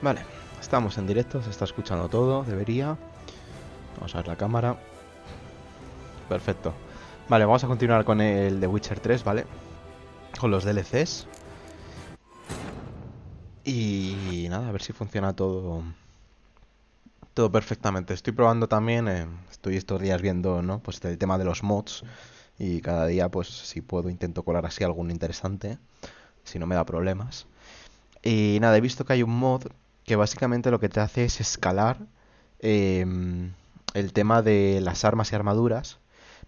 Vale, estamos en directo, se está escuchando todo, debería. Vamos a ver la cámara. Perfecto. Vale, vamos a continuar con el de Witcher 3, ¿vale? Con los DLCs. Y nada, a ver si funciona todo perfectamente. Estoy probando también, estoy estos días viendo, ¿no? Pues el tema de los mods. Y cada día, pues si puedo, intento colar así alguno interesante. Si no me da problemas. Y nada, he visto que hay un mod que básicamente lo que te hace es escalar el tema de las armas y armaduras.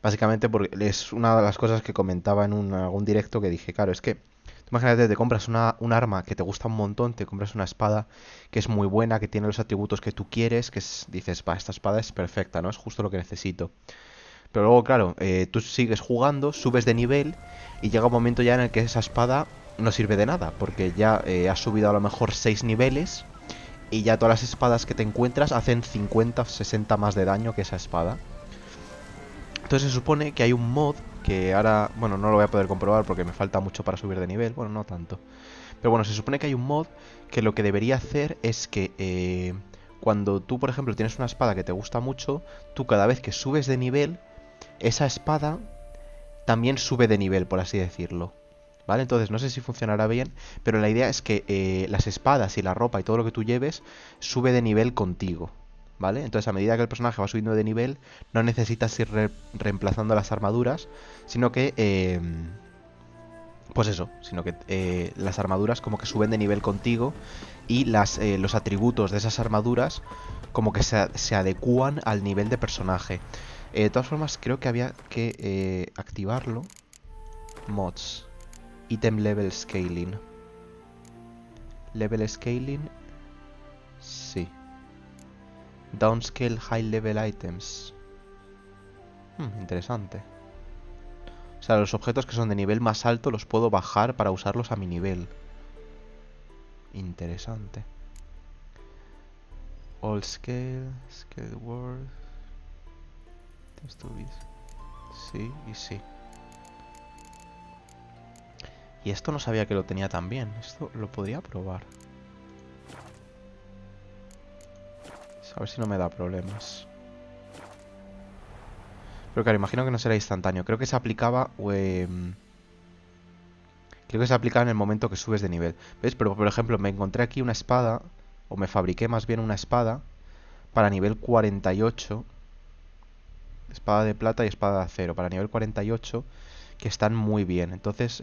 Básicamente porque es una de las cosas que comentaba en algún directo que dije, claro, es que tú imagínate, te compras un arma que te gusta un montón, te compras una espada que es muy buena, que tiene los atributos que tú quieres, dices, va, esta espada es perfecta, ¿no? Es justo lo que necesito. Pero luego, claro, tú sigues jugando, subes de nivel y llega un momento ya en el que esa espada no sirve de nada, porque ya has subido a lo mejor 6 niveles y ya todas las espadas que te encuentras hacen 50 o 60 más de daño que esa espada. Entonces se supone que hay un mod que ahora, bueno, no lo voy a poder comprobar porque me falta mucho para subir de nivel, bueno, no tanto. Pero bueno, se supone que hay un mod que lo que debería hacer es que cuando tú, por ejemplo, tienes una espada que te gusta mucho, tú cada vez que subes de nivel, esa espada también sube de nivel, por así decirlo. ¿Vale? Entonces no sé si funcionará bien, pero la idea es que las espadas y la ropa y todo lo que tú lleves sube de nivel contigo. ¿Vale? Entonces a medida que el personaje va subiendo de nivel, no necesitas ir reemplazando las armaduras, sino que... pues eso, sino que las armaduras como que suben de nivel contigo y los atributos de esas armaduras como que se adecúan al nivel de personaje. De todas formas, creo que había que activarlo. Mods. Item level scaling. Level scaling. Sí. Downscale high level items. Interesante. O sea, los objetos que son de nivel más alto los puedo bajar para usarlos a mi nivel. Interesante. All scale. Scale word. Sí y sí. Y esto no sabía que lo tenía tan bien. Esto lo podría probar. A ver si no me da problemas. Pero claro, imagino que no será instantáneo. Creo que se aplicaba... creo que se aplica en el momento que subes de nivel. ¿Ves? Pero por ejemplo, me encontré aquí una espada. O me fabriqué más bien una espada. Para nivel 48. Espada de plata y espada de acero. Para nivel 48. Que están muy bien. Entonces...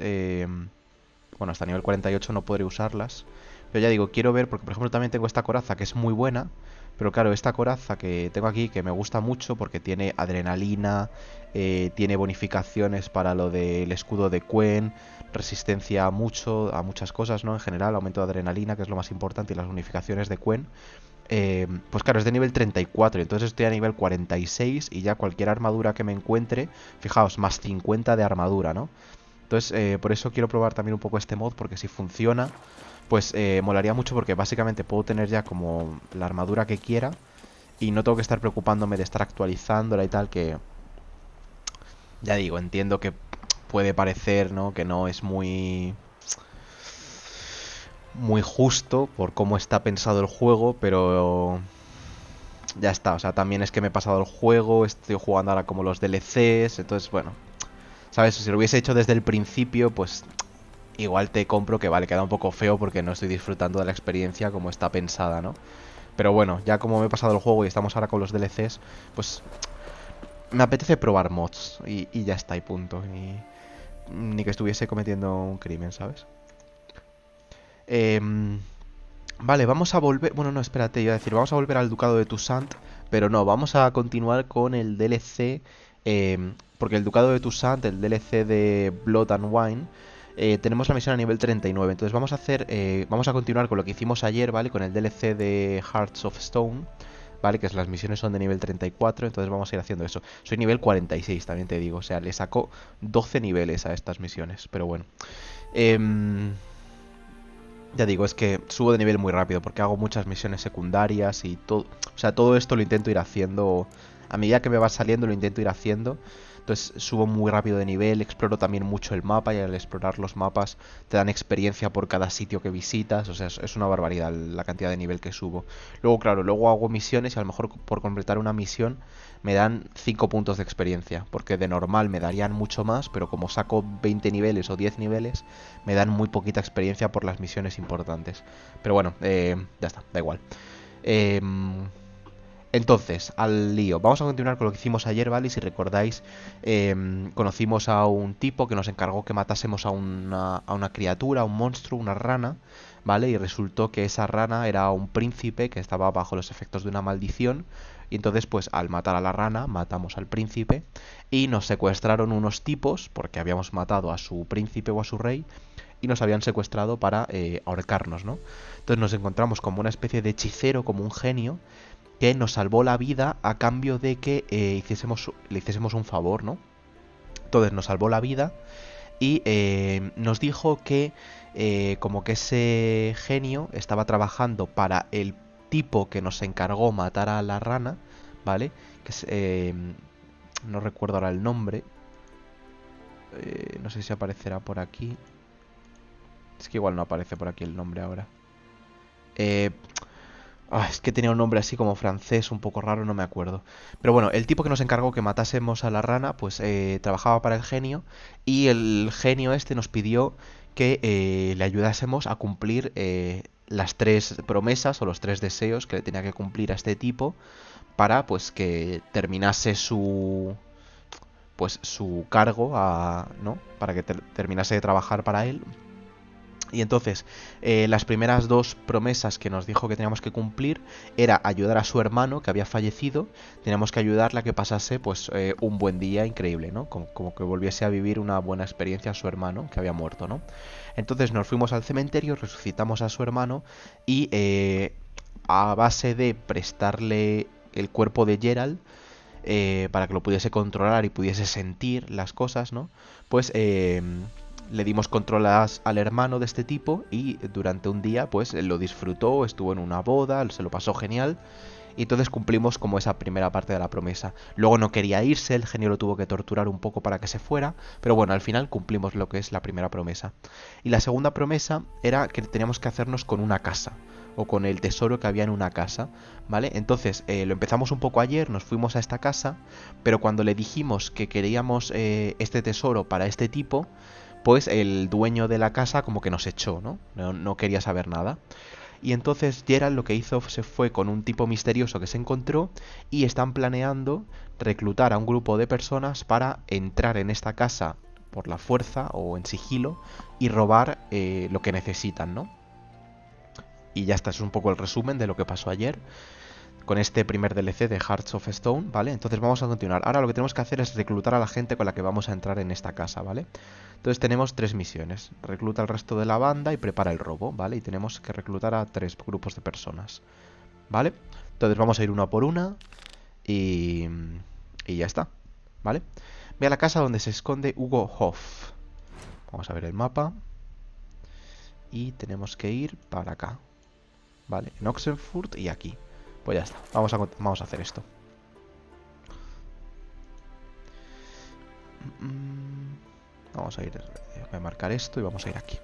bueno, hasta nivel 48 no podré usarlas. Pero ya digo, quiero ver, porque por ejemplo también tengo esta coraza que es muy buena. Pero claro, esta coraza que tengo aquí, que me gusta mucho porque tiene adrenalina, tiene bonificaciones para lo del escudo de Quen, resistencia a muchas cosas, ¿no? En general, aumento de adrenalina, que es lo más importante, y las bonificaciones de Quen. Pues claro, es de nivel 34, entonces estoy a nivel 46 y ya cualquier armadura que me encuentre, fijaos, más 50 de armadura, ¿no? Entonces, por eso quiero probar también un poco este mod, porque si funciona, pues molaría mucho porque básicamente puedo tener ya como la armadura que quiera y no tengo que estar preocupándome de estar actualizándola y tal, que ya digo, entiendo que puede parecer, ¿no? Que no es muy justo por cómo está pensado el juego, pero ya está, o sea, también es que me he pasado el juego, estoy jugando ahora como los DLCs, entonces bueno, ¿sabes? Si lo hubiese hecho desde el principio, pues igual te compro que vale, queda un poco feo porque no estoy disfrutando de la experiencia como está pensada, ¿no? Pero bueno, ya como me he pasado el juego y estamos ahora con los DLCs, pues me apetece probar mods y ya está, y punto. Ni que estuviese cometiendo un crimen, ¿sabes? Vale, vamos a volver... Bueno, no, espérate, iba a decir, vamos a volver al Ducado de Toussaint, pero no, vamos a continuar con el DLC, porque el Ducado de Toussaint, el DLC de Blood and Wine, tenemos la misión a nivel 39, entonces vamos a continuar con lo que hicimos ayer, ¿vale? Con el DLC de Hearts of Stone, ¿vale? Que las misiones son de nivel 34, entonces vamos a ir haciendo eso. Soy nivel 46, también te digo, o sea, le saco 12 niveles a estas misiones, pero bueno. Ya digo, es que subo de nivel muy rápido porque hago muchas misiones secundarias y todo. O sea, todo esto lo intento ir haciendo. A medida que me va saliendo, lo intento ir haciendo. Entonces subo muy rápido de nivel, exploro también mucho el mapa y al explorar los mapas te dan experiencia por cada sitio que visitas. O sea, es una barbaridad la cantidad de nivel que subo. Luego, claro, luego hago misiones y a lo mejor por completar una misión me dan 5 puntos de experiencia, porque de normal me darían mucho más, pero como saco 20 niveles o 10 niveles, me dan muy poquita experiencia por las misiones importantes. Pero bueno, ya está, da igual. Eh, entonces, al lío. Vamos a continuar con lo que hicimos ayer, ¿vale? Y si recordáis, conocimos a un tipo que nos encargó que matásemos a una criatura, a un monstruo, una rana, ¿vale? Y resultó que esa rana era un príncipe que estaba bajo los efectos de una maldición. Y entonces, pues, al matar a la rana, matamos al príncipe. Y nos secuestraron unos tipos, porque habíamos matado a su príncipe o a su rey, y nos habían secuestrado para ahorcarnos, ¿no? Entonces nos encontramos como una especie de hechicero, como un genio, que nos salvó la vida a cambio de que le hiciésemos un favor, ¿no? Entonces nos salvó la vida y nos dijo que como que ese genio estaba trabajando para el tipo que nos encargó matar a la rana, ¿vale? Que es, no recuerdo ahora el nombre. No sé si aparecerá por aquí. Es que igual no aparece por aquí el nombre ahora. Es que tenía un nombre así como francés, un poco raro, no me acuerdo. Pero bueno, el tipo que nos encargó que matásemos a la rana, pues trabajaba para el genio. Y el genio este nos pidió que le ayudásemos a cumplir las 3 promesas o los 3 deseos que le tenía que cumplir a este tipo para pues que terminase su cargo, ¿no? Para que terminase de trabajar para él. Y entonces, las primeras 2 promesas que nos dijo que teníamos que cumplir era ayudar a su hermano que había fallecido. Teníamos que ayudarle a que pasase pues un buen día increíble, ¿no? Como que volviese a vivir una buena experiencia a su hermano que había muerto, ¿no? Entonces nos fuimos al cementerio, resucitamos a su hermano y a base de prestarle el cuerpo de Gerald, para que lo pudiese controlar y pudiese sentir las cosas, ¿no? Pues le dimos control al hermano de este tipo y durante un día pues lo disfrutó, estuvo en una boda, se lo pasó genial y entonces cumplimos como esa primera parte de la promesa. Luego no quería irse, el genio lo tuvo que torturar un poco para que se fuera, pero bueno, al final cumplimos lo que es la primera promesa. Y la segunda promesa era que teníamos que hacernos con una casa o con el tesoro que había en una casa, ¿vale? Entonces lo empezamos un poco ayer, nos fuimos a esta casa, pero cuando le dijimos que queríamos este tesoro para este tipo, pues el dueño de la casa como que nos echó, ¿no? No quería saber nada. Y entonces Gerald lo que hizo se fue con un tipo misterioso que se encontró y están planeando reclutar a un grupo de personas para entrar en esta casa por la fuerza o en sigilo y robar lo que necesitan, ¿no? Y ya está, es un poco el resumen de lo que pasó ayer con este primer DLC de Hearts of Stone, ¿vale? Entonces vamos a continuar. Ahora lo que tenemos que hacer es reclutar a la gente con la que vamos a entrar en esta casa, ¿vale? Entonces tenemos 3 misiones. Recluta al resto de la banda y prepara el robo, ¿vale? Y tenemos que reclutar a 3 grupos de personas, ¿vale? Entonces vamos a ir una por una y ya está, ¿vale? Ve a la casa donde se esconde Hugo Hoff. Vamos a ver el mapa. Y tenemos que ir para acá, ¿vale? En Oxenfurt y aquí. Pues ya está, vamos a hacer esto. Vamos a ir, voy a marcar esto y vamos a ir aquí.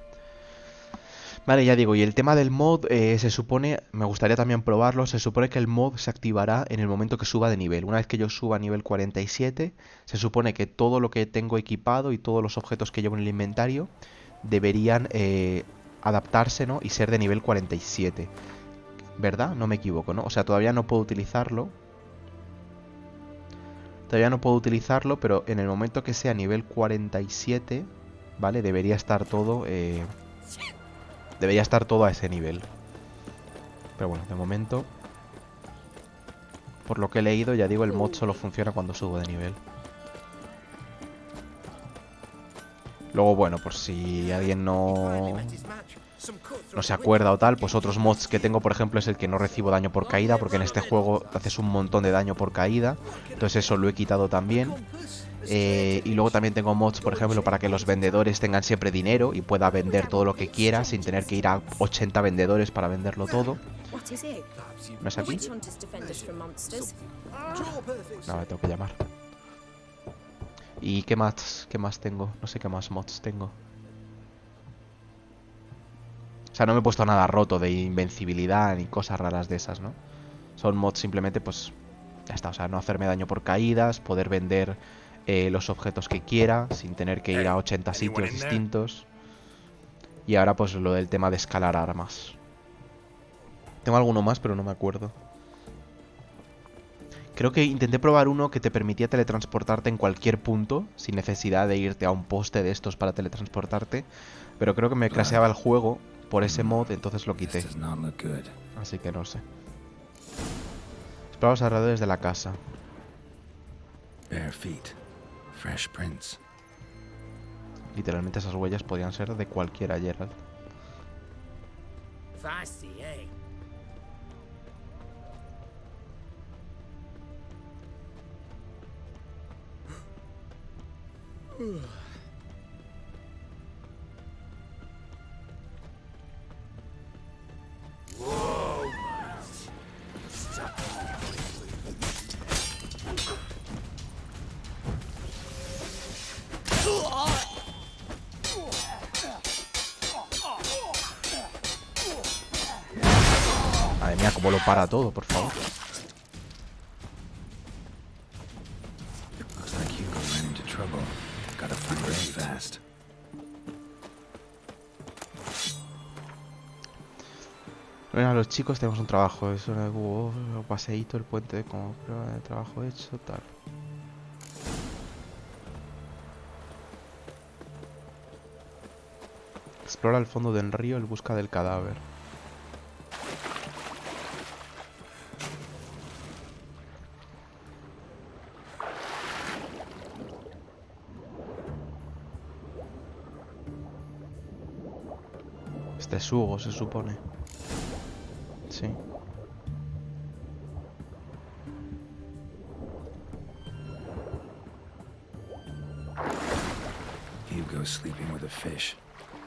Vale, ya digo, y el tema del mod se supone, me gustaría también probarlo, se supone que el mod se activará en el momento que suba de nivel. Una vez que yo suba a nivel 47, se supone que todo lo que tengo equipado y todos los objetos que llevo en el inventario deberían adaptarse, ¿no? Y ser de nivel 47. ¿Verdad? No me equivoco, ¿no? O sea, todavía no puedo utilizarlo. Todavía no puedo utilizarlo, pero en el momento que sea nivel 47, ¿vale? Debería estar todo a ese nivel. Pero bueno, de momento, por lo que he leído, ya digo, el mod solo funciona cuando subo de nivel. Luego, bueno, por si alguien no se acuerda o tal, pues otros mods que tengo, por ejemplo, es el que no recibo daño por caída, porque en este juego haces un montón de daño por caída. Entonces eso lo he quitado también. Y luego también tengo mods, por ejemplo, para que los vendedores tengan siempre dinero y pueda vender todo lo que quiera sin tener que ir a 80 vendedores para venderlo todo. ¿No es aquí? No, me tengo que llamar. ¿Y qué más? ¿Qué más tengo? No sé qué más mods tengo. O sea, no me he puesto nada roto de invencibilidad ni cosas raras de esas, ¿no? Son mods simplemente, pues, ya está. O sea, no hacerme daño por caídas, poder vender los objetos que quiera sin tener que ir a Hey, 80 anyone sitios in there? distintos. Y ahora, pues, lo del tema de escalar armas. Tengo alguno más, pero no me acuerdo. Creo que intenté probar uno que te permitía teletransportarte en cualquier punto, sin necesidad de irte a un poste de estos para teletransportarte. Pero creo que me crasheaba el juego por ese mod, entonces lo quité. Así que no sé. Explora los alrededores de la casa. Bare feet, fresh prints. Literalmente esas huellas podían ser de cualquiera, Gerald. Fancy, eh? Madre mía, cómo lo para todo, por favor. Looks like Hugo ran into trouble. Gotta find him fast. Bueno, los chicos tenemos un trabajo. Es un paseíto, el puente como prueba de trabajo hecho, tal. Explora el fondo del río en busca del cadáver. Este es Hugo, se supone. Sí. Hugo's sleeping with a fish.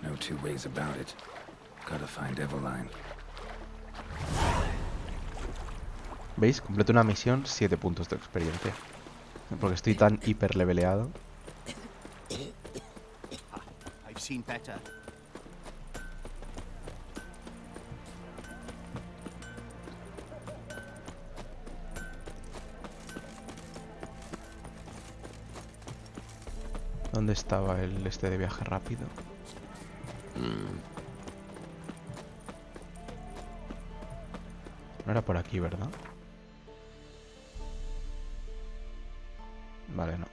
No two ways about it. Gotta find Eveline. ¿Veis? Completo una misión, 7 puntos de experiencia. Porque estoy tan hiper leveleado. I've seen better. ¿Dónde estaba el este de viaje rápido? No era por aquí, ¿verdad? Vale, no.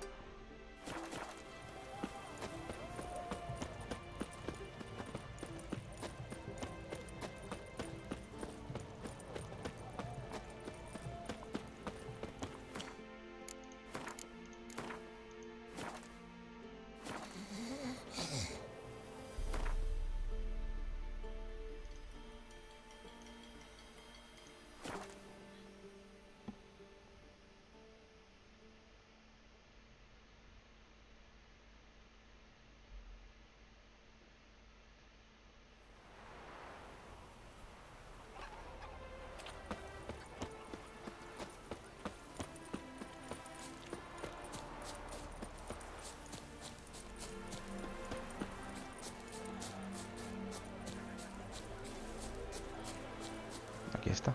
Aquí está.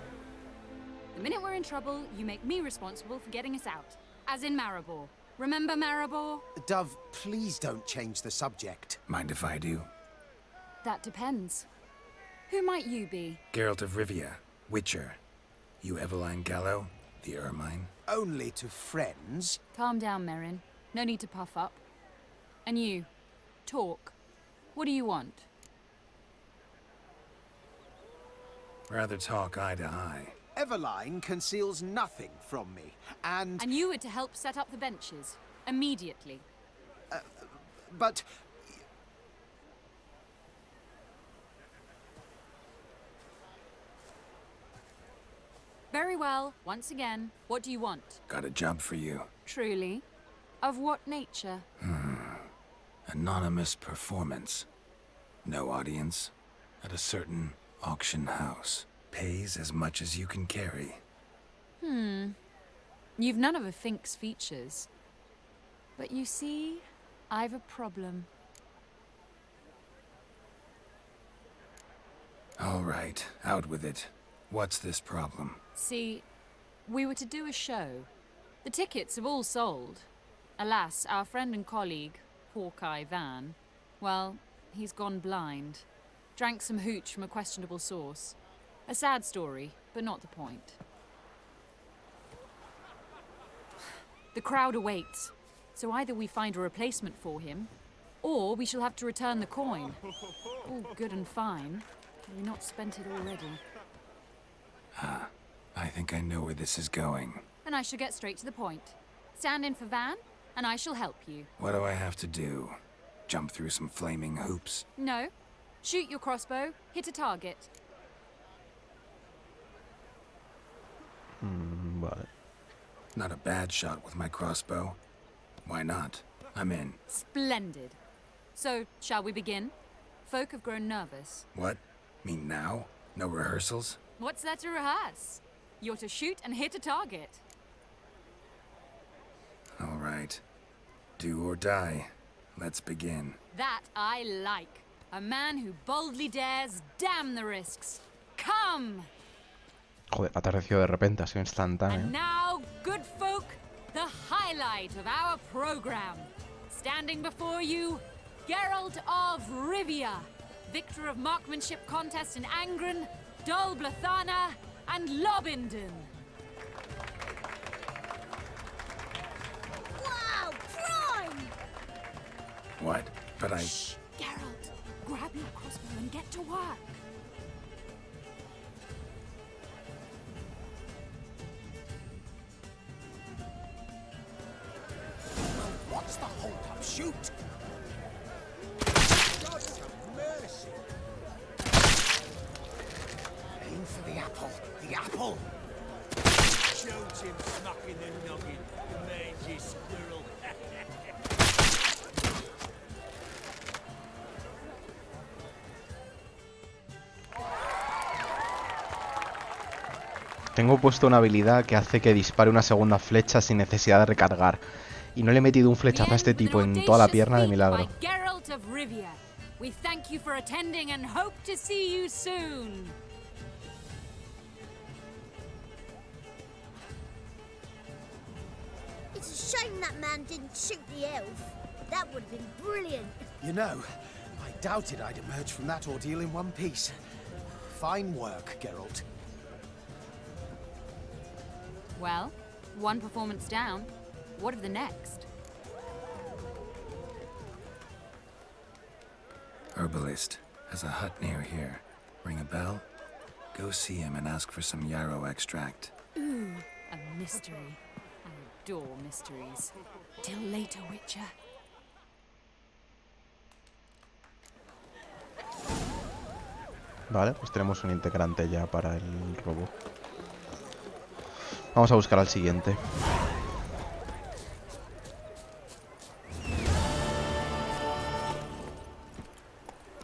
The minute we're in trouble, you make me responsible for getting us out. As in Maribor. Remember Maribor? Dove, please don't change the subject. Mind if I do? That depends. Who might you be? Geralt of Rivia, Witcher. You Eveline Gallo, the Ermine. Only to friends. Calm down, Merrin. No need to puff up. And you, talk. What do you want? Rather talk eye to eye. Eveline conceals nothing from me, and you were to help set up the benches. Immediately. but Very well. Once again, what do you want? Got a job for you. Truly? Of what nature? Anonymous performance. No audience. At a certain auction house. Pays as much as you can carry. You've none of a Fink's features. But you see, I've a problem. All right, out with it. What's this problem? See, we were to do a show. The tickets have all sold. Alas, our friend and colleague, Hawkeye Van, well, he's gone blind. Drank some hooch from a questionable source. A sad story, but not the point. The crowd awaits, so either we find a replacement for him, or we shall have to return the coin. All good and fine. Have we not spent it already? I think I know where this is going. And I shall get straight to the point. Stand in for Van, and I shall help you. What do I have to do? Jump through some flaming hoops? No. Shoot your crossbow, hit a target. Vale. Not a bad shot with my crossbow. Why not? I'm in. Splendid. So, shall we begin? Folk have grown nervous. What? Mean now? No rehearsals? What's there to rehearse? You're to shoot and hit a target. All right. Do or die. Let's begin. That I like. A man who boldly dares, damn the risks. Come! Joder, atardeció de repente, así instantáneo. And now, good folk, the highlight of our program. Standing before you, Geralt of Rivia, victor of marksmanship contests in Angren, Dol Blathana, and Lobindon. Wow, prime! What? But I... Shh, Geralt, grab your crossbow and get to work. What's the hold-up? Shoot! God have mercy! Aim for the apple. The apple! Shoot him smacking the noggin, the mangy squirrel. Tengo puesto una habilidad que hace que dispare una segunda flecha sin necesidad de recargar. Y no le he metido un flechazo a este tipo en toda la pierna de milagro. Geralt of Rivia. We thank you for attending and hope to see you soon. It's a shame that man didn't shoot the elf. That would have been brilliant. You know, I doubted I'd emerge from that ordeal in one piece. Fine work, Geralt. Well, one performance down. What of the next? Herbalist has a hut near here. Ring a bell? Go see him and ask for some yarrow extract. Ooh, a mystery. I adore mysteries. Till later, Witcher. Vale, pues tenemos un integrante ya para el robo. Vamos a buscar al siguiente.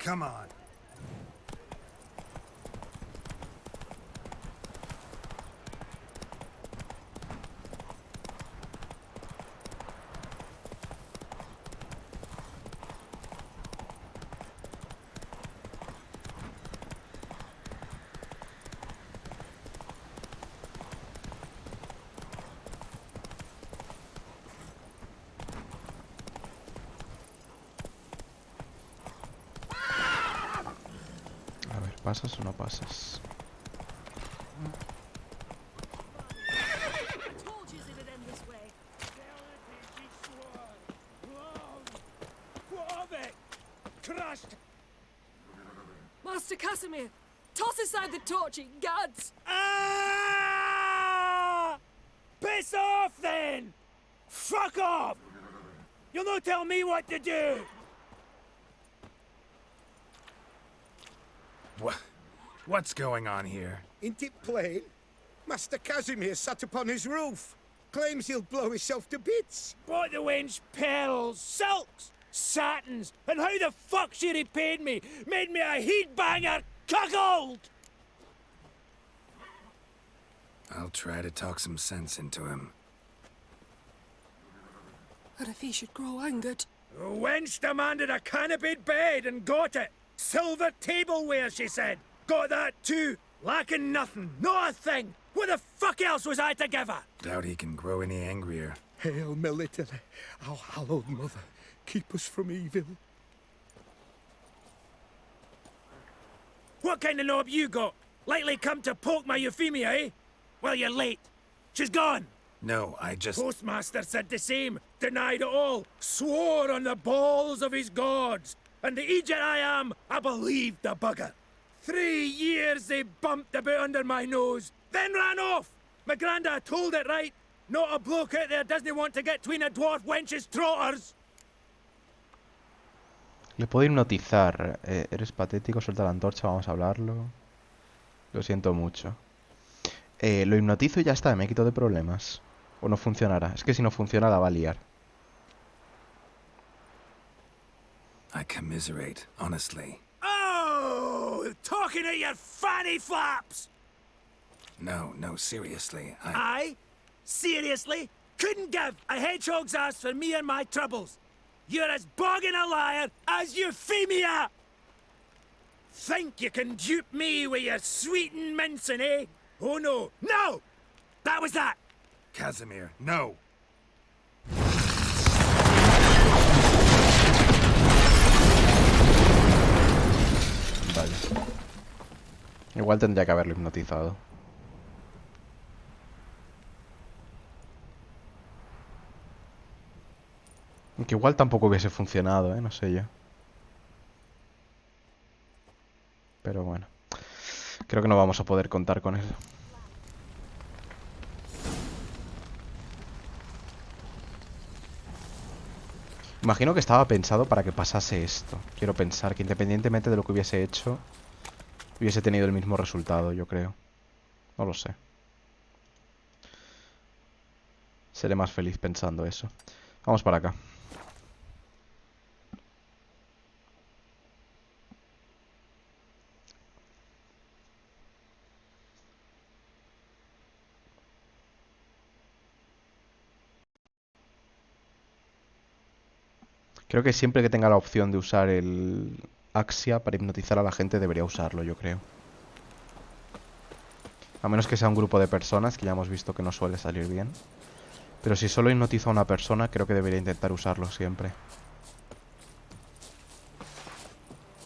Come on. A ver, ¿pasas o no pasas? What of it? Crushed! Master Casimir, toss aside the torch, gads! Ah! Piss off then! Fuck off! You'll not tell me what to do! What's going on here? Isn't it plain? Master Casimir sat upon his roof. Claims he'll blow himself to bits. Bought the wench pearls, silks, satins, and how the fuck she repaid me? Made me a heat-banger cuckold! I'll try to talk some sense into him. And if he should grow angered? The wench demanded a canopied bed and got it. Silver tableware, she said. Got that too. Lacking nothing. Not a thing. What the fuck else was I to give her? Doubt he can grow any angrier. Hail military, our hallowed mother, keep us from evil. What kind of knob you got? Likely come to poke my Euphemia, eh? Well, you're late. She's gone. No, I just... Postmaster said the same. Denied it all. Swore on the balls of his gods. And the Egypt I am, I believed the bugger. 3 years they bumped about under my nose, then ran off. My granda told it right. Not a bloke out there doesn't want to get between a dwarf wench's trotters. Le puedo hipnotizar. Eres patético, suelta la antorcha, vamos a hablarlo. Lo siento mucho. Lo hipnotizo y ya está, me quito de problemas. O no funcionará. Es que si no funciona la va a liar. I commiserate, honestly. Oh, talking at your fanny flaps. No, seriously, I? Seriously? Couldn't give a hedgehog's ass for me and my troubles. You're as bogging a liar as Euphemia! Think you can dupe me with your sweet and mincing, eh? Oh no, no! That was that! Casimir, no! Vale. Igual tendría que haberlo hipnotizado. Aunque igual tampoco hubiese funcionado, no sé yo. Pero bueno. Creo que no vamos a poder contar con él. Imagino que estaba pensado para que pasase esto. Quiero pensar que independientemente de lo que hubiese hecho, hubiese tenido el mismo resultado, yo creo. No lo sé. Seré más feliz pensando eso. Vamos para acá. Creo que siempre que tenga la opción de usar el Axia para hipnotizar a la gente debería usarlo, yo creo. A menos que sea un grupo de personas, que ya hemos visto que no suele salir bien. Pero si solo hipnotizo a una persona, creo que debería intentar usarlo siempre.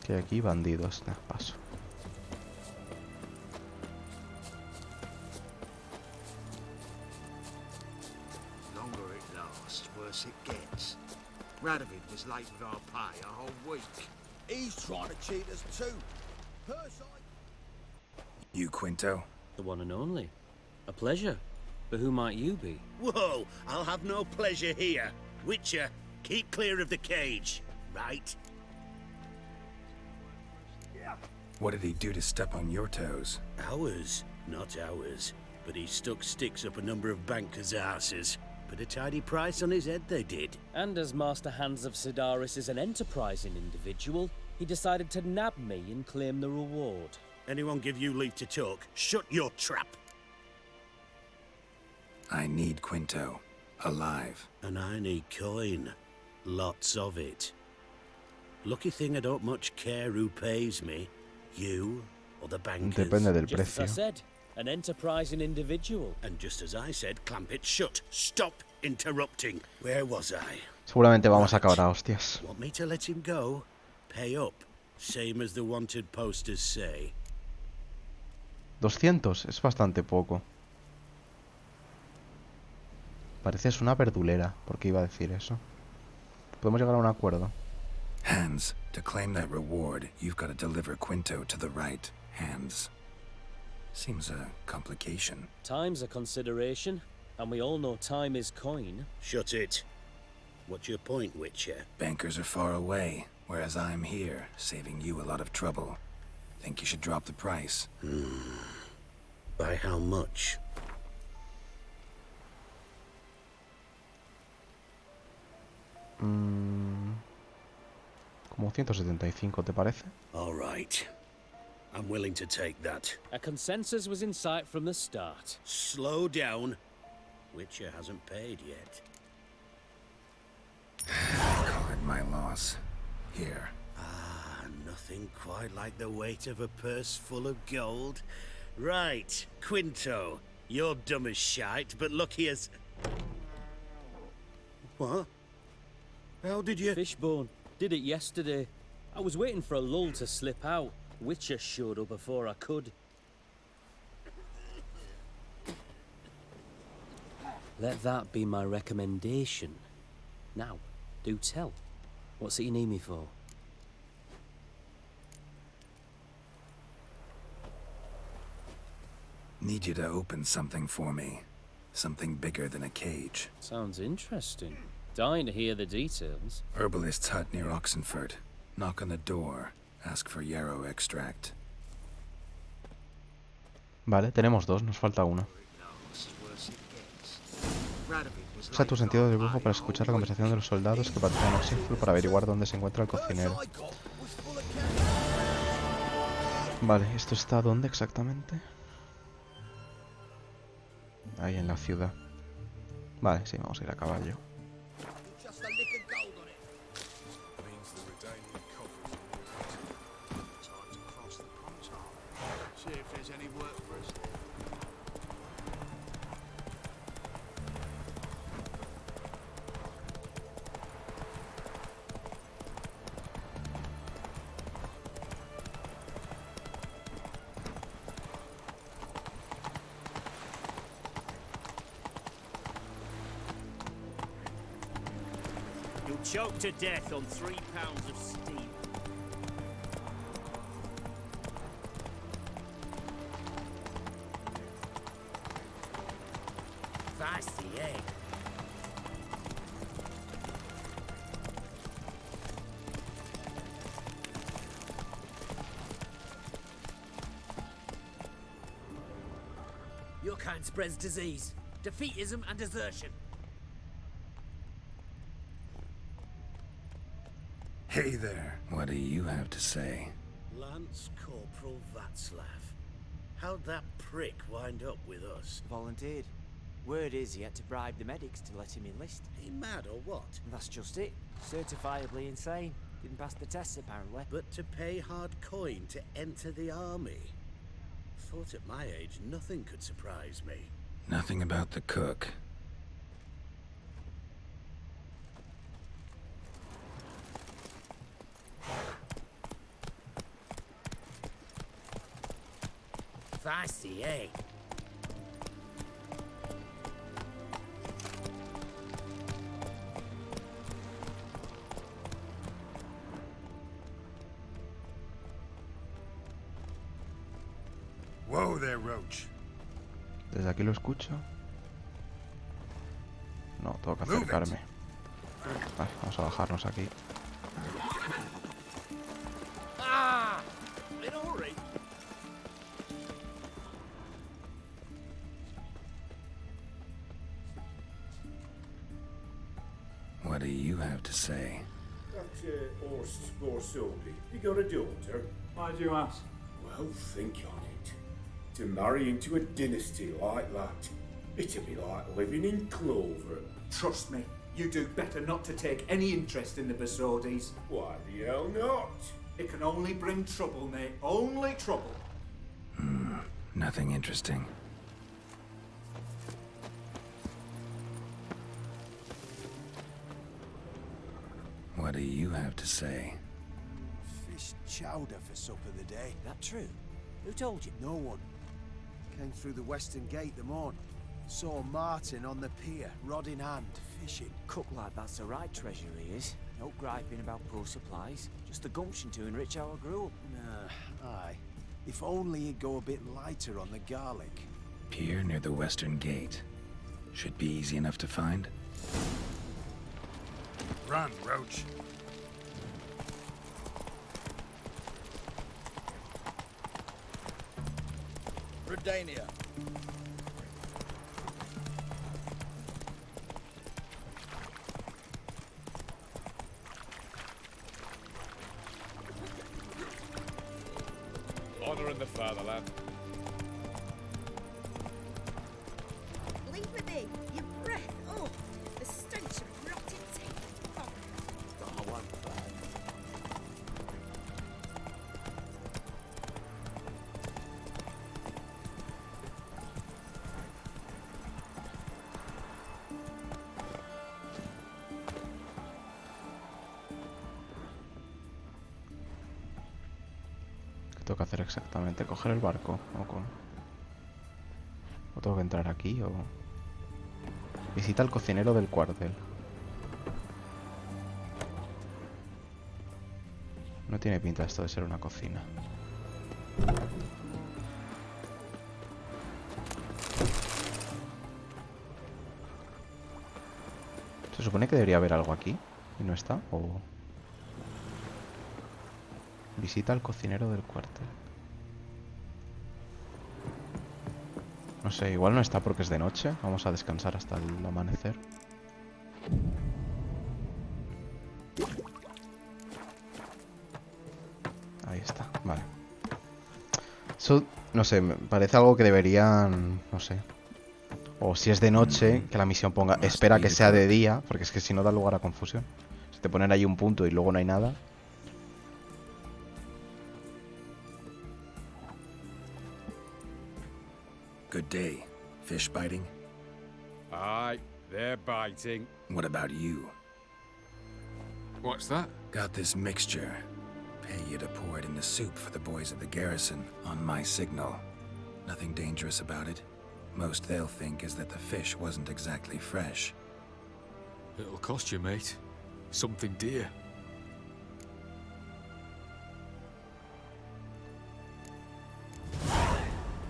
Que hay aquí bandidos. Paso. Longer it lasts, worse it gets. Radovid was late with our pay a whole week. He's trying to cheat us too. Her side. You, Quinto? The one and only. A pleasure. But who might you be? Whoa, I'll have no pleasure here. Witcher, keep clear of the cage, right? What did he do to step on your toes? Ours, not ours. But he stuck sticks up a number of bankers' asses. Put a tidy price on his head, they did. And as Master Hans of Sidaris is an enterprising individual, he decided to nab me and claim the reward. Anyone give you leave to talk? Shut your trap! I need Quinto. Alive. And I need coin. Lots of it. Lucky thing I don't much care who pays me. You or the bankers. Depende del Just as I precio. said, an enterprising individual. And just as I said, clamp it shut. Stop interrupting. Where was I? Seguramente vamos a acabar a hostias. Want me to let him go? Pay up. Same as the wanted posters say. 200 es bastante poco. Pareces una verdulera. ¿Por qué iba a decir eso? Podemos llegar a un acuerdo. Hans, to claim that reward, you've got to deliver Quinto to the right hands. Seems a complication. Time's a consideration, and we all know time is coin. Shut it. What's your point, Witcher? Bankers are far away, whereas I'm here, saving you a lot of trouble. Think you should drop the price? By how much? Como 175, ¿te parece? All right. I'm willing to take that. A consensus was in sight from the start. Slow down. Witcher hasn't paid yet. Call it my loss. Here. Ah, nothing quite like the weight of a purse full of gold. Right, Quinto, you're dumb as shite, but lucky as... What? How did you... Fishbone. Did it yesterday. I was waiting for a lull to slip out. Witcher showed up before I could. Let that be my recommendation. Now, do tell. What's it you need me for? Need you to open something for me. Something bigger than a cage. Sounds interesting. Dying to hear the details. Herbalist's hut near Oxenford. Knock on the door. Ask for yarrow extract. Vale, tenemos dos, nos falta uno. Usa tu sentido de dibujo para escuchar la conversación de los soldados que patrullan Oxenford para averiguar dónde se encuentra el cocinero. Vale, ¿esto está dónde exactamente? Ahí en la ciudad. Vale, sí, vamos a ir a caballo. You'll choke to death on 3 pounds of steam. Feisty, eh? Your kind spreads disease, defeatism and desertion. Hey there. What do you have to say? Lance Corporal Václav. How'd that prick wind up with us? Volunteered. Word is he had to bribe the medics to let him enlist. He mad or what? That's just it. Certifiably insane. Didn't pass the tests apparently. But to pay hard coin to enter the army? Thought at my age nothing could surprise me. Nothing about the cook. Feisty, eh? Whoa there, Roach. Desde aquí lo escucho. No, tengo que acercarme. Vale, vamos a bajarnos aquí. Ah! In a hurry. What do you have to say? That Horst Borsodi, you got a daughter? Why do you ask? Well, think on it. To marry into a dynasty like that, it'd be like living in clover. Trust me, you do better not to take any interest in the Borsodis. Why the hell not? It can only bring trouble, mate. Only trouble. Nothing interesting. What do you have to say? Fish chowder for supper the day. That true? Who told you? No one. Came through the western gate the morn. Saw Martin on the pier, rod in hand, fishing. Cook like that's the right treasure he is. No griping about poor supplies. Just the gumption to enrich our gruel. Nah, aye. If only he'd go a bit lighter on the garlic. Pier near the western gate. Should be easy enough to find. Run, Roach. Redania. Honor in the fatherland. Leave with me. Your breath. Oh, the stench of rotting teeth. Oh, tengo que hacer exactamente? ¿Coger el barco? ¿O tengo que entrar aquí? ¿O...? Visita al cocinero del cuartel. No tiene pinta esto de ser una cocina. Se supone que debería haber algo aquí. ¿Y no está? ¿O...? Visita al cocinero del cuartel. No sé, igual no está porque es de noche. Vamos a descansar hasta el amanecer. Ahí está, vale. Eso, no sé, me parece algo que deberían... No sé. O si es de noche, que la misión ponga... Espera que sea de día, porque es que si no da lugar a confusión. Si te ponen ahí un punto y luego no hay nada... Good day. Fish biting? Aye, they're biting. What about you? What's that? Got this mixture. Pay you to pour it in the soup for the boys at the garrison, on my signal. Nothing dangerous about it. Most they'll think is that the fish wasn't exactly fresh. It'll cost you, mate. Something dear.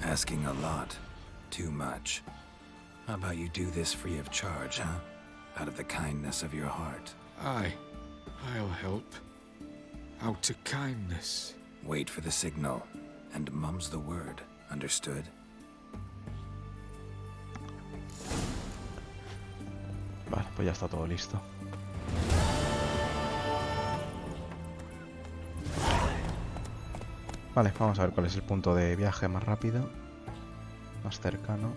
Asking a lot. Too much. How about you do this free of charge, huh? Out of the kindness of your heart. Aye, I'll help. Out of kindness. Wait for the signal, and mum's the word. Understood? Vale, pues ya está todo listo. Vale, vamos a ver cuál es el punto de viaje más rápido. Más cercano.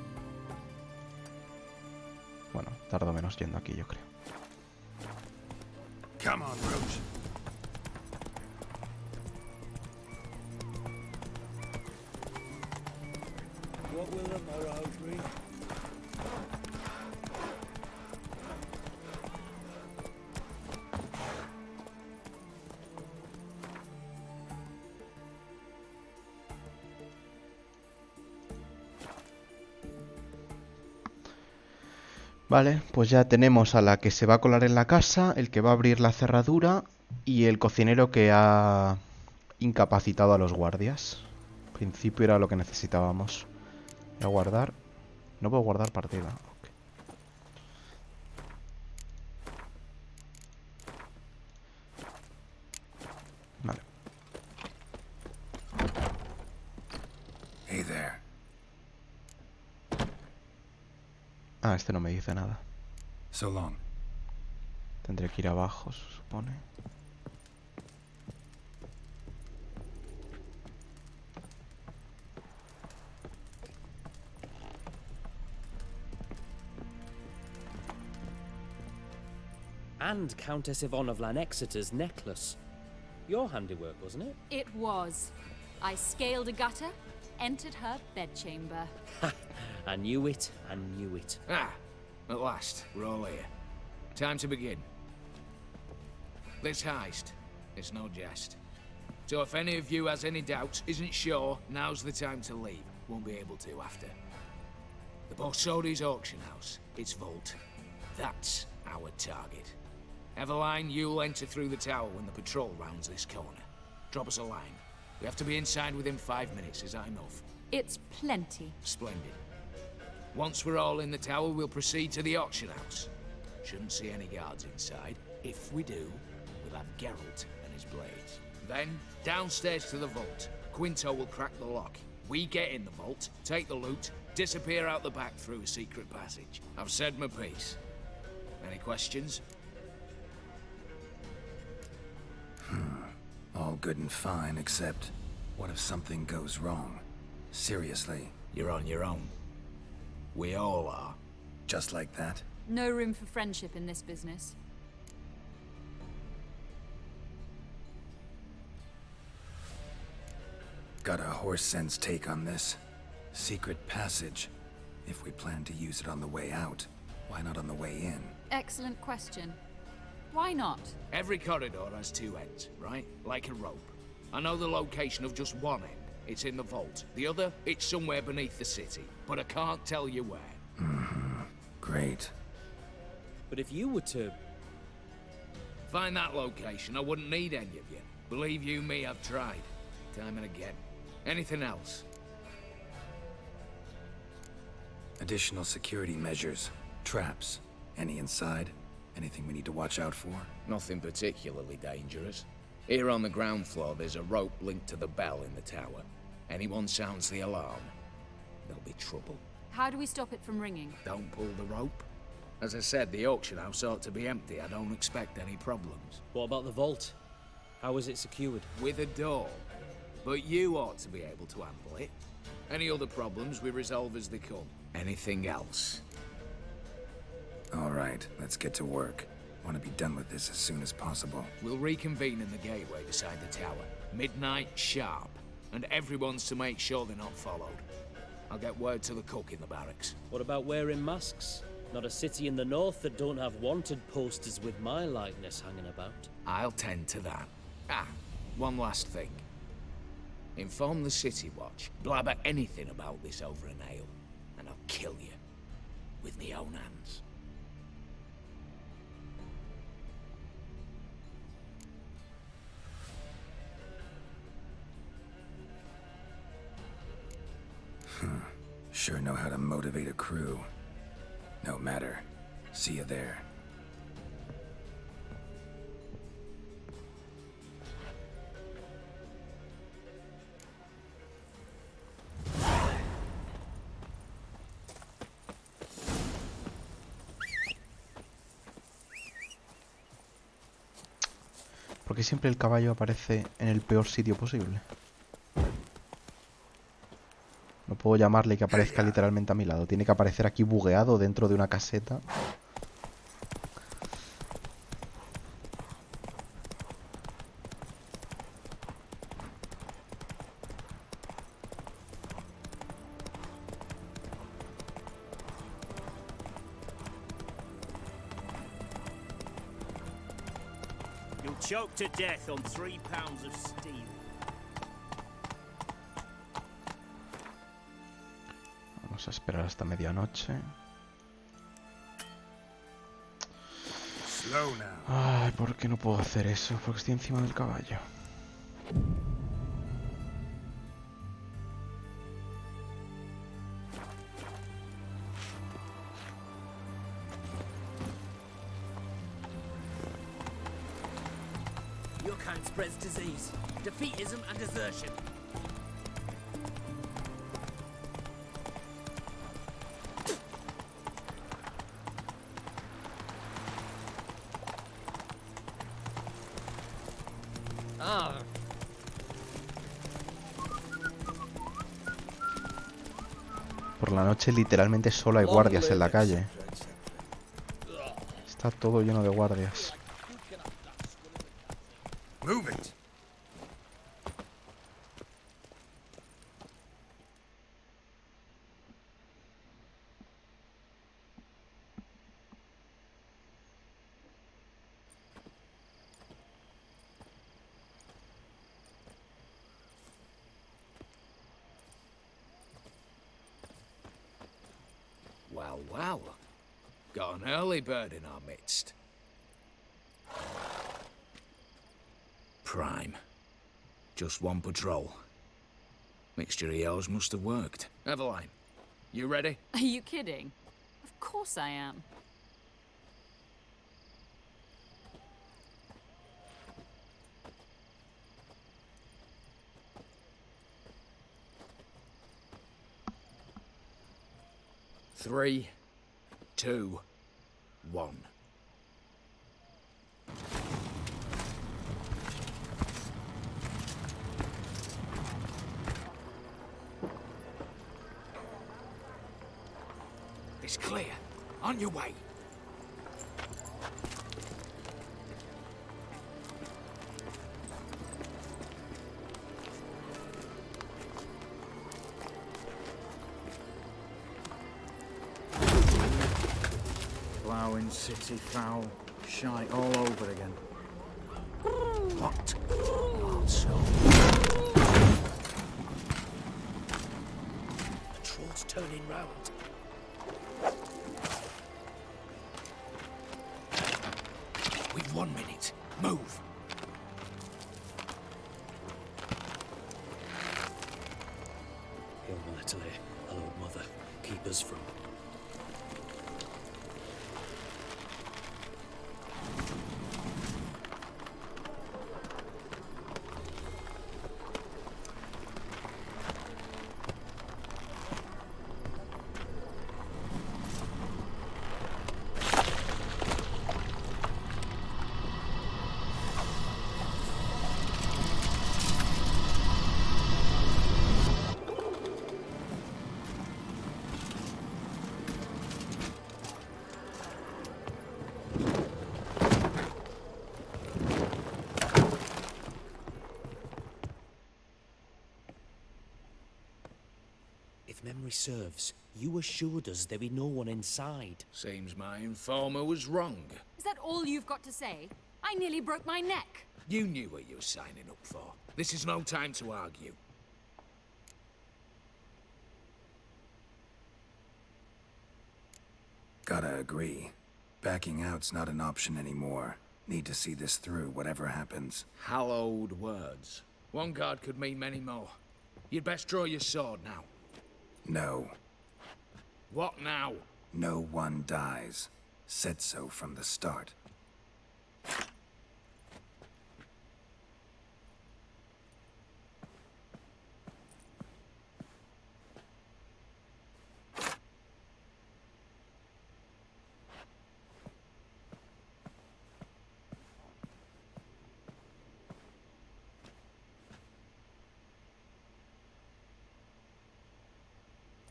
Bueno, tardo menos yendo aquí, yo creo. Come on, Roach. What will the morrow bring? Vale, pues ya tenemos a la que se va a colar en la casa, el que va a abrir la cerradura y el cocinero que ha incapacitado a los guardias. En principio era lo que necesitábamos. Voy a guardar. No puedo guardar partida. Okay. Vale. Hey there. Ah, este no me dice nada. So long. Tendré que ir abajo, se supone. And Countess Yvonne of Lanexeter's necklace. Your handiwork, wasn't it? It was. I scaled a gutter, entered her bedchamber. Ha! I knew it, I knew it. Ah, at last, we're all here. Time to begin. This heist, it's no jest. So if any of you has any doubts, isn't sure, now's the time to leave. Won't be able to after. The Borsodi's auction house, its vault. That's our target. Eveline, you'll enter through the tower when the patrol rounds this corner. Drop us a line. We have to be inside within 5 minutes, is that enough? It's plenty. Splendid. Once we're all in the tower, we'll proceed to the auction house. Shouldn't see any guards inside. If we do, we'll have Geralt and his blades. Then, downstairs to the vault. Quinto will crack the lock. We get in the vault, take the loot, disappear out the back through a secret passage. I've said my piece. Any questions? All good and fine, except... what if something goes wrong? Seriously. You're on your own. We all are. Just like that? No room for friendship in this business. Got a horse sense take on this. Secret passage. If we plan to use it on the way out, why not on the way in? Excellent question. Why not? Every corridor has two ends, right? Like a rope. I know the location of just one end. It's in the vault. The other, it's somewhere beneath the city. But I can't tell you where. Mm-hmm. Great. But if you were to... find that location, I wouldn't need any of you. Believe you me, I've tried. Time and again. Anything else? Additional security measures. Traps. Any inside? Anything we need to watch out for? Nothing particularly dangerous. Here on the ground floor, there's a rope linked to the bell in the tower. Anyone sounds the alarm, there'll be trouble. How do we stop it from ringing? Don't pull the rope. As I said, the auction house ought to be empty. I don't expect any problems. What about the vault? How is it secured? With a door. But you ought to be able to handle it. Any other problems, we resolve as they come. Anything else? All right, let's get to work. Want to be done with this as soon as possible. We'll reconvene in the gateway beside the tower. Midnight sharp. And everyone's to make sure they're not followed. I'll get word to the cook in the barracks. What about wearing masks? Not a city in the north that don't have wanted posters with my likeness hanging about. I'll tend to that. Ah, one last thing. Inform the City Watch. Blabber anything about this over an ale, and I'll kill you. With my own hands. Sure know how to motivate a crew. No matter. See you there. ¿Por qué siempre el caballo aparece en el peor sitio posible? No puedo llamarle y que aparezca literalmente a mi lado. Tiene que aparecer aquí bugueado dentro de una caseta. You'll choke to death on 3 pounds of steel. Vamos a esperar hasta medianoche. Ay, ¿por qué no puedo hacer eso? Porque estoy encima del caballo. Your kind spreads disease, defeatism and desertion. Por la noche literalmente solo hay guardias en la calle. Está todo lleno de guardias. Move it. Well, well. Got an early bird in our midst. Prime. Just one patrol. Mixture of yours must have worked. Eveline, you ready? Are you kidding? Of course I am. Three, 2, 1. It's clear. On your way. Ploughing city foul. Shite all over again. What? Also. ground. We've 1 minute. Move. Hail Acei, hello, Mother. Keep us from... If memory serves, you assured us there be no one inside. Seems my informer was wrong. Is that all you've got to say? I nearly broke my neck. You knew what you were signing up for. This is no time to argue. Gotta agree. Backing out's not an option anymore. Need to see this through, whatever happens. Hallowed words. One guard could mean many more. You'd best draw your sword now. No. What now? No one dies. Said so from the start.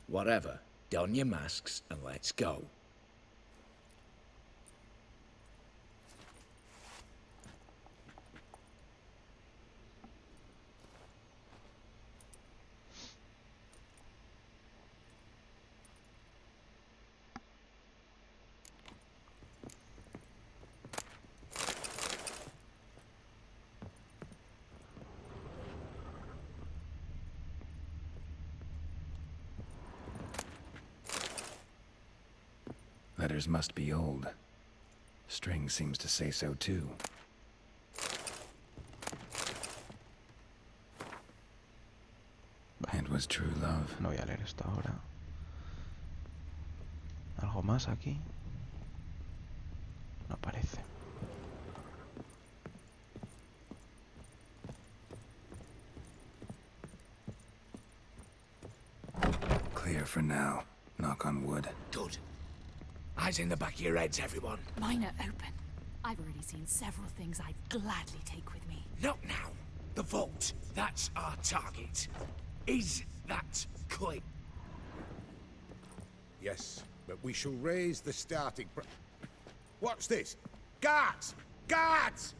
Whatever. Don your masks and let's go. Letters must be old. String seems to say so too. It was true love. No voy a leer esto ahora. ¿Algo más aquí? No parece. Clear for now. Knock on wood. Good. Eyes in the back of your heads, everyone. Mine are open. I've already seen several things I'd gladly take with me. Not now. The vault. That's our target. Is that clear? Yes, but we shall raise the starting What's this? Guards! Guards!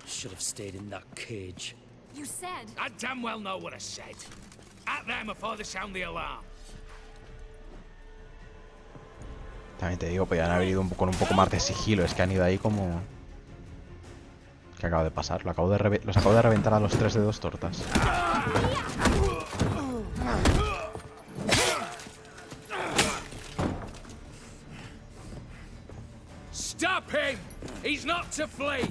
Should have stayed in that cage. You said... I damn well know what I said. At them before they sound the alarm. También te digo, podrían haber ido con un poco más de sigilo. Es que han ido ahí como... ¿Qué acaba de pasar? Los acabo de reventar a los 3 de 2 tortas. Stop him! He's not to flee!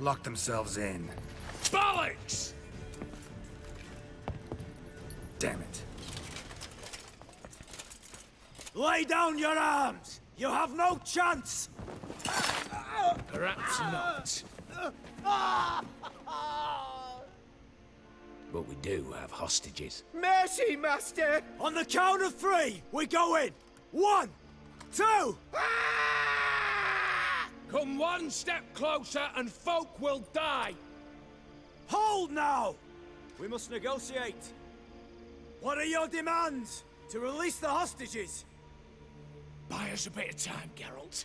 Lock themselves in. Bollocks! Damn it. Lay down your arms! You have no chance! Perhaps not. But we do have hostages. Mercy, Master! On the count of 3, we go in! 1, 2... Come one step closer and folk will die! Hold now! We must negotiate. What are your demands? To release the hostages? Buy us a bit of time, Geralt.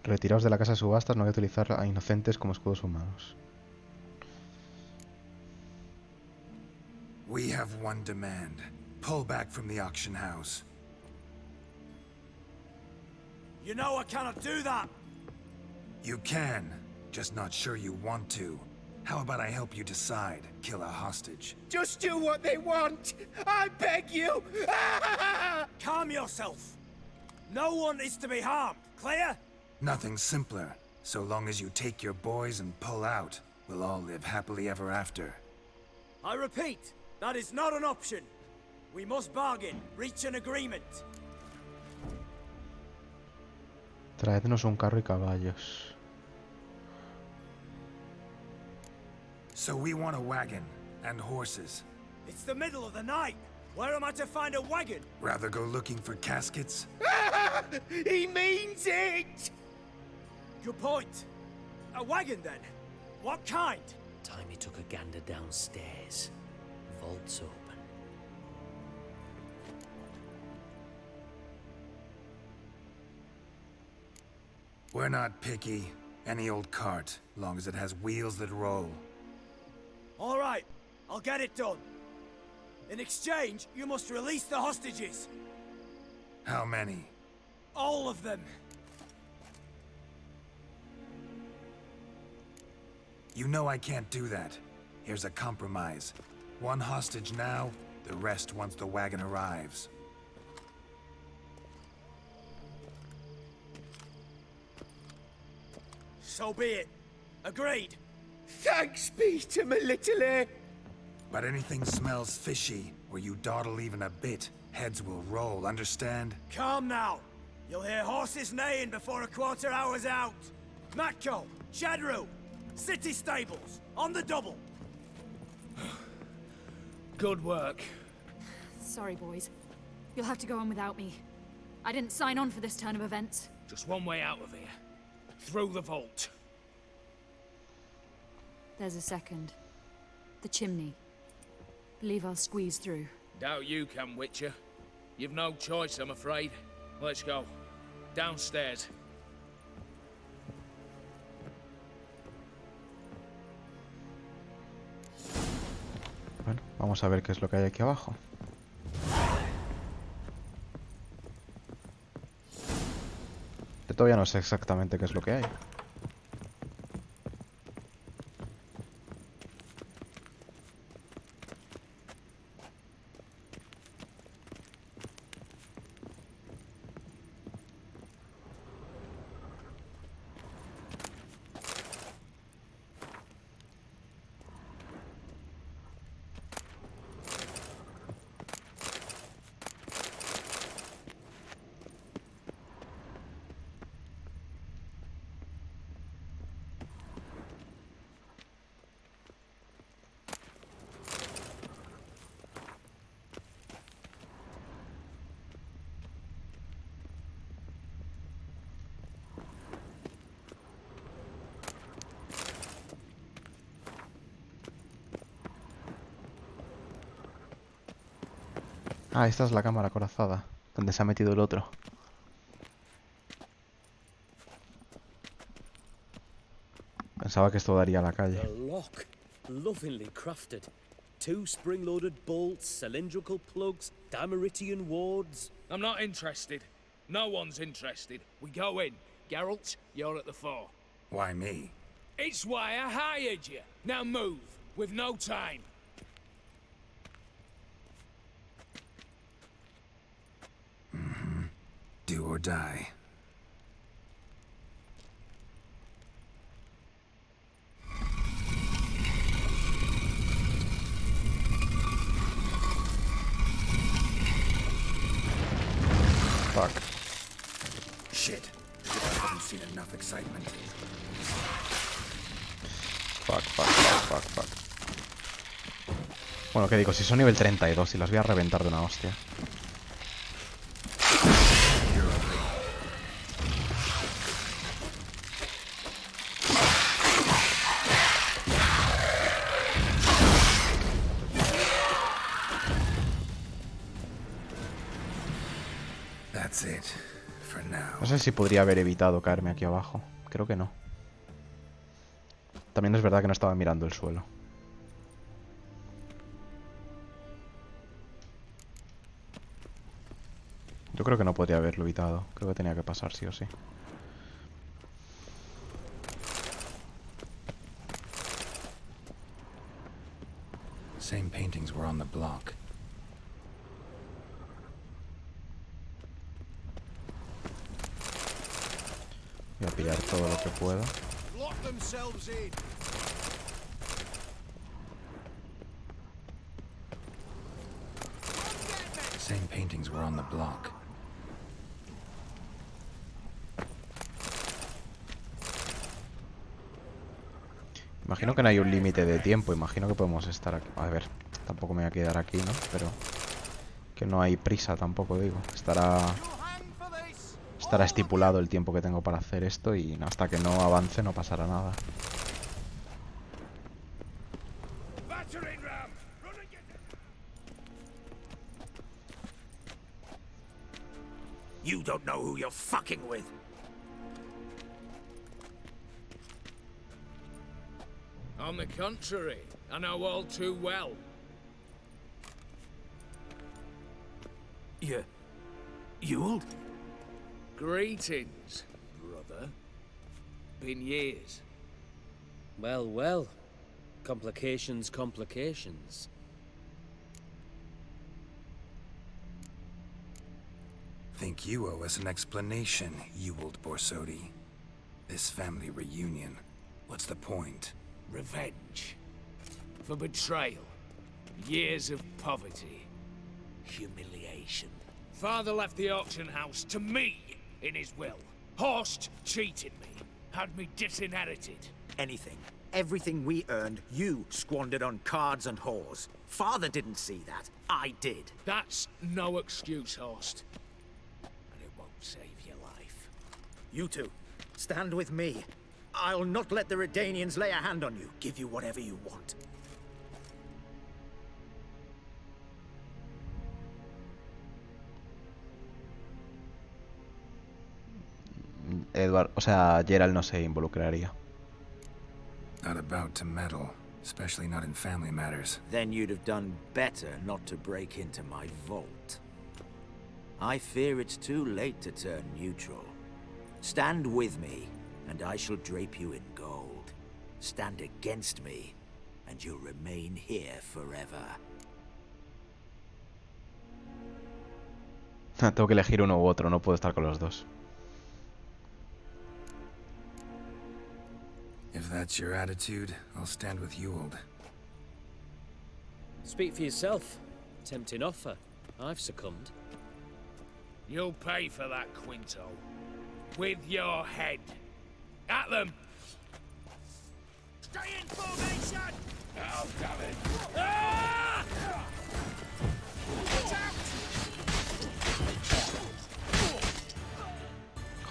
Retiraos de la casa de subastas, no hay que utilizar a inocentes como escudos humanos. We have one demand. Pull back from the auction house. You know I cannot do that! You can, just not sure you want to. How about I help you decide? Kill a hostage. Just do what they want! I beg you! Calm yourself! No one is to be harmed, clear? Nothing simpler. So long as you take your boys and pull out, we'll all live happily ever after. I repeat, that is not an option. We must bargain, reach an agreement. Traednos un carro y caballos. So we want a wagon and horses. It's the middle of the night. Where am I to find a wagon? Rather go looking for caskets? He means it! Good point. A wagon then? What kind? Time he took a gander downstairs. Vault's open. We're not picky. Any old cart, long as it has wheels that roll. All right, I'll get it done. In exchange, you must release the hostages. How many? All of them. You know I can't do that. Here's a compromise. One hostage now, the rest once the wagon arrives. So be it. Agreed. Thanks be to my little But anything smells fishy, or you dawdle even a bit, heads will roll, understand? Calm now. You'll hear horses neighing before a quarter hour's out. Matco, Shadru, city stables, on the double. Good work. Sorry, boys. You'll have to go on without me. I didn't sign on for this turn of events. Just one way out of here. Through the vault. There's a second. The chimney. Believe I'll squeeze through. Doubt you can, Witcher. You've no choice, I'm afraid. Let's go. Downstairs. Bueno, vamos a ver qué es lo que hay aquí abajo. Yo todavía no sé exactamente qué es lo que hay. Ah, esta es la cámara acorazada, donde se ha metido el otro. Pensaba que esto daría a la calle. The lock, lovingly crafted. 2 spring-loaded bolts, cylindrical plugs, Dameritian wards. I'm not interested. No one's interested. We go in. Geralt, you're at the fore. Why me? It's why I hired you. Now move. We've no time. Do or die. Fuck. Shit. I haven't seen enough excitement. Fuck. Bueno, ¿qué digo? Si son nivel 32 y las voy a reventar de una hostia. That's it. for now. No sé si podría haber evitado caerme aquí abajo. Creo que no. También es verdad que no estaba mirando el suelo. Yo creo que no podría haberlo evitado. Creo que tenía que pasar sí o sí. Same paintings were on the block. Voy a pillar todo lo que pueda. Lock themselves in. Same paintings were on the block. Imagino que no hay un límite de tiempo. Imagino que podemos estar aquí. A ver, tampoco me voy a quedar aquí, ¿no? Pero que no hay prisa tampoco, digo. Estará estipulado el tiempo que tengo para hacer esto y hasta que no avance no pasará nada. You don't know who you're fucking with. On the contrary, I know all too well. Ewald? Greetings, brother. Been years. Well, well. Complications, complications. Think you owe us an explanation, Ewald Borsodi. This family reunion. What's the point? Revenge. For betrayal. Years of poverty. Humiliation. Father left the auction house to me in his will. Horst cheated me. Had me disinherited. Anything. Everything we earned, you squandered on cards and whores. Father didn't see that. I did. That's no excuse, Horst. And it won't save your life. You two, stand with me. I'll not let the Redanians lay a hand on you. Give you whatever you want. Edward, o sea, Gerald no se involucraría. Not about to meddle, especially not in family matters. Then you'd have done better not to break into my vault. I fear it's too late to turn neutral. Stand with me, and I shall drape you in gold. Stand against me, and you'll remain here forever. Tengo que elegir uno u otro, no puedo estar con los dos. If that's your attitude, I'll stand with Ewald. Speak for yourself. Tempting offer. I've succumbed. You'll pay for that, Quinto. With your head. At them! Stay in formation! Oh, damn it! Ah!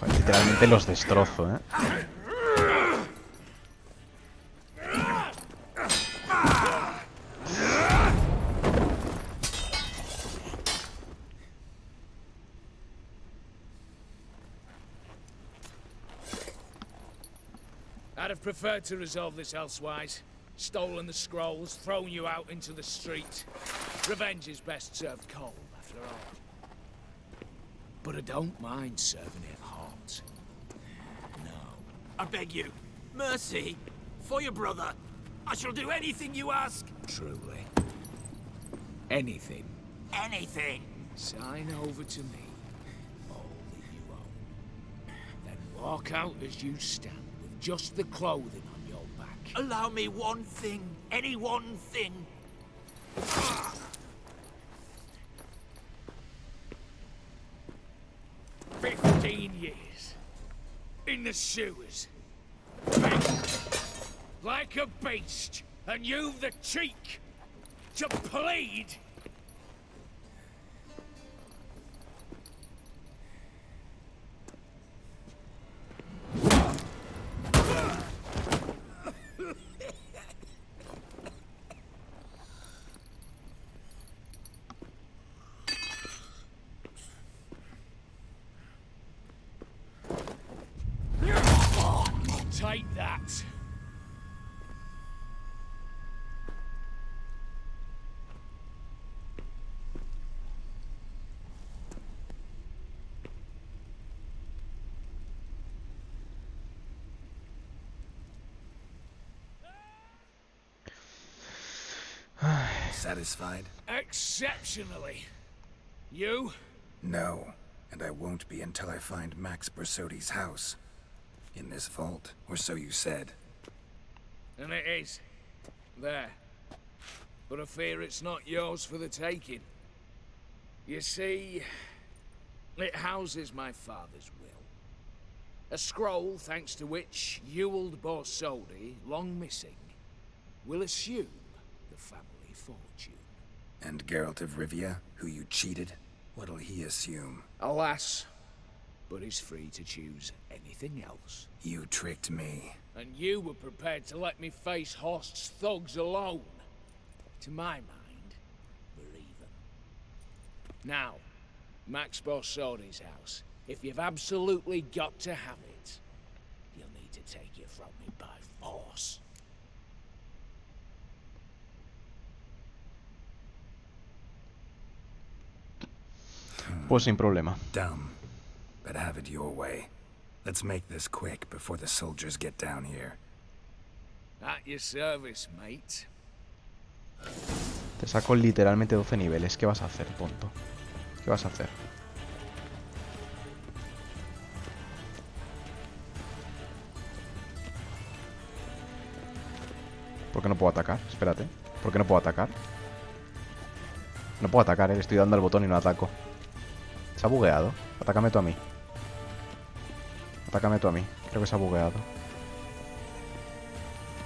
Joder, literalmente los destrozo, ¿eh? I'd have preferred to resolve this elsewise. Stolen the scrolls, thrown you out into the street. Revenge is best served cold, after all. But I don't mind serving it hot. No. I beg you, mercy, for your brother. I shall do anything you ask. Truly. Anything. Anything. Sign over to me all that you own. Then walk out as you stand with just the clothing on your back. Allow me one thing. Any one thing. 15 years. In the sewers. Begging. Like a beast. And you've the cheek to plead. Satisfied? Exceptionally. You? No, and I won't be until I find Max Bersodi's house. In this vault, or so you said. And it is. There. But I fear it's not yours for the taking. You see, it houses my father's will. A scroll thanks to which Ewald Borsodi, long missing, will assume the family fortune. And Geralt of Rivia, who you cheated, what'll he assume? Alas, but he's free to choose anything else. You tricked me. And you were prepared to let me face Horst's thugs alone. To my mind, we're even. Now, Max Borsodi's house. If you've absolutely got to have it, you'll need to take it from me by force. Pues sin problema. Dumb, but have it your way. Let's make this quick before the soldiers get down here. At your service, mate. Te saco literalmente 12 niveles. ¿Qué vas a hacer, tonto? ¿Qué vas a hacer? ¿Por qué no puedo atacar? Espérate. ¿Por qué no puedo atacar? No puedo atacar, estoy dando al botón y no ataco. Se ha bugueado. Atácame tú a mí. Atácame tú a mí. Creo que se ha bugueado.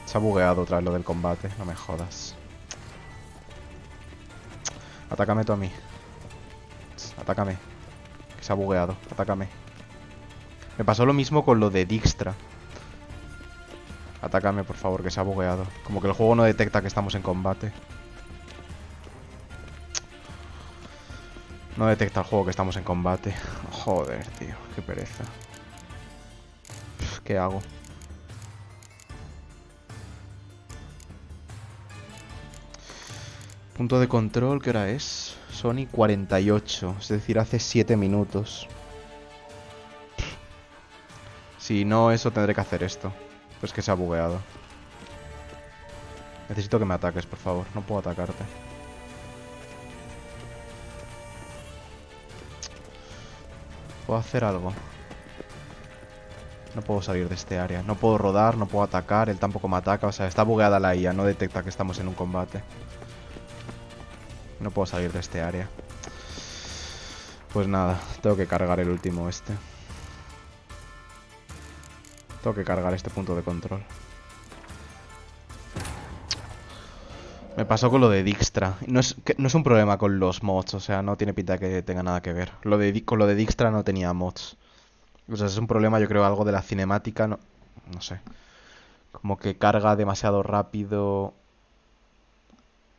Se ha bugueado otra vez lo del combate. No me jodas. Atácame tú a mí. Atácame. Que se ha bugueado. Atácame. Me pasó lo mismo con lo de Dijkstra. Atácame, por favor, que se ha bugueado. Como que el juego no detecta que estamos en combate. No detecta el juego que estamos en combate. Joder, tío. Qué pereza. ¿Qué hago? Punto de control, ¿qué hora es? Sony 48. Es decir, hace 7 minutos. Si no, eso tendré que hacer esto. Pues que se ha bugueado. Necesito que me ataques, por favor. No puedo atacarte. ¿Puedo hacer algo? No puedo salir de este área. No puedo rodar, no puedo atacar. Él tampoco me ataca. O sea, está bugueada la IA. No detecta que estamos en un combate. No puedo salir de este área. Pues nada, tengo que cargar el último este. Tengo que cargar este punto de control. Me pasó con lo de Dijkstra. No es un problema con los mods, o sea, no tiene pinta de que tenga nada que ver. Con lo de Dijkstra no tenía mods. O sea, es un problema, yo creo, algo de la cinemática, no sé. Como que carga demasiado rápido.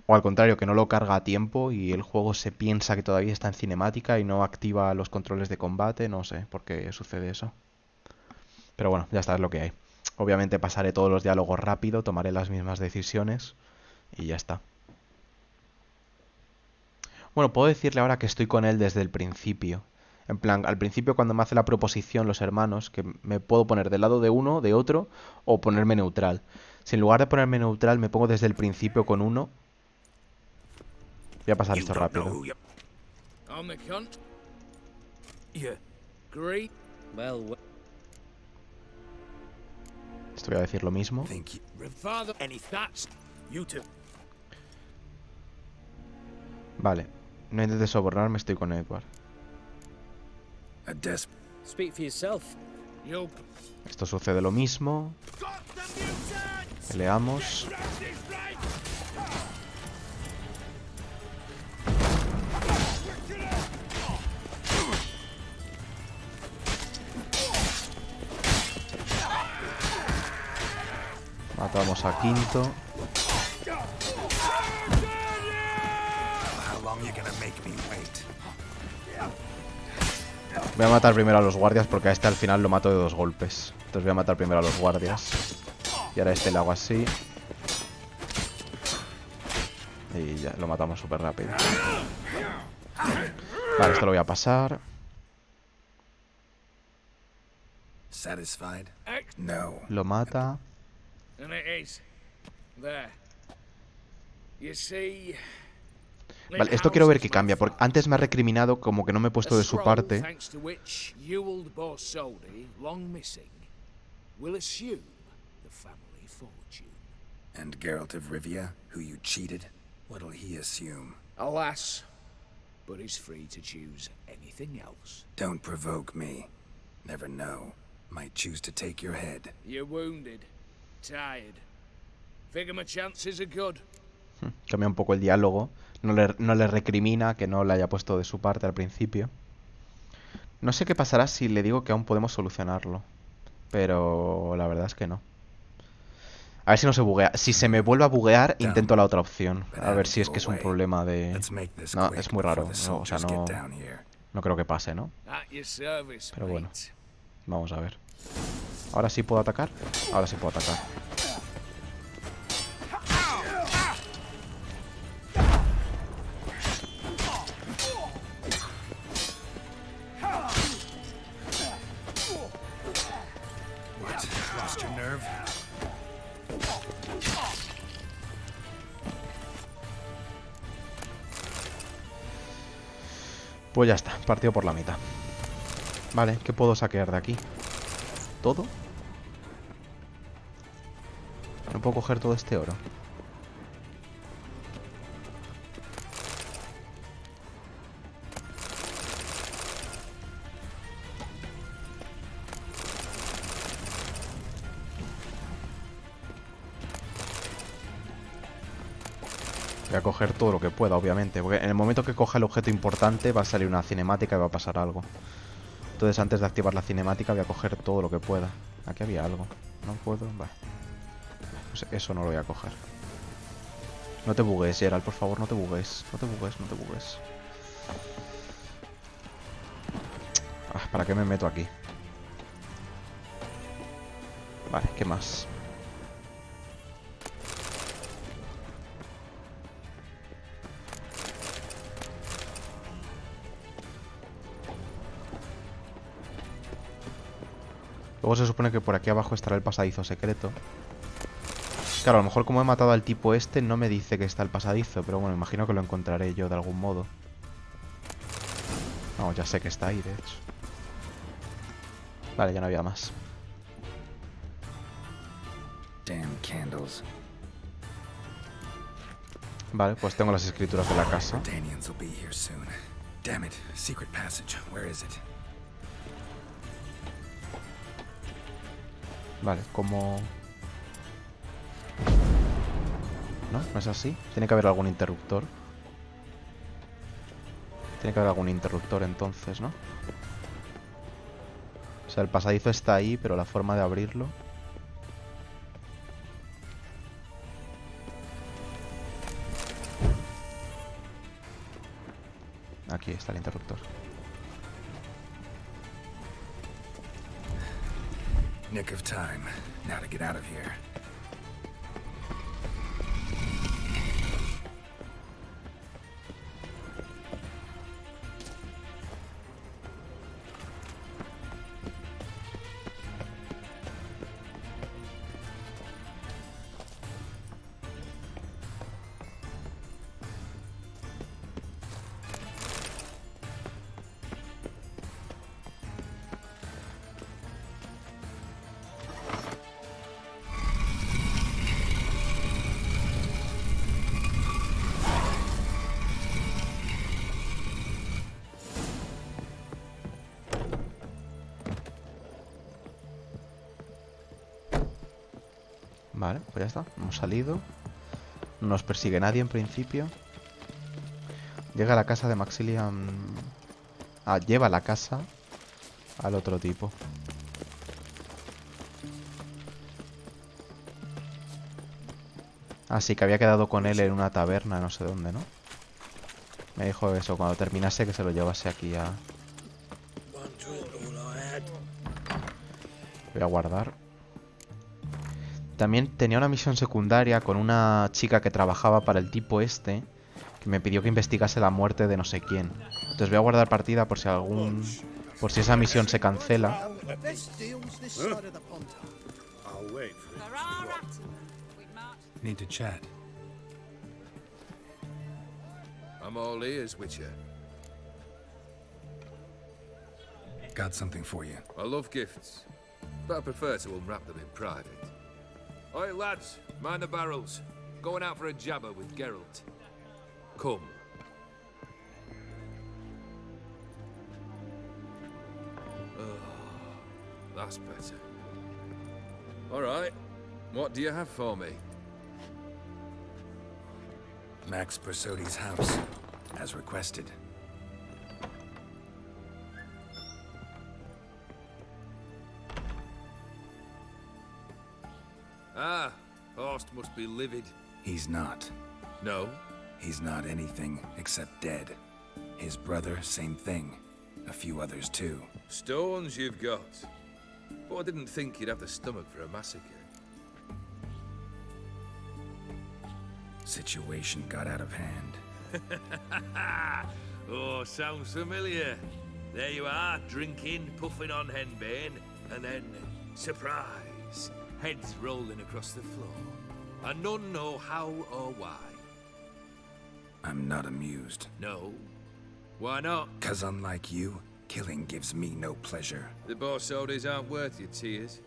O al contrario, que no lo carga a tiempo y el juego se piensa que todavía está en cinemática y no activa los controles de combate. No sé por qué sucede eso. Pero bueno, ya está, es lo que hay. Obviamente pasaré todos los diálogos rápido, tomaré las mismas decisiones y ya está. Bueno, puedo decirle ahora que estoy con él desde el principio. En plan, al principio cuando me hace la proposición los hermanos, que me puedo poner del lado de uno, de otro, o ponerme neutral. Si en lugar de ponerme neutral me pongo desde el principio con uno, voy a pasar esto rápido. Esto voy a decir lo mismo. Vale, no intentes sobornarme, estoy con Edward. Esto sucede lo mismo. Peleamos. Matamos a Quinto. Voy a matar primero a los guardias porque a este al final lo mato de 2 golpes. Entonces voy a matar primero a los guardias. Y ahora este lo hago así. Y ya lo matamos súper rápido. Vale, esto lo voy a pasar. No. Lo mata. You see, Vale, esto quiero ver qué cambia, porque antes me ha recriminado como que no me he puesto de su parte. thanks to which Ewald Borsodi, long missing, will assume the family fortune. And Geralt of Rivia, who you cheated, what'll he assume? Alas, but he's free to choose anything else. Don't provoke me. Never know. Might choose to take your head. You're wounded, tired. Figure my chances are good. Cambia un poco el diálogo. No le recrimina que no le haya puesto de su parte al principio. No sé qué pasará si le digo que aún podemos solucionarlo. Pero la verdad es que no. A ver si no se buguea. Si se me vuelve a buguear, intento la otra opción. A ver si es que es un problema de... No, es muy raro. No, o sea, no creo que pase, ¿no? Pero bueno. Vamos a ver. ¿Ahora sí puedo atacar? Ahora sí puedo atacar. Pues ya está, partido por la mitad. Vale, ¿qué puedo saquear de aquí? ¿Todo? ¿No puedo coger todo este oro? Voy a coger todo lo que pueda, obviamente. Porque en el momento que coja el objeto importante va a salir una cinemática y va a pasar algo. Entonces antes de activar la cinemática voy a coger todo lo que pueda. Aquí había algo. No puedo. Vale. Pues eso no lo voy a coger. No te bugues, Geralt, por favor, no te bugues. No te bugues, no te bugues. ¿Para qué me meto aquí? Vale, ¿qué más? Luego se supone que por aquí abajo estará el pasadizo secreto. Claro, a lo mejor como he matado al tipo este no me dice que está el pasadizo. Pero bueno, imagino que lo encontraré yo de algún modo. No, ya sé que está ahí, de hecho. Vale, ya no había más. Damn candles. Vale, pues tengo las escrituras de la casa. Danians will be here soon. Damn it, secret passage. Where is it? Vale, como... ¿No? ¿No es así? Tiene que haber algún interruptor. Tiene que haber algún interruptor entonces, ¿no? O sea, el pasadizo está ahí, pero la forma de abrirlo... Aquí está el interruptor. Nick of time. Now to get out of here. Vale, pues ya está. Hemos salido. No nos persigue nadie en principio. Llega a la casa de Maximilian... Ah, lleva la casa al otro tipo. Ah, sí, que había quedado con él en una taberna, no sé dónde, ¿no? Me dijo eso, cuando terminase que se lo llevase aquí a... Voy a guardar. También tenía una misión secundaria con una chica que trabajaba para el tipo este, que me pidió que investigase la muerte de no sé quién. Entonces voy a guardar partida por si por si esa misión se cancela. Need to chat. I'm all ears, Witcher. Got something for you. I love gifts, but I prefer to unwrap them in private. Oi, lads, mind the barrels. Going out for a jabber with Geralt. Come. Oh, that's better. All right, what do you have for me? Max Bersodi's house, as requested. Ah, Horst must be livid. He's not. No? He's not anything except dead. His brother, same thing. A few others too. Stones you've got. But I didn't think you'd have the stomach for a massacre. Situation got out of hand. Oh, sounds familiar. There you are, drinking, puffing on henbane, and then, surprise, heads rolling across the floor. And none know how or why. I'm not amused. No? Why not? 'Cause unlike you, killing gives me no pleasure. The Borsodis aren't worth your tears.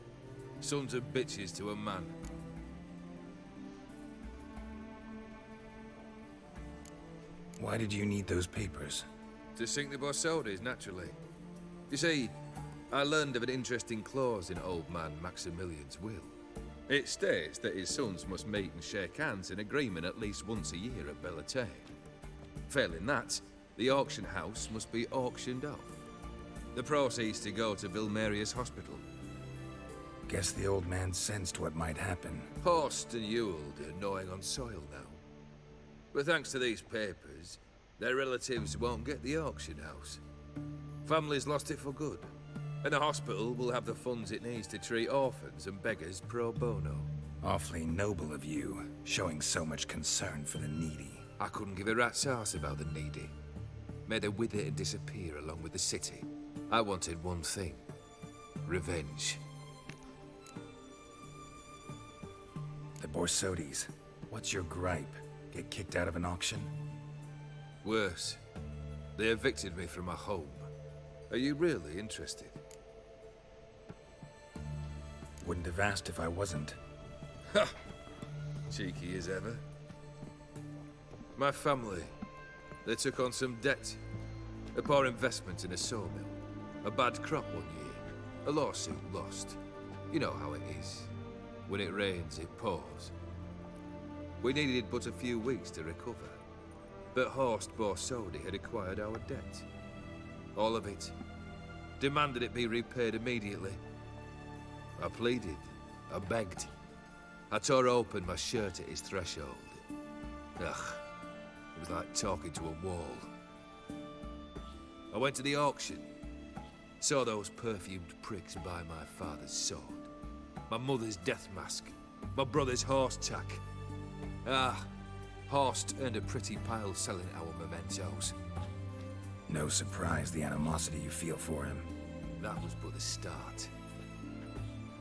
Sons of bitches to a man. Why did you need those papers? To sink the Borsodis, naturally. You see, I learned of an interesting clause in old man Maximilian's will. It states that his sons must meet and shake hands in agreement at least once a year at Acei. Failing that, the auction house must be auctioned off. The proceeds to go to Vilmeria's hospital. Guess the old man sensed what might happen. Horst and Ewald are gnawing on soil now. But thanks to these papers, their relatives won't get the auction house. Families lost it for good, and the hospital will have the funds it needs to treat orphans and beggars pro bono. Awfully noble of you, showing so much concern for the needy. I couldn't give a rat's ass about the needy. Made her wither and disappear along with the city. I wanted one thing. Revenge. The Borsodis. What's your gripe? Get kicked out of an auction? Worse. They evicted me from my home. Are you really interested? Wouldn't have asked if I wasn't. Ha! Cheeky as ever. My family, they took on some debt. A poor investment in a sawmill. A bad crop one year. A lawsuit lost. You know how it is. When it rains, it pours. We needed but a few weeks to recover. But Horst Borsodi had acquired our debt. All of it. Demanded it be repaid immediately. I pleaded. I begged. I tore open my shirt at his threshold. Ugh. It was like talking to a wall. I went to the auction. Saw those perfumed pricks buy my father's sword. My mother's death mask. My brother's horse tack. Ah, Horst earned a pretty pile selling our mementos. No surprise the animosity you feel for him. That was but the start.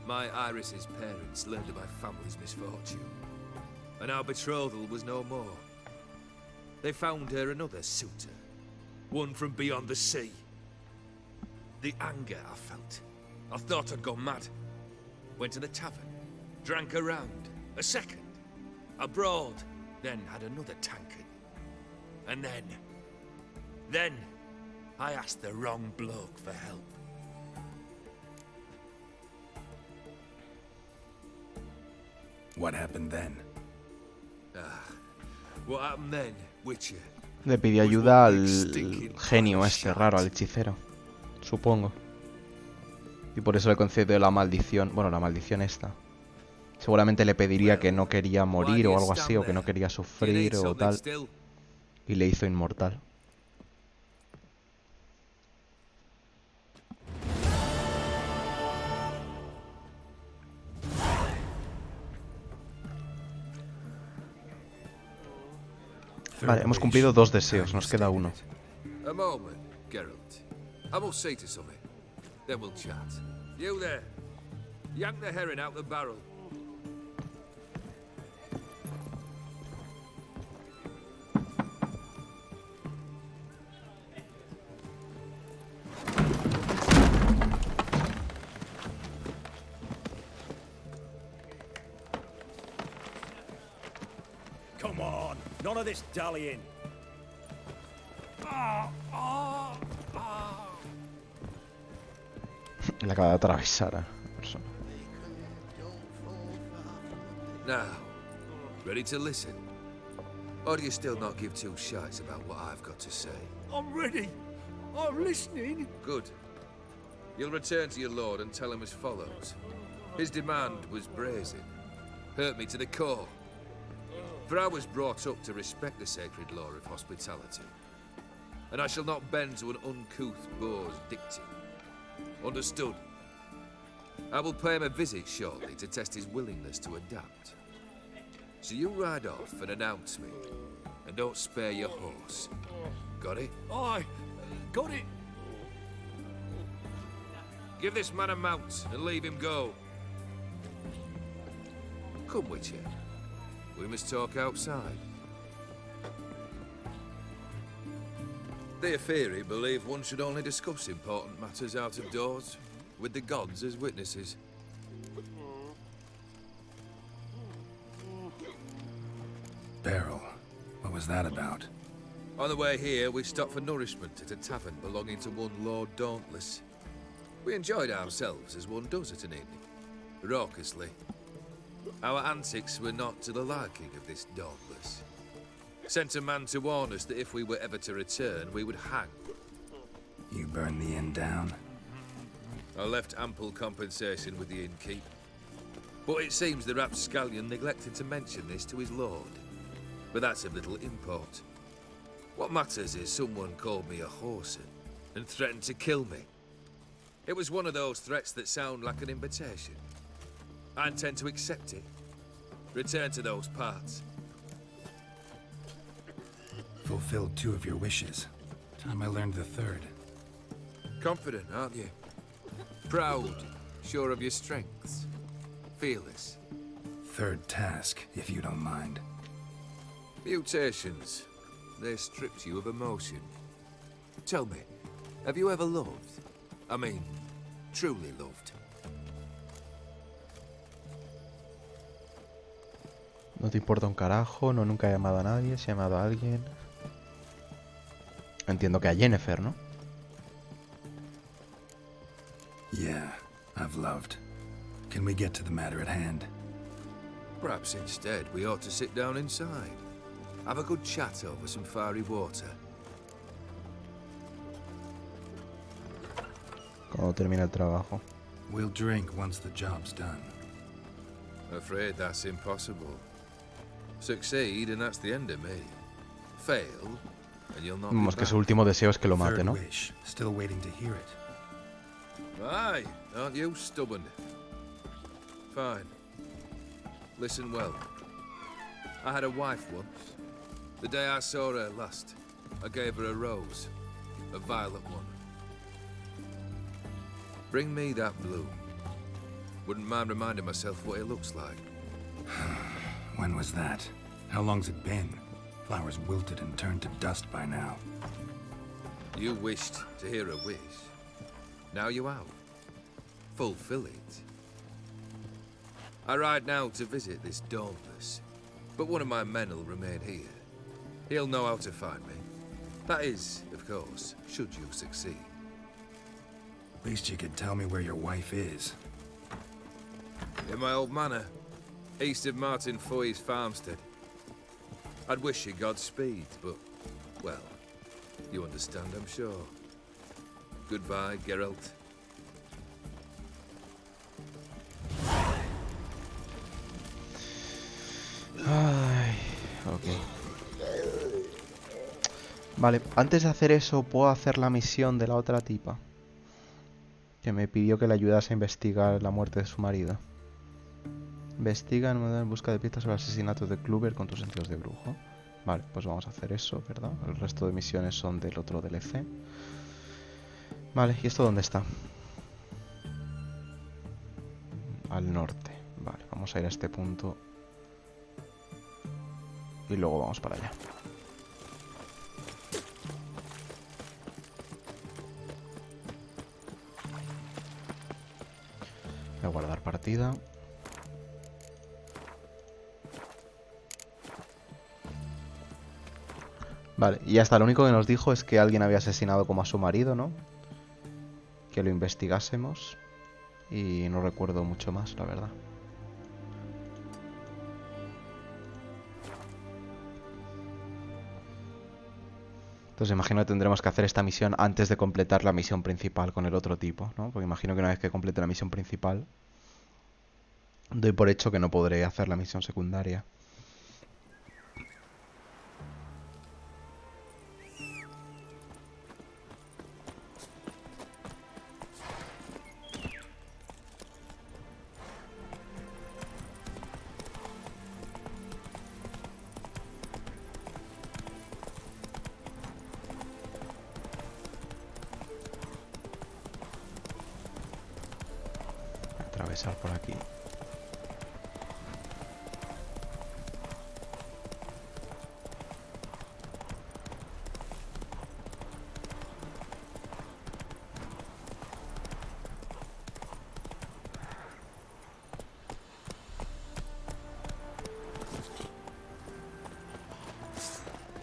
My Iris's parents learned of my family's misfortune. And our betrothal was no more. They found her another suitor. One from beyond the sea. The anger I felt. I thought I'd gone mad. Went to the tavern. Drank a round. A second. Abroad. Then had another tankard. And then I asked the wrong bloke for help. What happened then? What happened then, Witcher? Le pidió ayuda al genio este raro, al hechicero. Supongo. Y por eso le concedió la maldición. Bueno, la maldición esta. Seguramente le pediría que no quería morir o algo así, o que no quería sufrir o tal. Y le hizo inmortal. Vale, hemos cumplido 2 deseos, nos queda uno. A moment, Geralt. I must say to something. Then we'll chat. You there. Yank the herring out the barrel. None of this dallying. Le acaba de atravesar a la persona. Now, ready to listen? Or do you still not give two shites about what I've got to say? I'm ready. I'm listening. Good. You'll return to your lord and tell him as follows. His demand was brazen. Hurt me to the core. For I was brought up to respect the sacred law of hospitality. And I shall not bend to an uncouth boor's dictum. Understood? I will pay him a visit shortly to test his willingness to adapt. So you ride off and announce me. And don't spare your horse. Got it? Aye, got it. Give this man a mount and leave him go. Come with you. We must talk outside. The Afiri believe one should only discuss important matters out of doors, with the gods as witnesses. Beryl, what was that about? On the way here, we stopped for nourishment at a tavern belonging to one Lord Dauntless. We enjoyed ourselves as one does at an inn, raucously. Our antics were not to the liking of this Dauntless. Sent a man to warn us that if we were ever to return, we would hang. You burned the inn down? I left ample compensation with the innkeep. But it seems the rapscallion neglected to mention this to his lord. But that's of little import. What matters is someone called me a whoreson and threatened to kill me. It was one of those threats that sound like an invitation. I intend to accept it. Return to those parts. Fulfilled 2 of your wishes. Time I learned the 3rd. Confident, aren't you? Proud, sure of your strengths. Fearless. 3rd task, if you don't mind. Mutations. They stripped you of emotion. Tell me, have you ever loved? I mean, truly loved? No te importa un carajo, no nunca he llamado a nadie, si he llamado a alguien. Entiendo que a Jennifer, ¿no? Yeah, I've loved. Can we get to the matter at hand? Perhaps instead we ought to sit down inside. Have a good chat over some fiery water. Cuando termine el trabajo. We'll drink once the job's done. Afraid that's impossible. Succeed and that's the end of me. Fail and you'll not Vamos, be que su back. último deseo es que lo mate, ¿no? Wish. Still waiting to hear it. Aye, aren't you stubborn? Fine. Listen well. I had a wife once. The day I saw her last, I gave her a rose. A violet one. Bring me that bloom. Wouldn't mind reminding myself what it looks like. When was that? How long's it been? Flowers wilted and turned to dust by now. You wished to hear a wish. Now you have. Fulfill it. I ride now to visit this Dauntless, but one of my men will remain here. He'll know how to find me. That is, of course, should you succeed. At least you could tell me where your wife is. In my old manor, east of Martin Foy's farmstead. I'd wish you Godspeed, but, well, you understand, I'm sure. Goodbye, Geralt. Ay, ok. Vale, antes de hacer eso, ¿puedo hacer la misión de la otra tipa? Que me pidió que le ayudase a investigar la muerte de su marido. Investiga en busca de pistas sobre el asesinato de Kluber con tus sentidos de brujo. Vale, pues vamos a hacer eso, ¿verdad? El resto de misiones son del otro DLC. Vale, ¿y esto dónde está? Al norte. Vale, vamos a ir a este punto. Y luego vamos para allá. Voy a guardar partida. Vale, y ya está. Lo único que nos dijo es que alguien había asesinado como a su marido, ¿no? Que lo investigásemos. Y no recuerdo mucho más, la verdad. Entonces imagino que tendremos que hacer esta misión antes de completar la misión principal con el otro tipo, ¿no? Porque imagino que una vez que complete la misión principal, doy por hecho que no podré hacer la misión secundaria. Atravesar por aquí.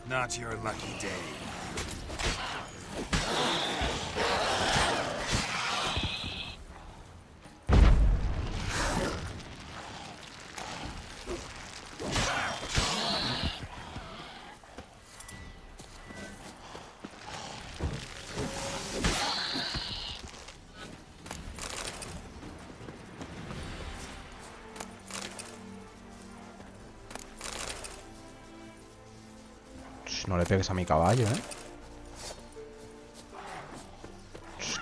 Not your lucky day. No le pegues a mi caballo, ¿eh?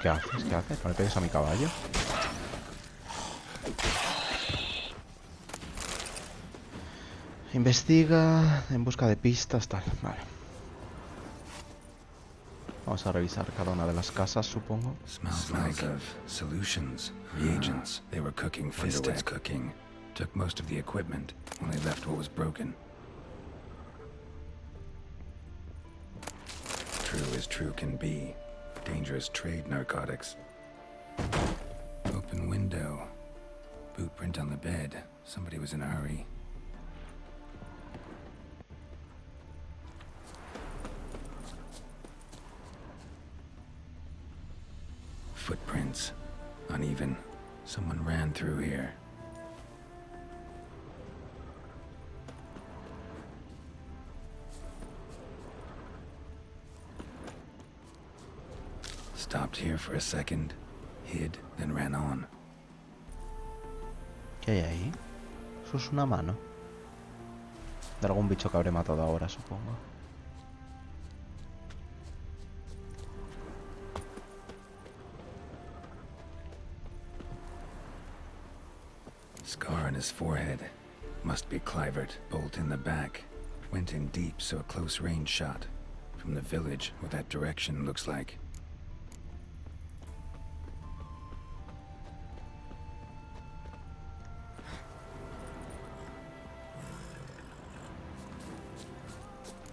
¿Qué haces? ¿Qué haces? No le pegues a mi caballo. Investiga en busca de pistas, tal. Vale. Vamos a revisar cada una de las casas, supongo. Smells like of solutions, reagents. They were cooking fish what's cooking. Took most of the equipment, only left what was broken. True as true can be. Dangerous trade narcotics. Open window. Boot print on the bed. Somebody was in a hurry. Footprints. Uneven. Someone ran through here. Stopped here for a second, hid, then ran on. ¿Qué hay ahí? Eso es una mano. De algún bicho que habré matado ahora, supongo. Scar on his forehead. Must be Clivert. Bolt in the back. Went in deep, so a close range shot. From the village, what that direction looks like.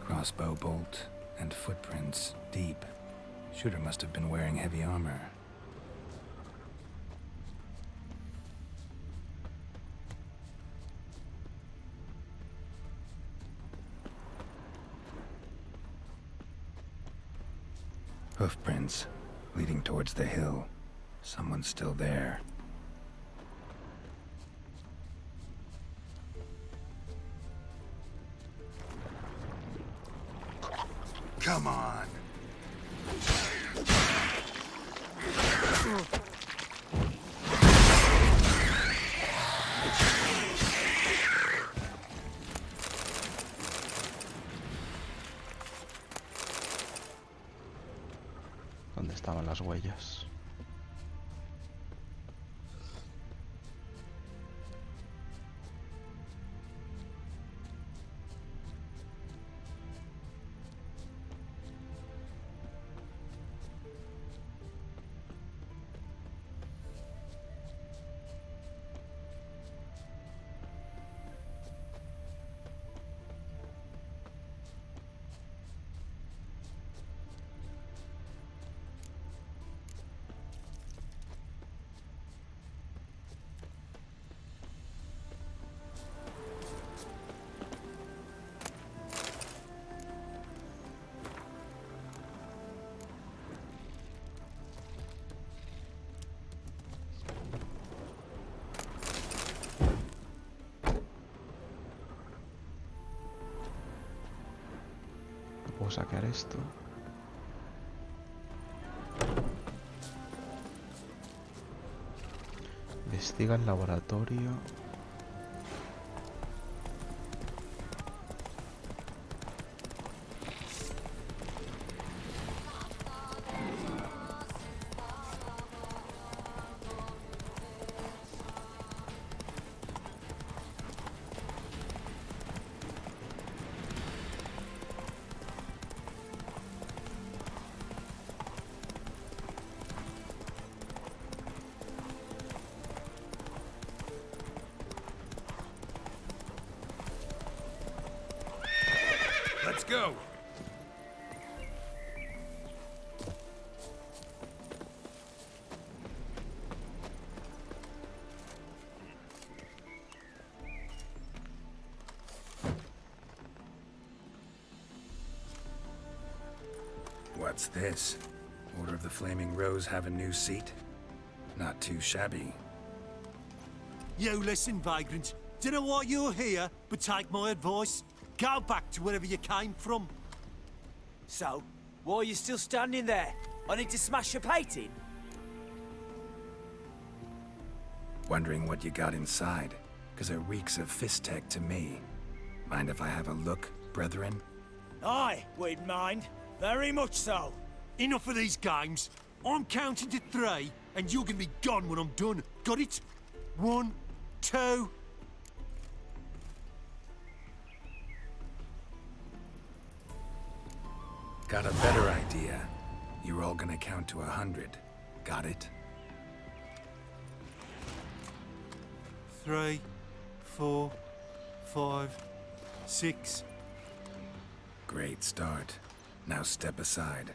Crossbow bolt and footprints deep. Shooter must have been wearing heavy armor. Hoofprints leading towards the hill. Someone's still there. Come on. ¿Dónde estaban las huellas? Vamos a sacar esto. Investiga el laboratorio. Let's go. What's this? Order of the Flaming Rose have a new seat? Not too shabby. You listen, vagrant. Don't know why you're here, but take my advice. Go back to wherever you came from. So, why are you still standing there? I need to smash your painting? Wondering what you got inside, because it reeks of fist tech to me. Mind if I have a look, brethren? Aye, we'd mind. Very much so. Enough of these games. I'm counting to 3, and you're gonna be gone when I'm done. Got it? 1, 2... Got a better idea. You're all gonna count to 100. Got it? 3, 4, 5, 6. Great start. Now step aside.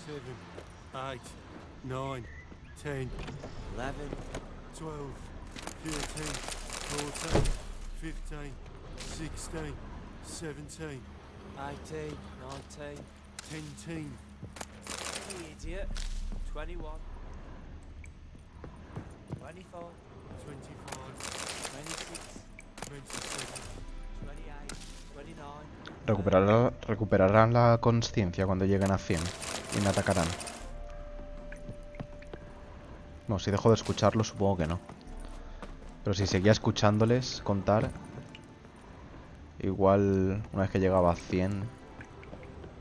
7, 8, 9, 10, 11, 12, 13, 14, 15, 16, 17, 18, 19, 10. You idiot. 21, 24, 25, 26, 27. 28, 29. Recuperarán la conciencia cuando lleguen a 100 y me atacarán. No, si dejo de escucharlos supongo que no. Pero si seguía escuchándoles contar, igual una vez que llegaba a 100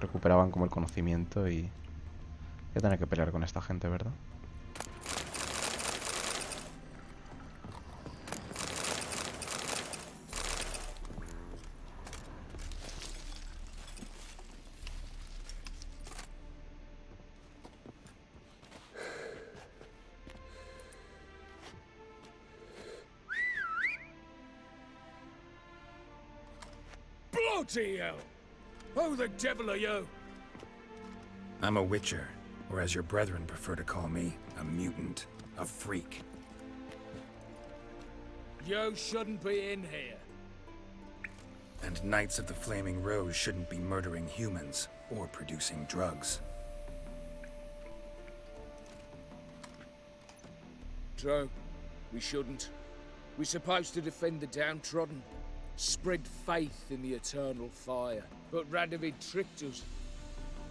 recuperaban como el conocimiento y... Voy a tener que pelear con esta gente, ¿verdad? Bloody hell! Who the devil are you? I'm a witcher, or as your brethren prefer to call me, a mutant, a freak. You shouldn't be in here. And Knights of the Flaming Rose shouldn't be murdering humans or producing drugs. True. We shouldn't. We're supposed to defend the downtrodden. Spread faith in the eternal fire. But Radovid tricked us.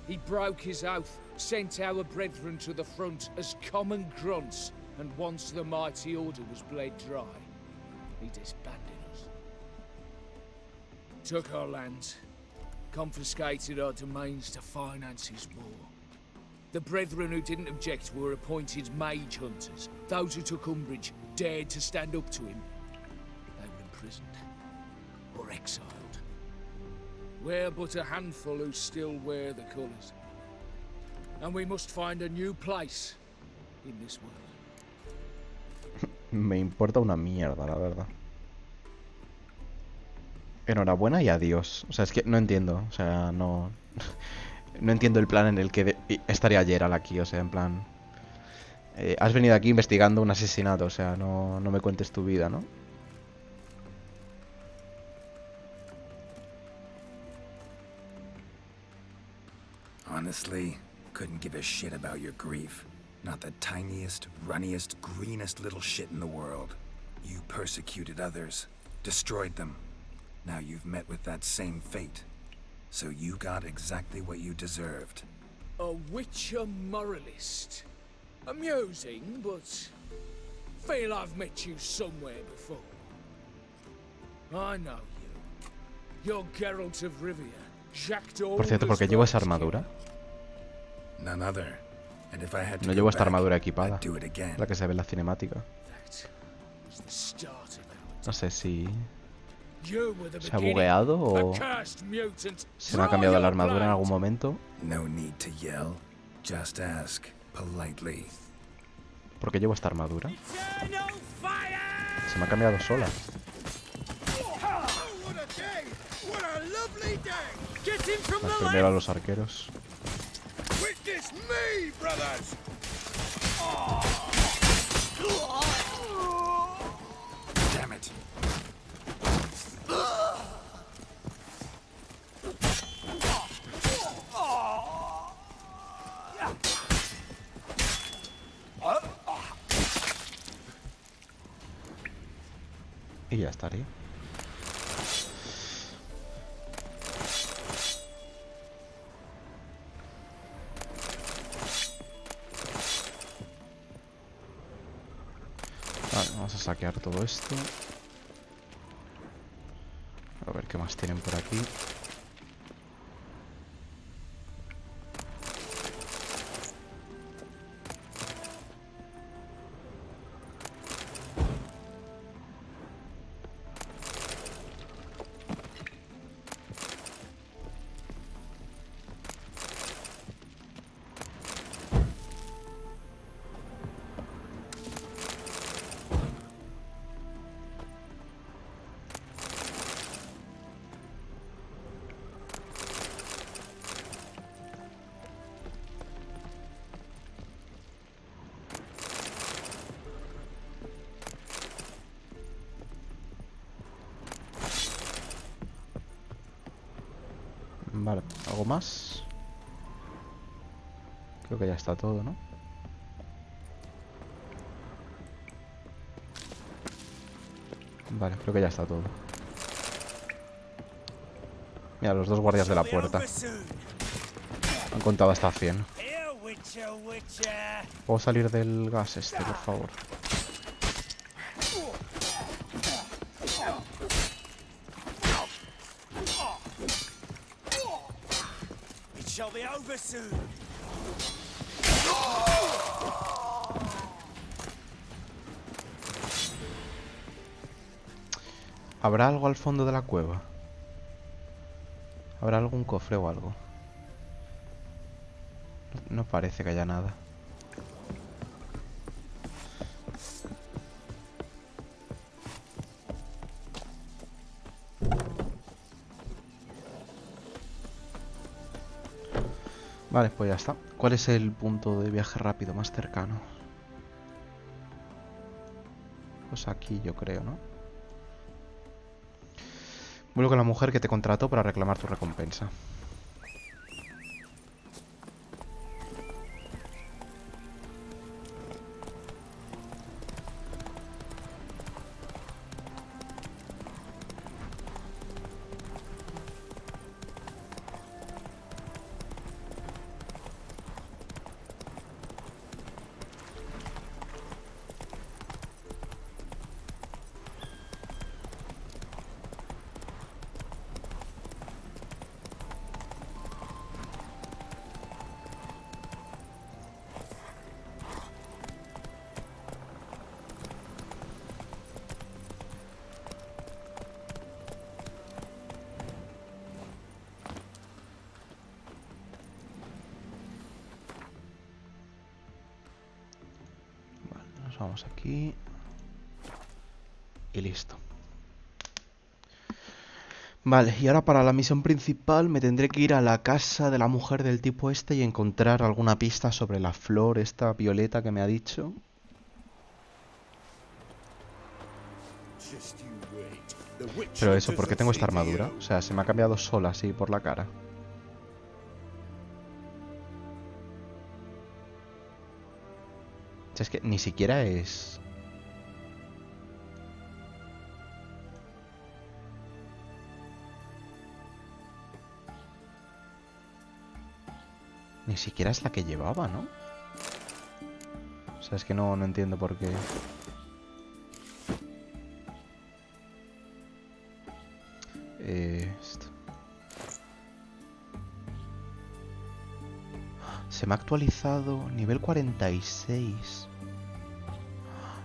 He broke his oath, sent our brethren to the front as common grunts, and once the mighty order was bled dry, he disbanded us. Took our lands, confiscated our domains to finance his war. The brethren who didn't object were appointed mage hunters. Those who took umbrage, dared to stand up to him, they were imprisoned or exiled. We're but a handful who still wear the colours. And we must find a new place in this world. Me importa una mierda, la verdad. Enhorabuena y adiós. O sea, es que no entiendo. O sea, no... No entiendo el plan en el que estaría Geralt aquí. O sea, en plan... has venido aquí investigando un asesinato. O sea, no me cuentes tu vida, ¿no? Honestly, couldn't give a shit about your grief. Not the tiniest, runniest, greenest little shit in the world. You persecuted others, destroyed them. Now you've met with that same fate. So you got exactly what you deserved. A witcher moralist. Amusing, but feel I've met you somewhere before. I know you. You're Geralt of Rivia. Por cierto, ¿por qué llevo esa armadura? None other. And if I had to No go llevo esta back, armadura equipada. I'd do it again. La que se ve en la cinemática. No sé si se ha bugueado o se me ha cambiado la armadura en algún momento. No need to yell. Just ask politely. ¿Por qué llevo esta armadura? Se me ha cambiado sola. Más primero a los arqueros. Witness me, brothers! Damn it. Y ya estaría. Vale, vamos a saquear todo esto. A ver qué más tienen por aquí. Vale, ¿algo más? Creo que ya está todo, ¿no? Vale, creo que ya está todo. Mira, los dos guardias de la puerta han contado hasta 100. ¿Puedo salir del gas este, por favor? Shall be over soon. ¿Habrá algo al fondo de la cueva? ¿Habrá algún cofre o algo? No parece que haya nada. Vale, pues ya está. ¿Cuál es el punto de viaje rápido más cercano? Pues aquí yo creo, ¿no? Vuelvo con la mujer que te contrató para reclamar tu recompensa. Vamos aquí. Y listo. Vale, y ahora para la misión principal me tendré que ir a la casa de la mujer del tipo este y encontrar alguna pista sobre la flor esta violeta que me ha dicho. Pero eso, ¿por qué tengo esta armadura? O sea, se me ha cambiado sola así por la cara. O sea, es que ni siquiera es... Ni siquiera es la que llevaba, ¿no? O sea, es que no entiendo por qué. Esto. Se me ha actualizado nivel 46.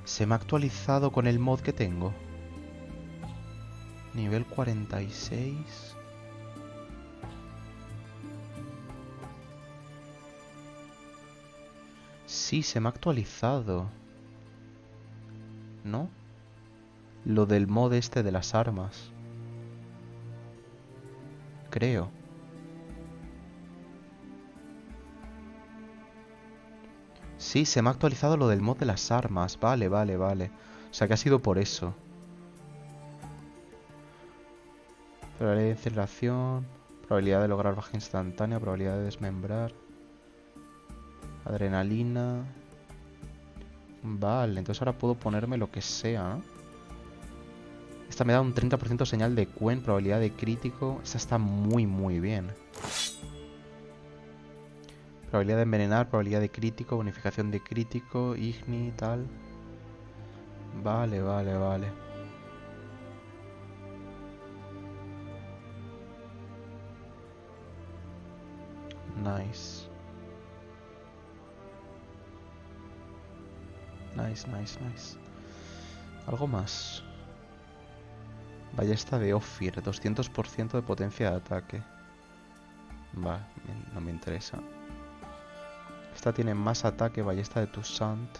Se me ha actualizado con el mod que tengo. Nivel 46. Sí, se me ha actualizado. ¿No? Lo del mod este de las armas. Creo. Sí, se me ha actualizado lo del mod de las armas. Vale, vale, vale. O sea que ha sido por eso. Probabilidad de aceleración. Probabilidad de lograr baja instantánea. Probabilidad de desmembrar. Adrenalina. Vale, entonces ahora puedo ponerme lo que sea, ¿no? Esta me da un 30% señal de Quen, probabilidad de crítico. Esta está muy, muy bien. Probabilidad de envenenar, probabilidad de crítico, bonificación de crítico, igni, tal. Vale, vale, vale. Nice. Nice, nice, nice. Algo más. Ballesta de Ophir, 200% de potencia de ataque. Va, no me interesa. Esta tiene más ataque, ballesta de Toussaint.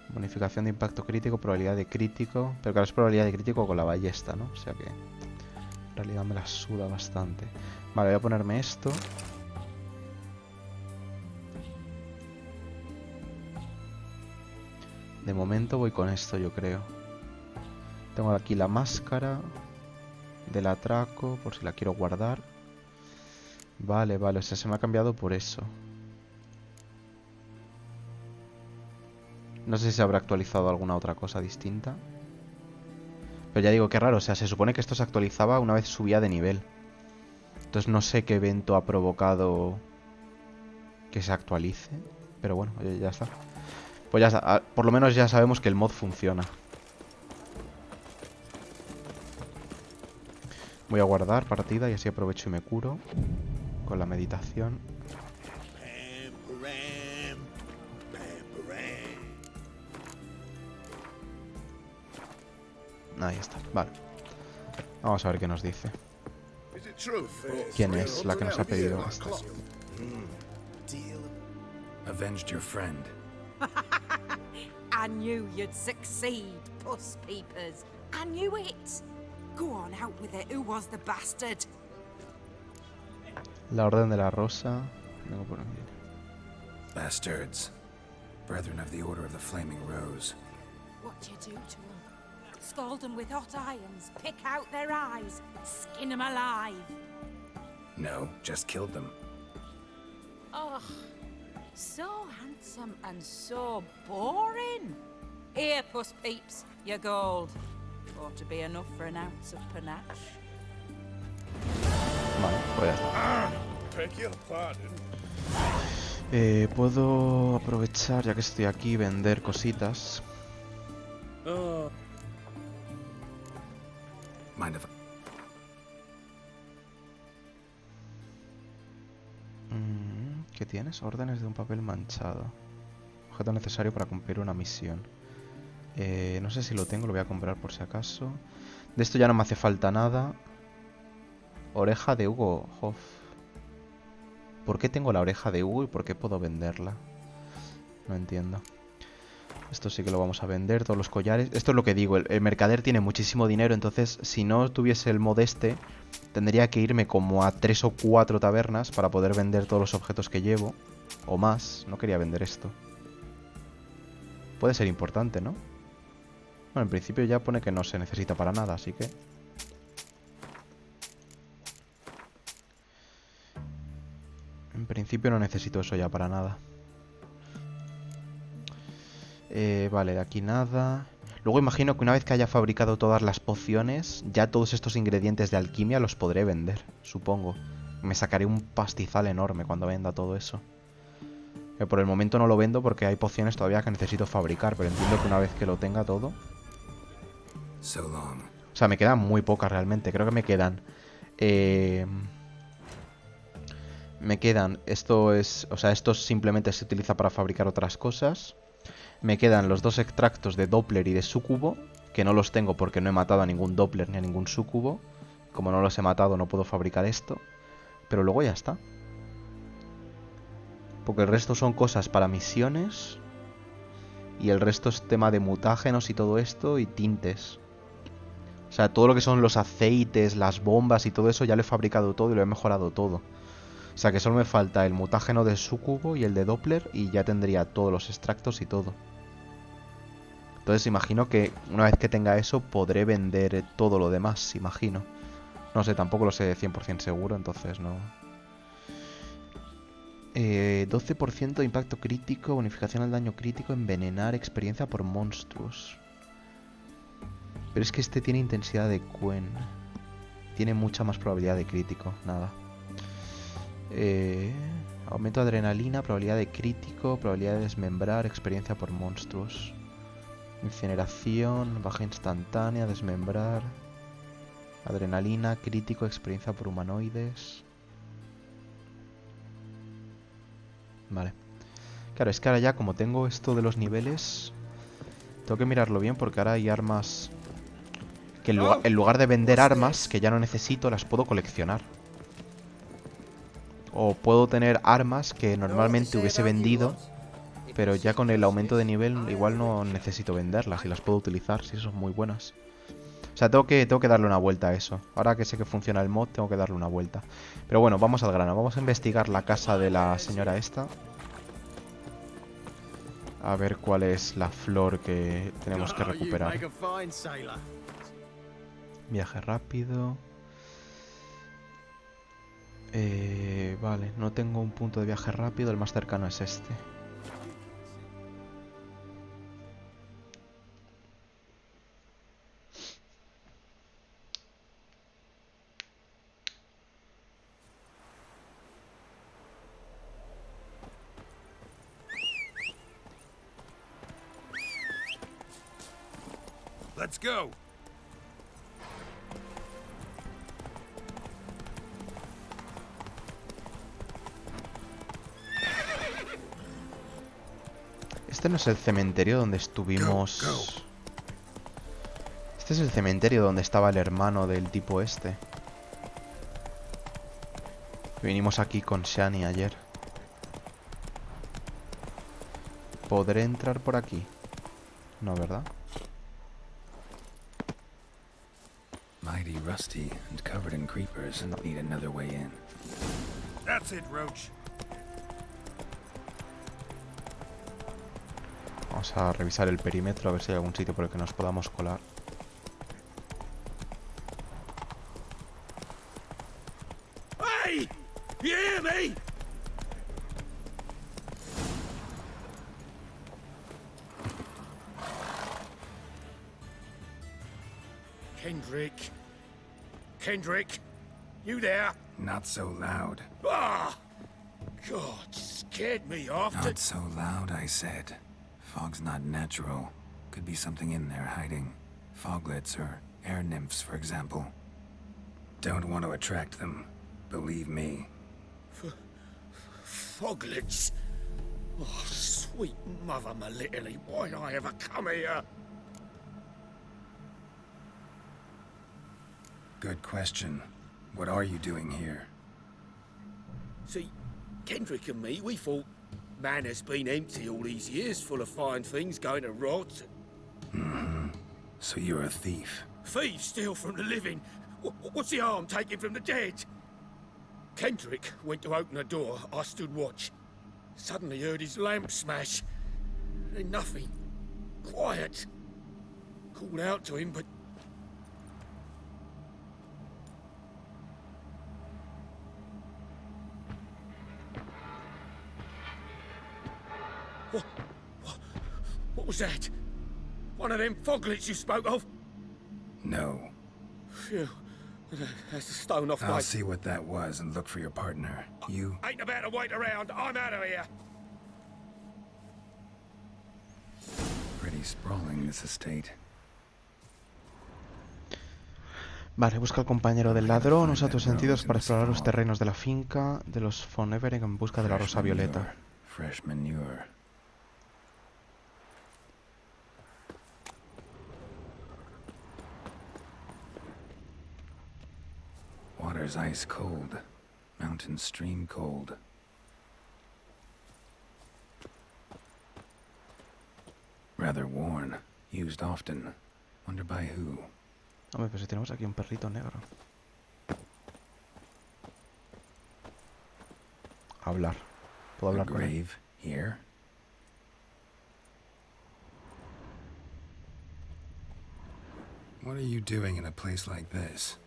Bonificación de impacto crítico, probabilidad de crítico. Pero claro, es probabilidad de crítico con la ballesta, ¿no? O sea que en realidad me la suda bastante. Vale, voy a ponerme esto. De momento voy con esto, yo creo. Tengo aquí la máscara del atraco, por si la quiero guardar. Vale, vale, o sea, se me ha cambiado por eso. No sé si se habrá actualizado alguna otra cosa distinta. Pero ya digo, qué raro, o sea, se supone que esto se actualizaba una vez subía de nivel. Entonces no sé qué evento ha provocado que se actualice. Pero bueno, ya está. Pues ya está, por lo menos ya sabemos que el mod funciona. Voy a guardar partida y así aprovecho y me curo con la meditación. Ahí está, vale. Vamos a ver qué nos dice. ¿Quién es la que nos ha pedido esto? Avenged your friend. I knew you'd succeed, puss peepers. I knew it. Go on, out with it. Who was the bastard? La Orden de la Rosa. Vengo por aquí. Bastards. Brethren of the Order of the Flaming Rose. What do you do to them? Scald them with hot irons, pick out their eyes, skin them alive. No, just killed them. Oh, so handsome and so boring. Here, puss peeps, your gold. Ought to be enough for an ounce of panache. Vale, pues ya está. Beg your pardon. Puedo aprovechar, ya que estoy aquí, vender cositas. Mind if ¿Qué tienes? Órdenes de un papel manchado. Objeto necesario para cumplir una misión. No sé si lo tengo, lo voy a comprar por si acaso. De esto ya no me hace falta nada. Oreja de Hugo Hoff. ¿Por qué tengo la oreja de Hugo y por qué puedo venderla? No entiendo. Esto sí que lo vamos a vender, todos los collares. Esto es lo que digo, el mercader tiene muchísimo dinero, entonces si no tuviese el mod este, tendría que irme como a 3 o 4 tabernas para poder vender todos los objetos que llevo. O más, no quería vender esto. Puede ser importante, ¿no? Bueno, en principio ya pone que no se necesita para nada, así que... En principio no necesito eso ya para nada. Vale, de aquí nada. Luego imagino que una vez que haya fabricado todas las pociones, ya todos estos ingredientes de alquimia los podré vender, supongo. Me sacaré un pastizal enorme cuando venda todo eso. Que por el momento no lo vendo porque hay pociones todavía que necesito fabricar, pero entiendo que una vez que lo tenga todo... O sea, me quedan muy pocas realmente. Creo que me quedan... Esto es... O sea, esto simplemente se utiliza para fabricar otras cosas. Me quedan los 2 extractos de Doppler y de Súcubo, que no los tengo porque no he matado a ningún Doppler ni a ningún Súcubo. Como no los he matado no puedo fabricar esto. Pero luego ya está. Porque el resto son cosas para misiones. Y el resto es tema de mutágenos y todo esto y tintes. O sea, todo lo que son los aceites, las bombas y todo eso ya lo he fabricado todo y lo he mejorado todo. O sea que solo me falta el mutágeno de Súcubo y el de Doppler y ya tendría todos los extractos y todo. Entonces imagino que una vez que tenga eso podré vender todo lo demás, imagino. No sé, tampoco lo sé 100% seguro, entonces no... 12% de impacto crítico, bonificación al daño crítico, envenenar, experiencia por monstruos. Pero es que este tiene intensidad de Quen. Tiene mucha más probabilidad de crítico, nada. Aumento de adrenalina, probabilidad de crítico, probabilidad de desmembrar, experiencia por monstruos. Incineración, baja instantánea, desmembrar. Adrenalina, crítico, experiencia por humanoides. Vale. Claro, es que ahora ya como tengo esto de los niveles, tengo que mirarlo bien porque ahora hay armas que en lugar de vender armas que ya no necesito, las puedo coleccionar. O puedo tener armas que normalmente hubiese vendido, pero ya con el aumento de nivel igual no necesito venderlas y las puedo utilizar, si son muy buenas. O sea, tengo que darle una vuelta a eso. Ahora que sé que funciona el mod, tengo que darle una vuelta. Pero bueno, vamos al grano. Vamos a investigar la casa de la señora esta. A ver cuál es la flor que tenemos que recuperar. Viaje rápido. Vale, no tengo un punto de viaje rápido. El más cercano es este. Let's go. Este no es el cementerio donde estuvimos... Este es el cementerio donde estaba el hermano del tipo este. Vinimos aquí con Shani ayer. ¿Podré entrar por aquí? No, ¿verdad? Mighty rusty and covered in creepers and need another way in. That's it, Roach. Vamos a revisar el perímetro a ver si hay algún sitio por el que nos podamos colar. Hey! You hear me? Kendrick. Kendrick, you there? Not so loud. Ah! God, scared me off. Not so loud, I said. Fog's not natural. Could be something in there hiding. Foglets or air nymphs, for example. Don't want to attract them. Believe me. Foglets? Oh, sweet mother Melitterly, why'd I ever come here? Good question. What are you doing here? See, Kendrick and me, we thought Manor's been empty all these years, full of fine things going to rot. Mm-hmm. So you're a thief. Thieves steal from the living. What's the harm taking from the dead? Kendrick went to open the door. I stood watch. Suddenly heard his lamp smash. Then nothing. Quiet. Called out to him, but... What was that? One of them foglets you spoke of? No. Phew. That's a stone off I'll my... see what that was and look for your partner. You... Ain't about to wait around. I'm out of here. Pretty sprawling, this estate. Vale, busca al compañero del ladrón, usa tus sentidos para explorar los terrenos de la finca de los von Evering en busca de la rosa violeta. Fresh manure. Water's ice cold. Mountain stream cold. Rather worn. Used often. Wonder by who. Hombre, pues si tenemos aquí un perrito negro. Hablar. ¿Puedo hablar con él? Grave here? What are you doing in a place like this?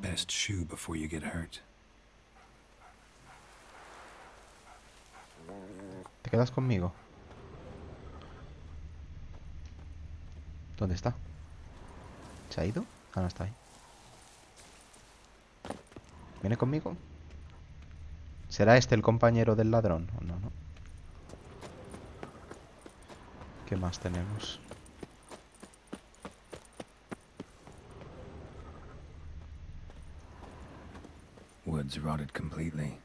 Best shoe before you get hurt. ¿Te quedas conmigo? ¿Dónde está? ¿Se ha ido? Ah, no está ahí. ¿Viene conmigo? ¿Será este el compañero del ladrón? ¿O no, no? ¿Qué más tenemos? Woods rotted completely.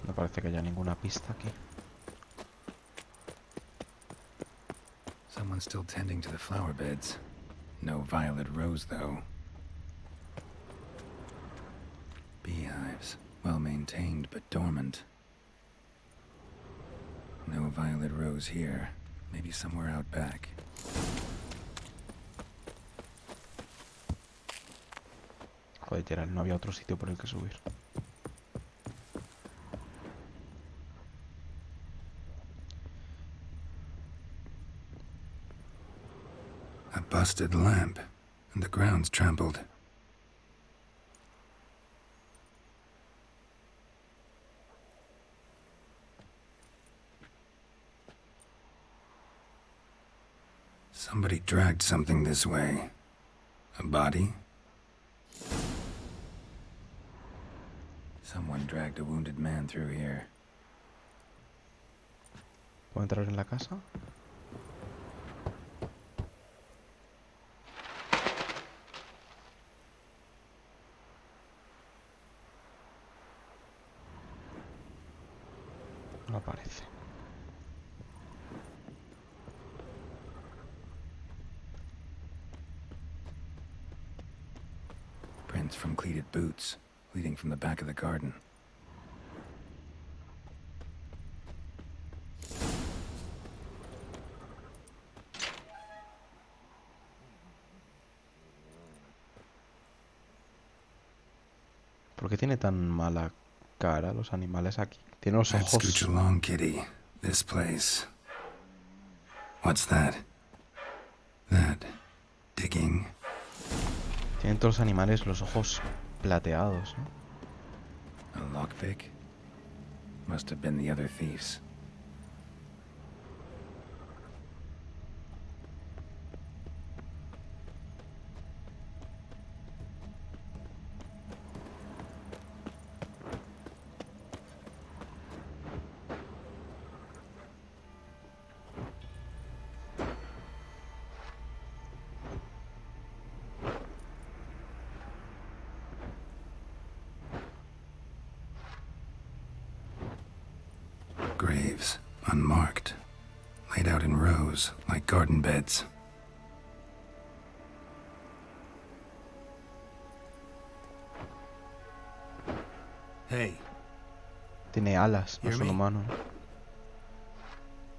No parece que haya ninguna pista aquí. Someone's still tending to the flower beds. No violet rose, though. Beehives. Well maintained, but dormant. No violet rose here. Maybe somewhere out back. Joder, Gerald, no había otro sitio por el que subir. A busted lamp, and the ground's trampled. Somebody dragged something this way. A body? Someone dragged a wounded man through here. ¿Puedo entrar en la casa? No aparece. Prints from cleated boots, leading from the back of the garden. ¿Por qué tiene tan mala cara los animales aquí? Tiene los Let's ojos... scooch along, kitty. This place. What's that? That. Digging. Tienen todos los animales los ojos plateados, ¿no? A lockpick? Must have been the other thieves. Graves, unmarked, laid out in rows like garden beds. Hey. Tiene alas, no es un humano.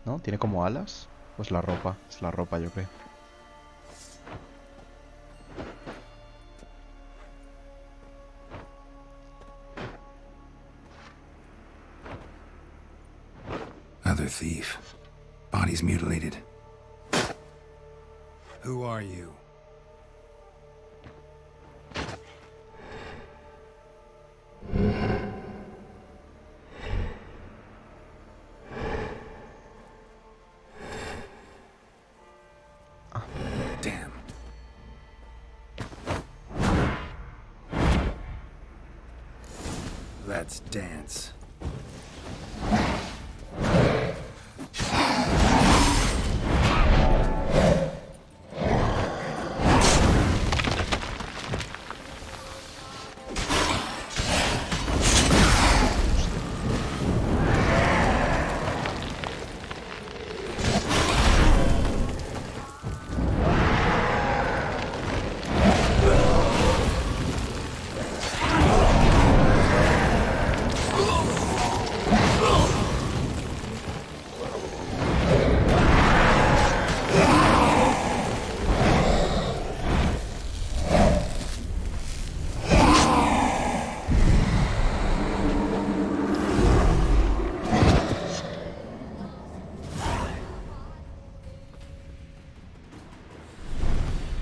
¿No? ¿Tiene como alas? Pues la ropa, es la ropa yo creo. Other thief. Bodies mutilated. Who are you? Let's dance.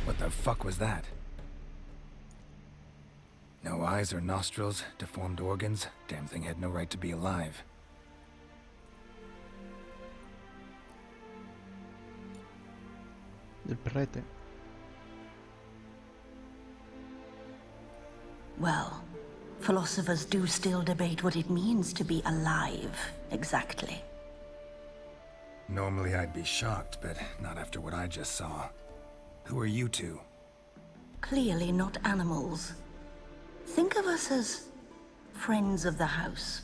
What the fuck was that? No eyes or nostrils, deformed organs. Damn thing had no right to be alive. El perrete. Well, philosophers do still debate what it means to be alive, exactly. Normally I'd be shocked, but not after what I just saw. Who are you two? Clearly not animals. Think of us as friends of the house.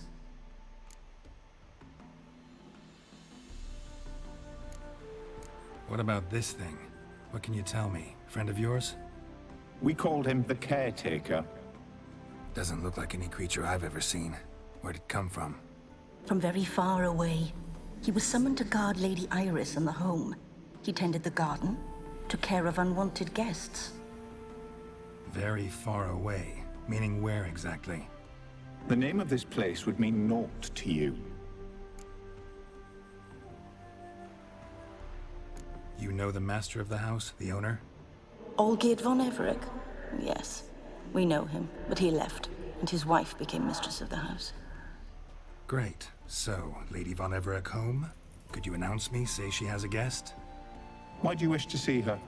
What about this thing? What can you tell me? Friend of yours? We called him the Caretaker. Doesn't look like any creature I've ever seen. Where'd it come from? From very far away. He was summoned to guard Lady Iris and the home. He tended the garden, took care of unwanted guests. Very far away. Meaning where exactly? The name of this place would mean naught to you. You know the master of the house, the owner? Olgierd von Everec? Yes. We know him, but he left, and his wife became mistress of the house. Great. So, Lady von Everec home? Could you announce me, say she has a guest? Why do you wish to see her?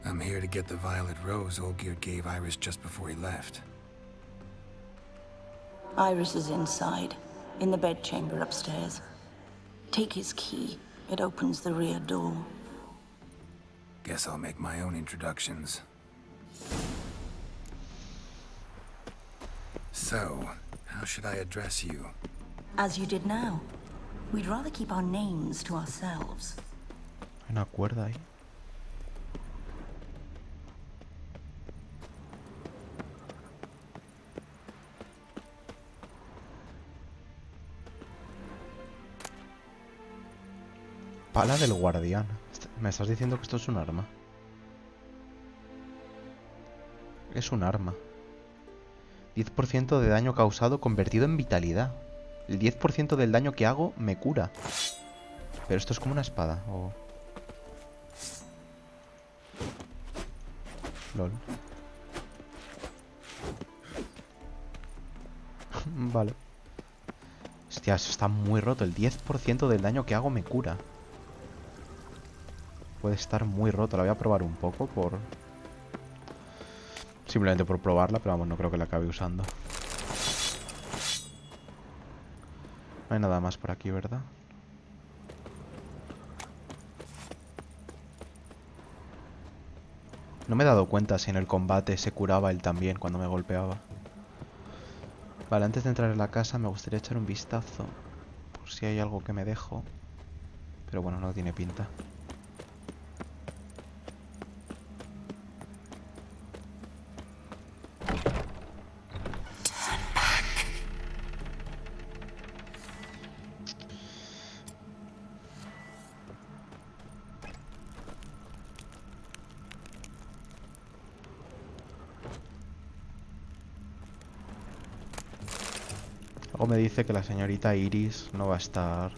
I'm here to get the violet rose Olgierd gave Iris just before he left. Iris is inside, in the bedchamber upstairs. Take his key. It opens the rear door. Guess I'll make my own introductions. So, how should I address you? As you did now. We'd rather keep our names to ourselves. Hay una cuerda ahí. Pala del guardián. ¿Me estás diciendo que esto es un arma? Es un arma. 10% de daño causado convertido en vitalidad. El 10% del daño que hago me cura. Pero esto es como una espada. O... LOL. Vale. Hostia, eso está muy roto. El 10% del daño que hago me cura. Puede estar muy roto. La voy a probar un poco por... Simplemente por probarla, pero vamos, no creo que la acabe usando. No hay nada más por aquí, ¿verdad? No me he dado cuenta si en el combate se curaba él también cuando me golpeaba. Vale, antes de entrar en la casa me gustaría echar un vistazo por si hay algo que me dejo. Pero bueno, no tiene pinta. Algo me dice que la señorita Iris no va a estar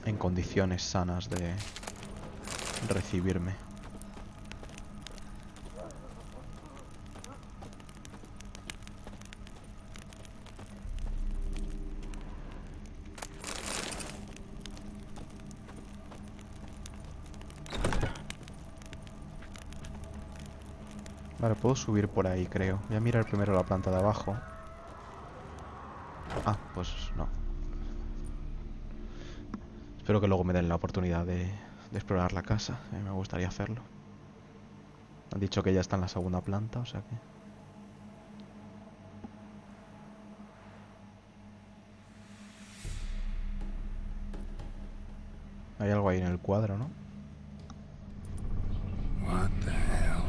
en condiciones sanas de recibirme. Vale, puedo subir por ahí, creo. Voy a mirar primero la planta de abajo. Ah, pues no. Espero que luego me den la oportunidad de explorar la casa. Me gustaría hacerlo. Han dicho que ya está en la segunda planta, o sea que... Hay algo ahí en el cuadro, ¿no? What the hell?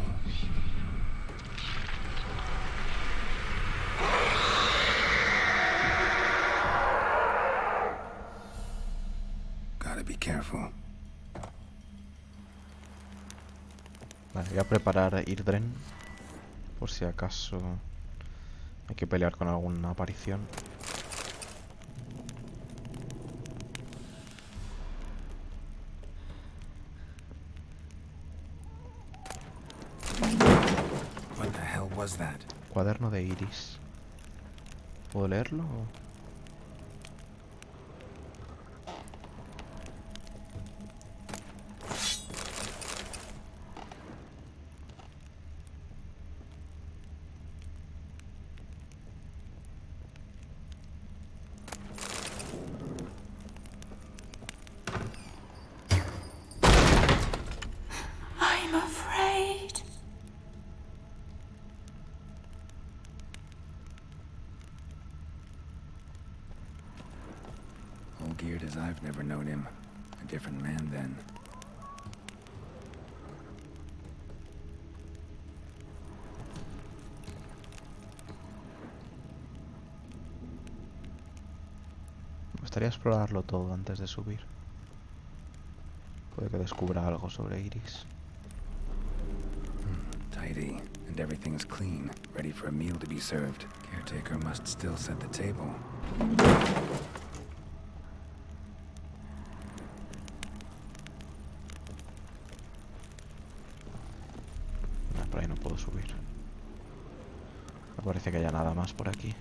Gotta be careful. Vale, voy a preparar Irdren. Por si acaso hay que pelear con alguna aparición. What the hell was that? Cuaderno de Iris. ¿Puedo leerlo? I'm afraid. All geared as I've never known him. A different man then. Me gustaría explorarlo todo antes de subir. Puede que descubra algo sobre Iris. Tidy, and everything's clean, ready for a meal to be served. Caretaker must still set the table. No, por ahí no puedo subir. No parece que haya nada más por aquí.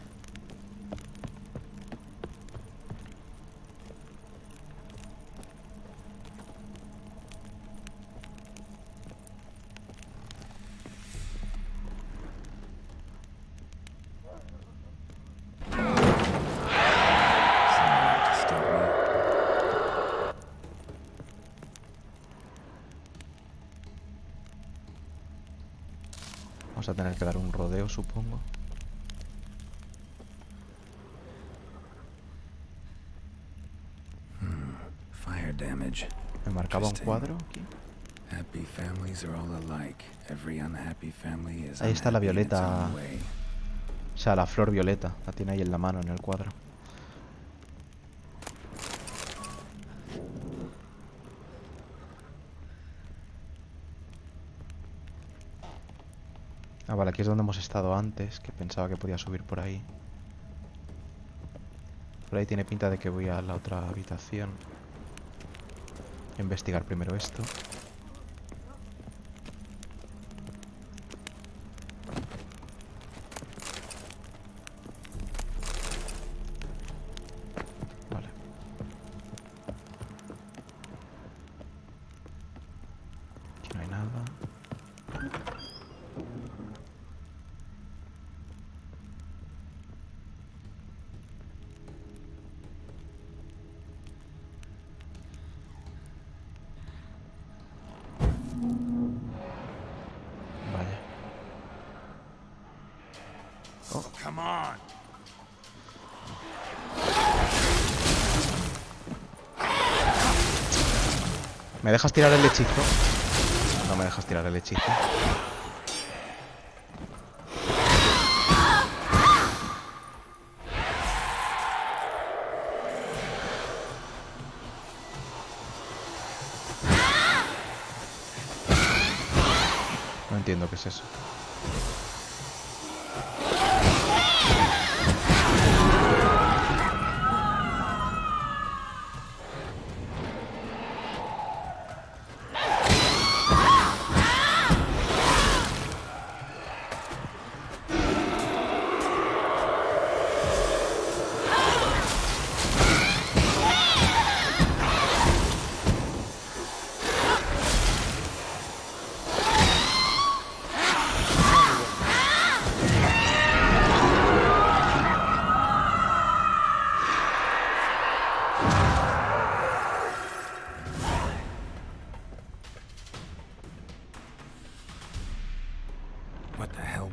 Vamos a tener que dar un rodeo, supongo. Fire damage. Me marcaba un cuadro aquí. Happy families are all alike. Every unhappy family is Ahí está la unhappy in its violeta. own way. O sea, la flor violeta. La tiene ahí en la mano, en el cuadro. Ah, vale, aquí es donde hemos estado antes, que pensaba que podía subir por ahí. Por ahí tiene pinta de que voy a la otra habitación. Voy a investigar primero esto. Vale. Aquí no hay nada. Vaya. Oh, come on. ¿Me dejas tirar el hechizo? No me dejas tirar el hechizo. No entiendo qué es eso.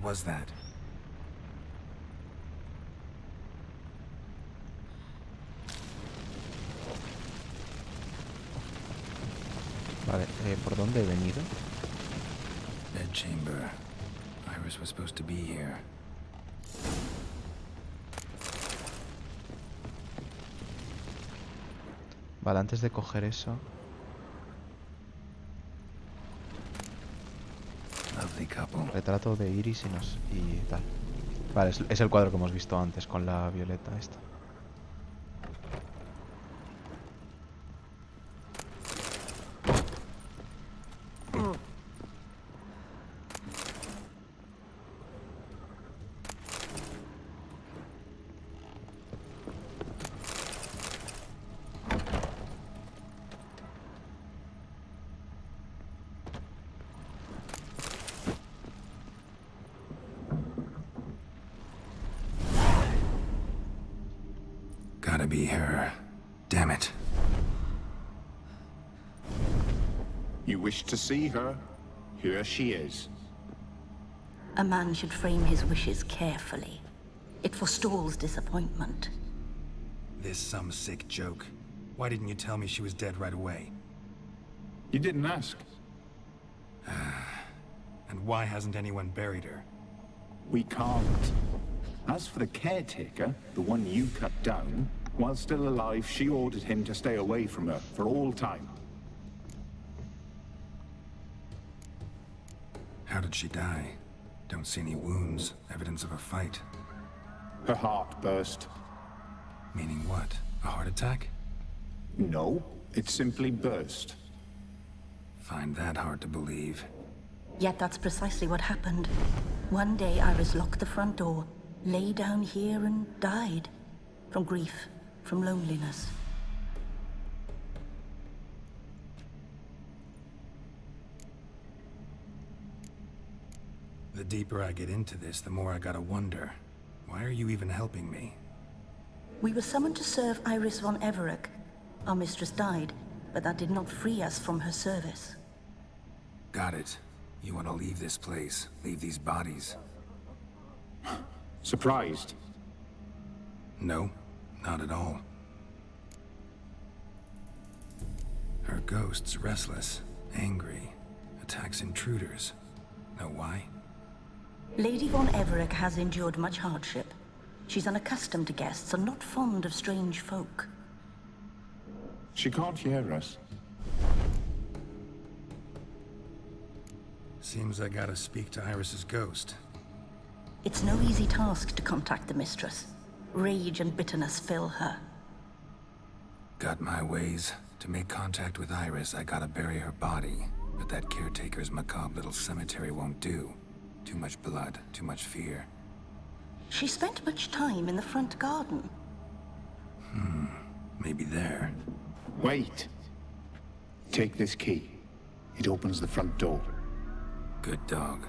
What was that? Vale, ¿por dónde he venido? Bedchamber. Iris was supposed to be here. Vale, antes de coger eso... Lovely couple. Retrato de Iris y tal. Vale, es el cuadro que hemos visto antes con la violeta esta. Gotta be her. Damn it. You wish to see her? Here she is. A man should frame his wishes carefully. It forestalls disappointment. This some sick joke. Why didn't you tell me she was dead right away? You didn't ask. And why hasn't anyone buried her? We can't. As for the caretaker, the one you cut down, while still alive, she ordered him to stay away from her for all time. How did she die? Don't see any wounds, evidence of a fight. Her heart burst. Meaning what? A heart attack? No, it simply burst. Find that hard to believe. Yet that's precisely what happened. One day Iris locked the front door, lay down here and died. From grief, from loneliness. The deeper I get into this, the more I gotta wonder. Why are you even helping me? We were summoned to serve Iris von Everec. Our mistress died, but that did not free us from her service. Got it. You want to leave this place, leave these bodies. Surprised? No, not at all. Her ghost's restless, angry, attacks intruders. Know why? Lady von Everec has endured much hardship. She's unaccustomed to guests and not fond of strange folk. She can't hear us. Seems I gotta speak to Iris's ghost. It's no easy task to contact the mistress. Rage and bitterness fill her. Got my ways. To make contact with Iris, I gotta bury her body. But that caretaker's macabre little cemetery won't do. Too much blood, too much fear. She spent much time in the front garden. Maybe there. Wait. Take this key. It opens the front door. Good dog.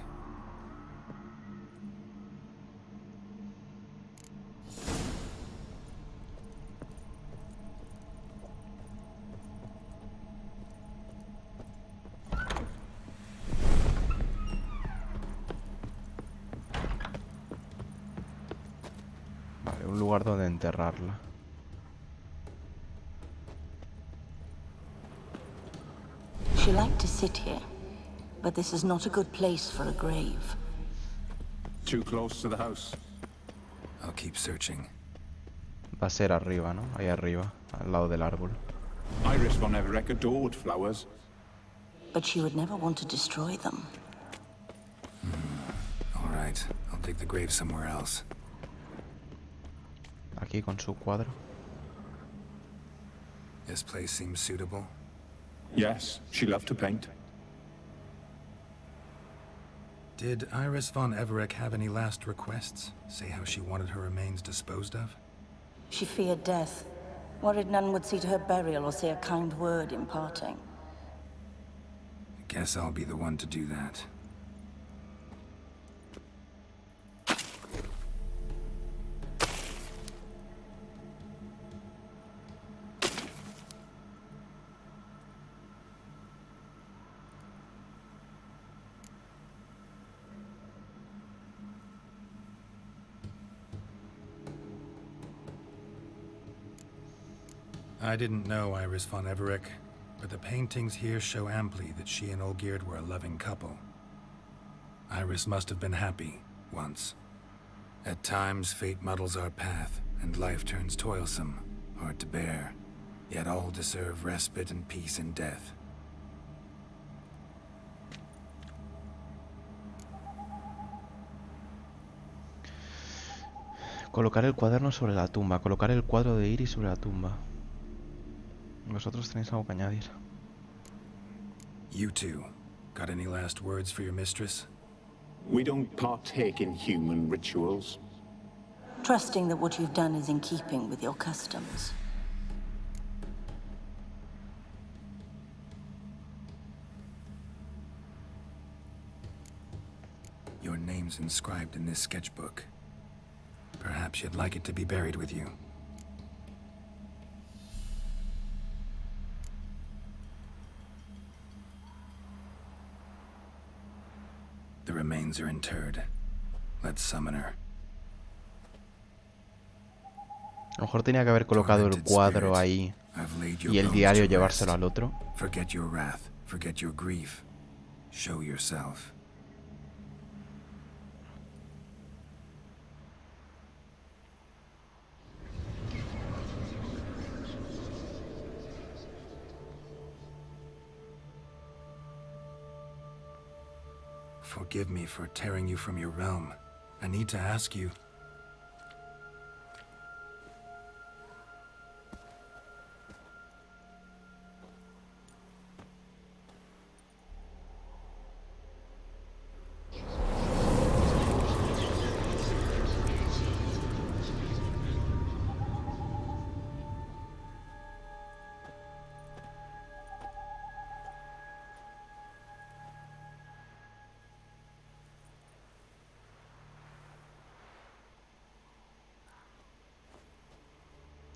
Vale, un lugar donde enterrarla. She liked to sit here, but this is not a good place for a grave. Too close to the house. I'll keep searching. Va a ser arriba, ¿no? Ahí arriba, al lado del árbol. Iris von Everec adored flowers. But she would never want to destroy them. All right, I'll dig the grave somewhere else. Aquí con su cuadro. This place seems suitable. Yes, she loved to paint. Did Iris von Everec have any last requests? Say how she wanted her remains disposed of? She feared death. Worried none would see to her burial or say a kind word in parting. Guess I'll be the one to do that. I didn't know Iris von Everec, but the paintings here show amply that she and Olgierd were a loving couple. Iris must have been happy, once. At times, fate muddles our path, and life turns toilsome, hard to bear. Yet all deserve respite and peace in death. Colocar el cuaderno sobre la tumba. Colocar el cuadro de Iris sobre la tumba. ¿Vosotros tenéis algo que añadir? You two, got any last words for your mistress? We don't partake in human rituals. Trusting that what you've done is in keeping with your customs. Your name's inscribed in this sketchbook. Perhaps you'd like it to be buried with you. The remains are interred. Let's summon her. A lo mejor tenía que haber colocado el cuadro ahí y el diario llevárselo al otro. Forget your wrath, forget your grief. Show yourself. Forgive me for tearing you from your realm. I need to ask you.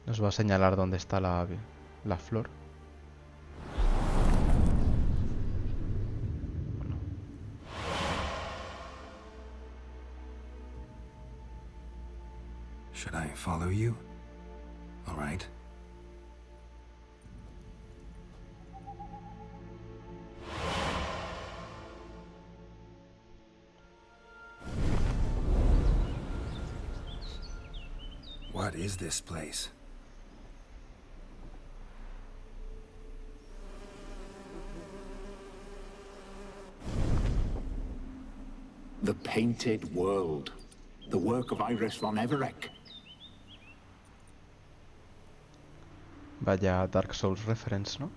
Nos va a señalar dónde está la flor. Bueno. Should I follow you? All right. What is this place? The Painted World. The work of Iris von Everec. Vaya Dark Souls reference, ¿no?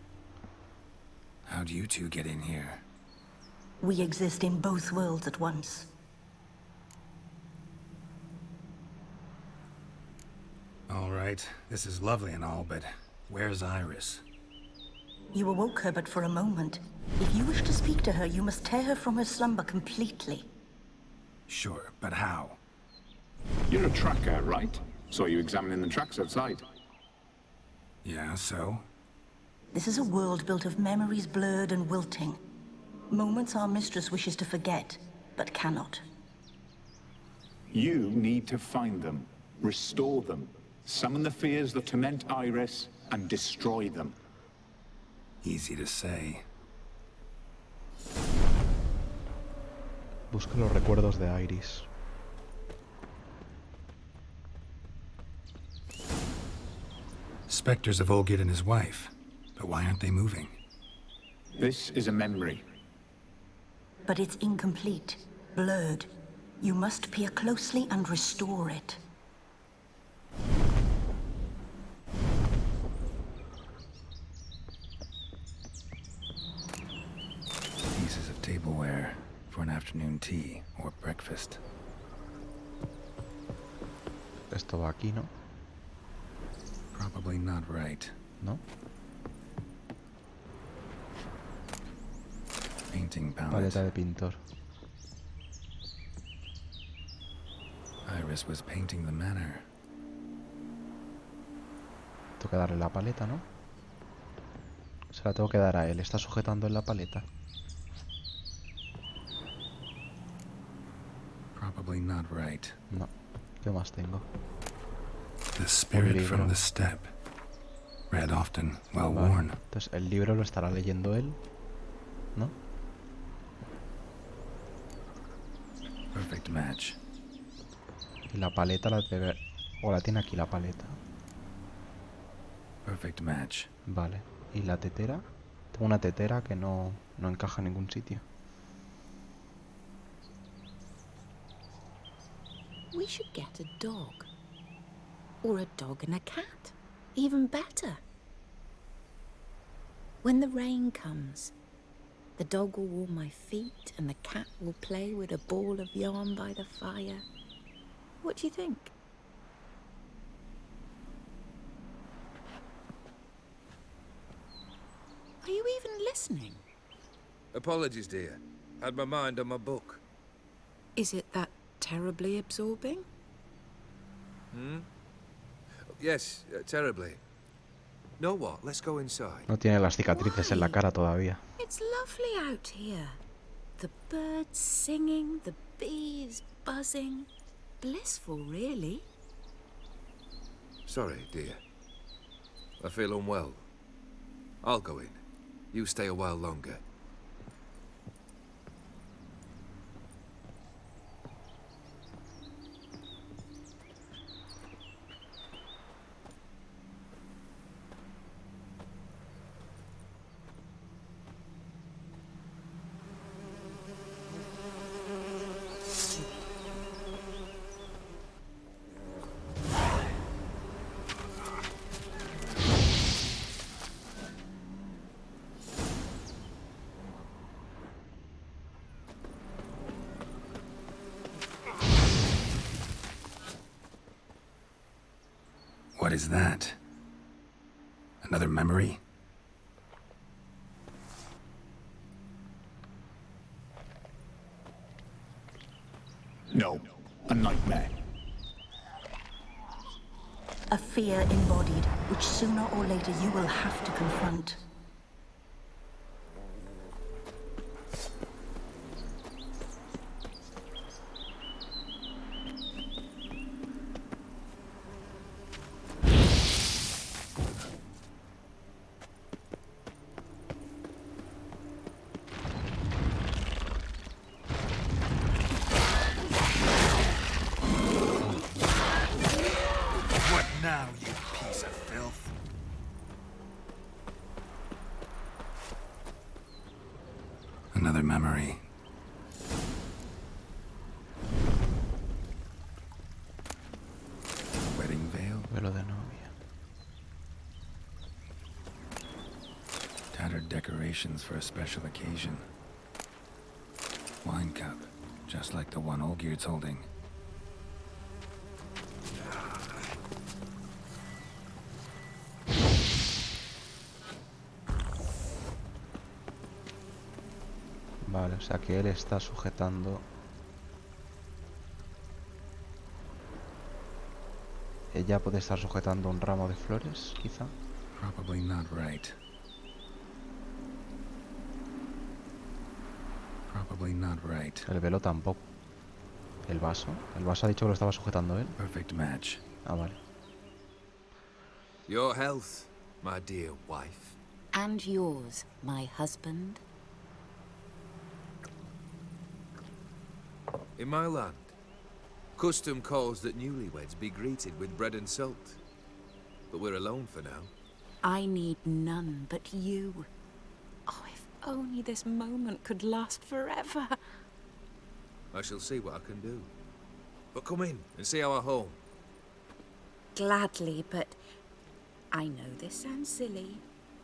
How do you two get in here? We exist in both worlds at once. All right, this is lovely and all, but where's Iris? You awoke her but for a moment. If you wish to speak to her, you must tear her from her slumber completely. Sure, but how? You're a tracker, right? Saw you examining the tracks outside. Yeah, so? This is a world built of memories blurred and wilting. Moments our mistress wishes to forget, but cannot. You need to find them, restore them, summon the fears that torment Iris, and destroy them. Easy to say. Busca los recuerdos de Iris. Spectres of Olgierd and his wife. But why aren't they moving? This is a memory. But it's incomplete, blurred. You must peer closely and restore it. Pieces of tableware for an afternoon tea or breakfast. Esto va aquí, ¿no? Probably not right. ¿No? Painting palette. Paleta de pintor. Iris was painting the manor. Tengo que darle la paleta, ¿no? Se la tengo que dar a él. Está sujetando en la paleta. Probably not right. No. ¿Qué más tengo? The spirit from the steppe. Read often, well Vale. worn. Entonces el libro lo estará leyendo él, ¿no? Perfect match. Y la paleta la debe... O la tiene aquí la paleta. Perfect match. Vale. ¿Y la tetera? Tengo una tetera que no encaja en ningún sitio. We should get a dog. Or a dog and a cat. Even better. When the rain comes, the dog will warm my feet and the cat will play with a ball of yarn by the fire. What do you think? Are you even listening? Apologies, dear. Had my mind on my book. Is it that terribly absorbing? Hmm? Yes, terribly. Know what? Let's go inside. No tiene las cicatrices en la cara todavía. It's lovely out here. The birds singing, the bees buzzing. Blissful, really. Sorry, dear. I feel unwell. I'll go in. You stay a while longer. What is that? Another memory? No, a nightmare. A fear embodied, which sooner or later you will have to confront. What now, you piece of filth? Another memory. Wedding veil? Velo de novia. Tattered decorations for a special occasion. Wine cup, just like the one Olgierd's holding. Vale, o sea que él está sujetando... Ella puede estar sujetando un ramo de flores, quizá. Probably not right. Probably not right. El velo tampoco. El vaso ha dicho que lo estaba sujetando él. Perfect match. Ah, vale. Your health, my dear wife. And yours, my husband. In my land, custom calls that newlyweds be greeted with bread and salt. But we're alone for now. I need none but you. Oh, if only this moment could last forever. I shall see what I can do. But come in and see our home. Gladly, but I know this sounds silly,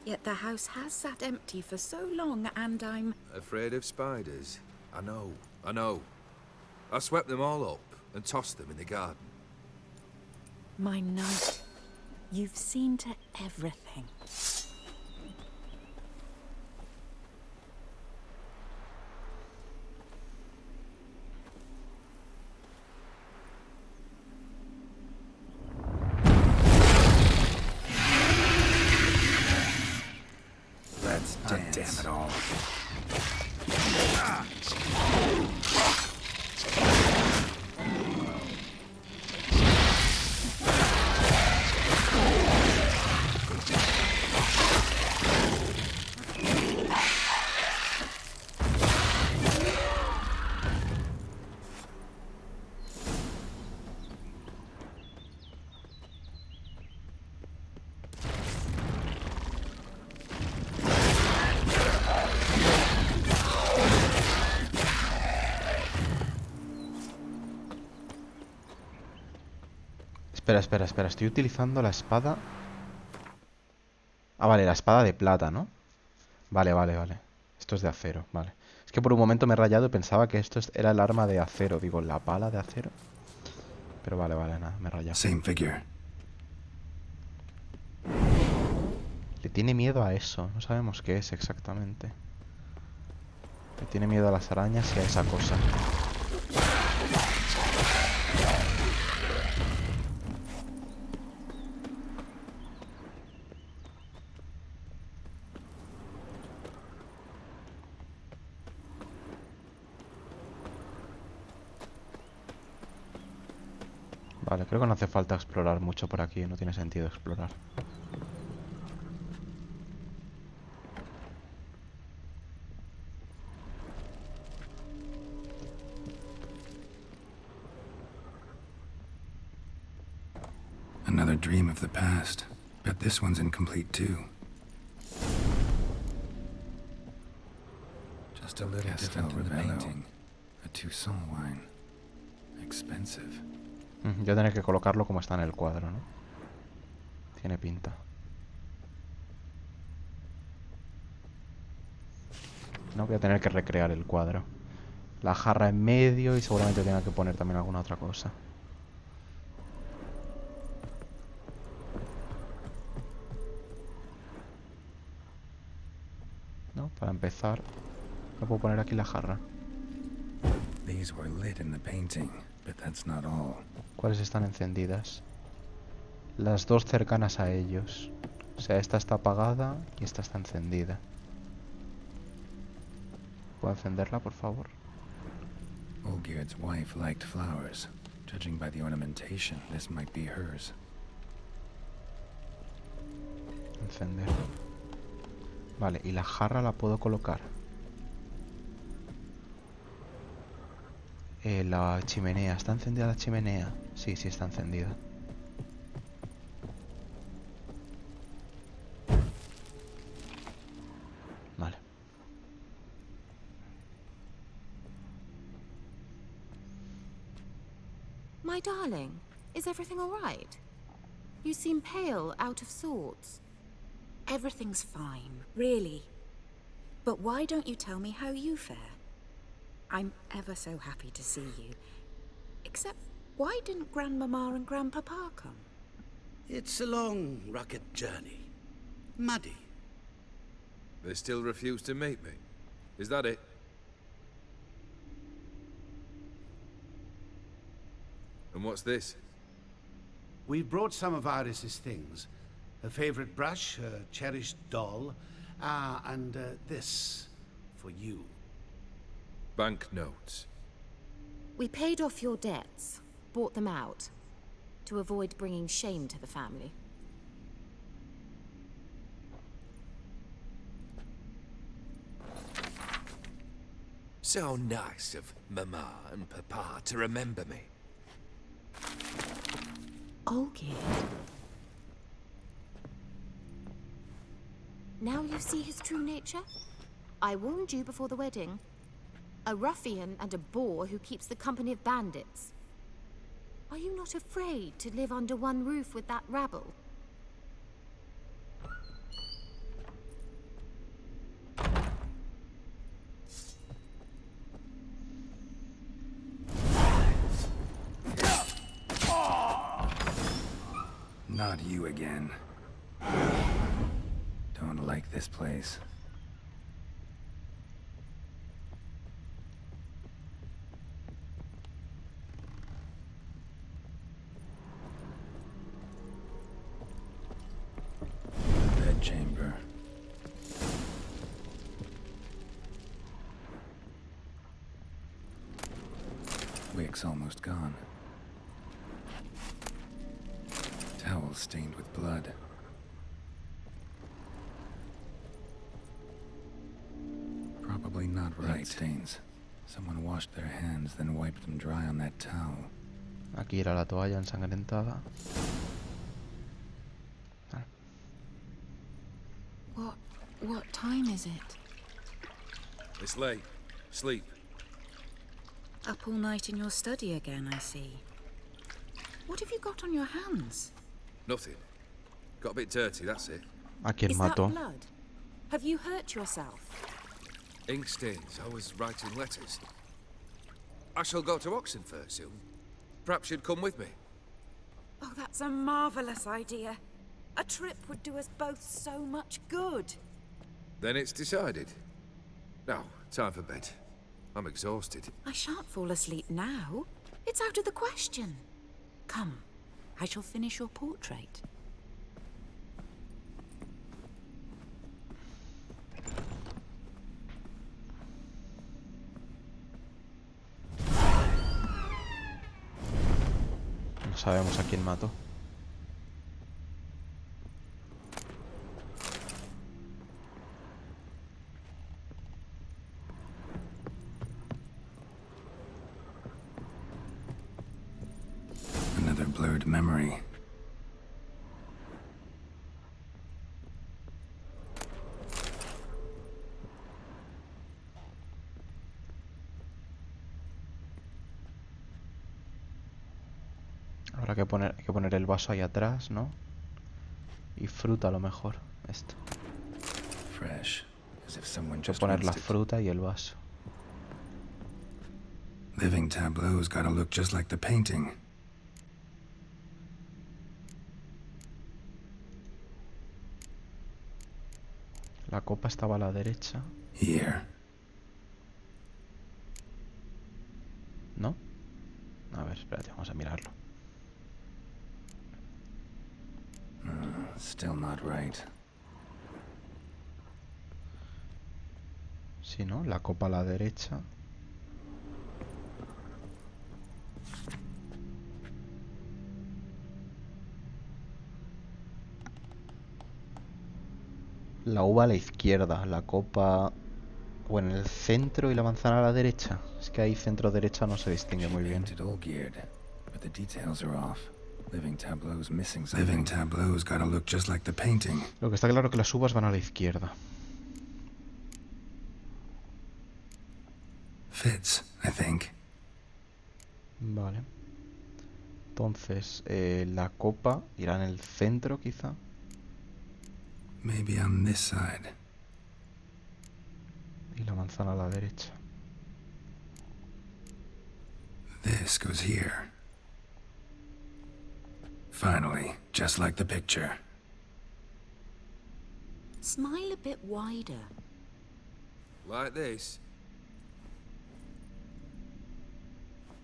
yet the house has sat empty for so long and I'm... Afraid of spiders? I know, I know. I swept them all up and tossed them in the garden. My knight, you've seen to everything. Let's dance. Damn it all. espera. Estoy utilizando la espada... Ah, vale, la espada de plata, ¿no? Vale. Esto es de acero, vale. Es que por un momento me he rayado y pensaba que esto era el arma de acero. Digo, la pala de acero. Pero vale, nada, me he rayado. Same figure. Le tiene miedo a eso. No sabemos qué es exactamente. Le tiene miedo a las arañas y a esa cosa. Vale, creo que no hace falta explorar mucho por aquí. No tiene sentido explorar. Another dream of the past. Bet this one's incomplete too. Just a little different in the painting. A Toussaint wine. Expensive. Voy a tener que colocarlo como está en el cuadro, ¿no? Tiene pinta. No, voy a tener que recrear el cuadro. La jarra en medio y seguramente tenga que poner también alguna otra cosa. No, para empezar, no puedo poner aquí la jarra. These were lit in the painting, but that's not all. ¿Cuáles están encendidas? Las dos cercanas a ellos. O sea, esta está apagada y esta está encendida. ¿Puedo encenderla, por favor? Olgierd's wife liked flowers. Judging by the ornamentation, this might be hers. Encender. Vale, y la jarra la puedo colocar. La chimenea. ¿Está encendida la chimenea? Sí, está encendida. Vale. My darling, is everything all right? You seem pale, out of sorts. Everything's fine, really. But why don't you tell me how you fare? I'm ever so happy to see you. Except, why didn't Grandmama and Grandpapa come? It's a long, rugged journey. Muddy. They still refuse to meet me. Is that it? And what's this? We brought some of Iris's things. Her favorite brush, her cherished doll, and this for you. Banknotes. We paid off your debts, bought them out, to avoid bringing shame to the family. So nice of Mama and Papa to remember me. Olgierd. Now you see his true nature? I warned you before the wedding. A ruffian and a boor who keeps the company of bandits. Are you not afraid to live under one roof with that rabble? Not you again. Don't like this place. Bedchamber. Wick's almost gone. Towel stained with blood. Probably not right. Stains. Someone washed their hands, then wiped them dry on that towel. Aquí era la toalla ensangrentada. What time is it? It's late. Sleep. Up all night in your study again, I see. What have you got on your hands? Nothing. Got a bit dirty, that's it. ¿A quién Is that mató? blood? Have you hurt yourself? Ink stains. I was writing letters. I shall go to Oxenfurt soon. Perhaps you'd come with me. Oh, that's a marvellous idea. A trip would do us both so much good. Then it's decided. Now, time for bed. I'm exhausted. I shan't fall asleep now. It's out of the question. Come, I shall finish your portrait. No sabemos a quién mató. Another blurred memory. Habrá que poner el vaso ahí atrás, ¿no? Y fruta a lo mejor. Esto. Fresh, as if someone Hay que just poner la rinsed it. fruta y el vaso. Living tableau's gotta look just like the painting. La copa estaba a la derecha, Here. ¿no? A ver, espérate, vamos a mirarlo. Still not right. Sí, ¿no? La copa a la derecha. La uva a la izquierda, la copa o en el centro y la manzana a la derecha. Es que ahí centro-derecha no se distingue muy bien. Painted all geared, but the details are off. Living tableau's missing something. Living tableau's gotta look just like the painting. Lo que está claro es que las uvas van a la izquierda. Fits, I think. Vale. Entonces, la copa irá en el centro, quizá. Maybe on this side. Y la manzana a la derecha. This goes here. Finally, just like the picture. Smile a bit wider. Like this.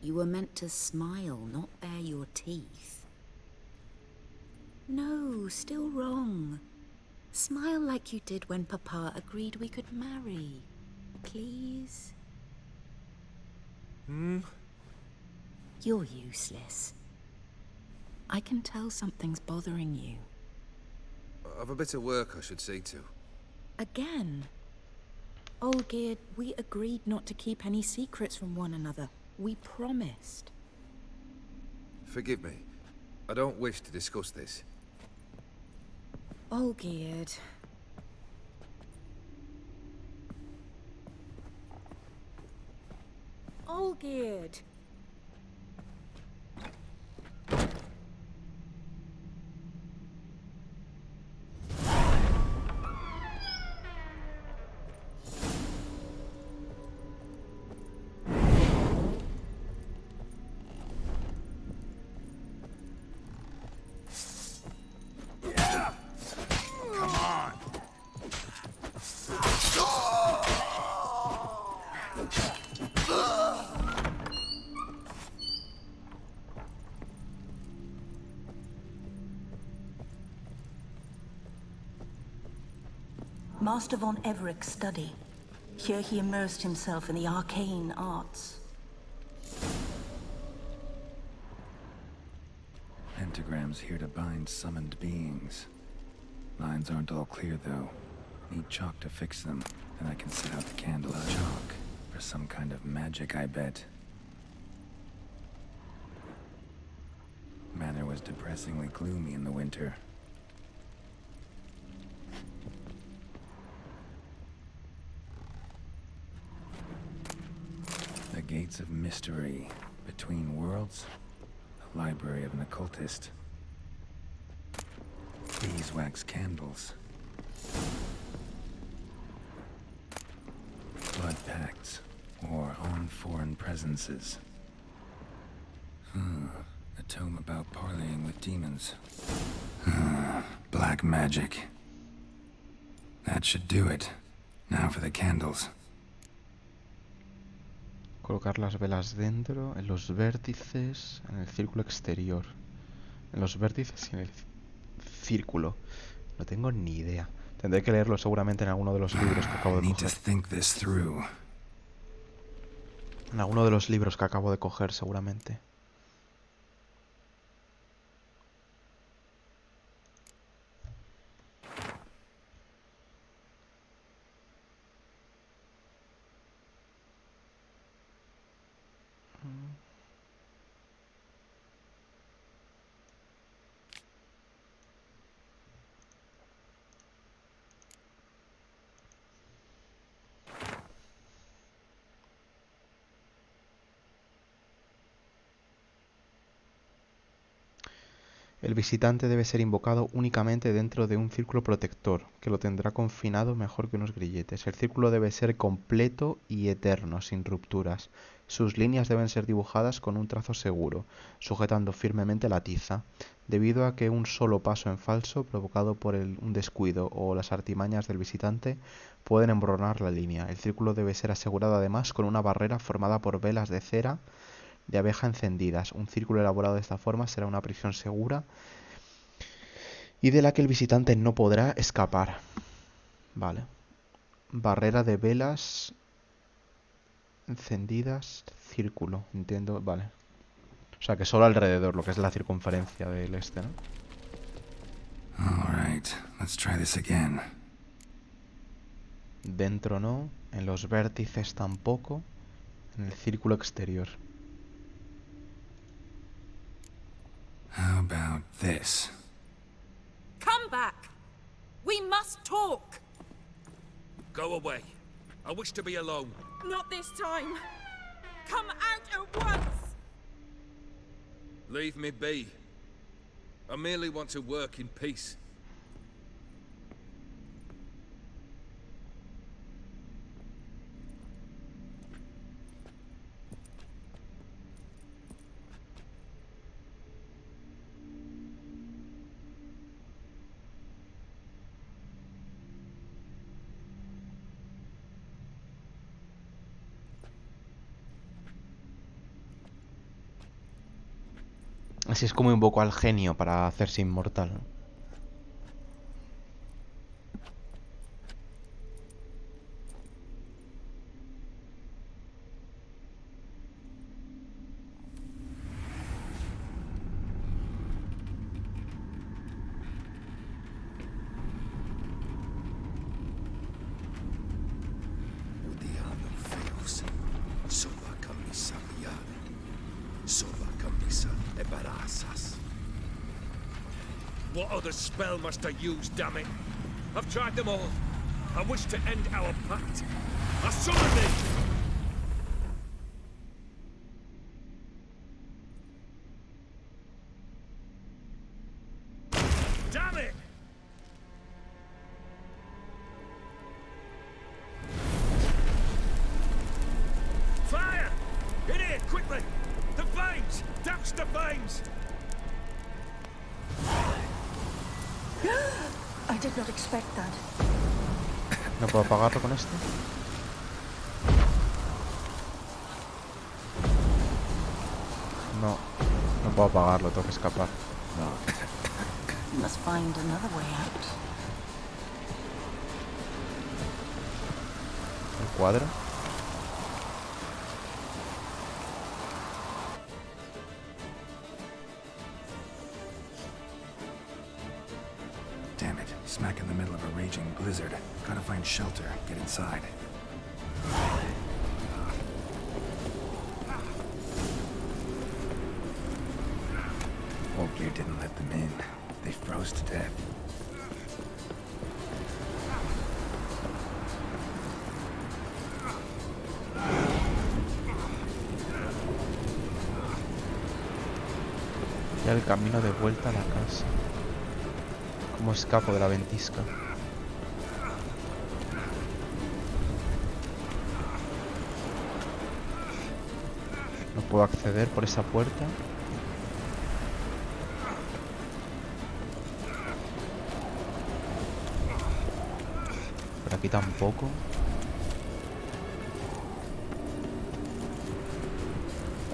You were meant to smile, not bare your teeth. No, still wrong. Smile like you did when Papa agreed we could marry. Please? You're useless. I can tell something's bothering you. I've a bit of work I should see to. Again? Olgierd, we agreed not to keep any secrets from one another. We promised. Forgive me. I don't wish to discuss this. Olgierd. Olgierd. Come on. Master von Everett's study. Here he immersed himself in the arcane arts. Pentagrams here to bind summoned beings. Lines aren't all clear, though. Need chalk to fix them, then I can set out the candle. Chalk. For some kind of magic, I bet. Manor was depressingly gloomy in the winter. The gates of mystery. Between worlds? library of an occultist. Beeswax candles. Blood pacts, or on foreign presences. A tome about parleying with demons. Black magic. That should do it. Now for the candles. Colocar las velas dentro, en los vértices, en el círculo exterior. En los vértices y en el círculo. No tengo ni idea. Tendré que leerlo seguramente en alguno de los libros que acabo de coger. En alguno de los libros que acabo de coger, seguramente. El visitante debe ser invocado únicamente dentro de un círculo protector, que lo tendrá confinado mejor que unos grilletes. El círculo debe ser completo y eterno, sin rupturas. Sus líneas deben ser dibujadas con un trazo seguro, sujetando firmemente la tiza, debido a que un solo paso en falso, provocado por un descuido o las artimañas del visitante, pueden emborronar la línea. El círculo debe ser asegurado además con una barrera formada por velas de cera de abeja encendidas. Un círculo elaborado de esta forma será una prisión segura y de la que el visitante no podrá escapar. Vale. Barrera de velas encendidas, círculo, entiendo, vale. O sea que solo alrededor, lo que es la circunferencia del este, ¿no? Alright, let's try this again. Dentro no, en los vértices tampoco, en el círculo exterior. How about this? Come back! We must talk! Go away. I wish to be alone. Not this time! Come out at once! Leave me be. I merely want to work in peace. Así es como invoco al genio para hacerse inmortal, ¿no? What other spell must I use, damn it? I've tried them all. I wish to end our pact. I summon thee! Damn it! Fire! In here, quickly! The flames! Douse the flames! I did not expect that. ¿No puedo apagarlo con esto? No, no puedo apagarlo, tengo que escapar. Must find another way out. El cuadro. Damn it, smack in the middle of a raging blizzard. Gotta find shelter, get inside. Old gear didn't let them in. They froze to death. Ya el camino de vuelta a la casa. ¿Cómo escapo de la ventisca? No puedo acceder por esa puerta. Por aquí tampoco.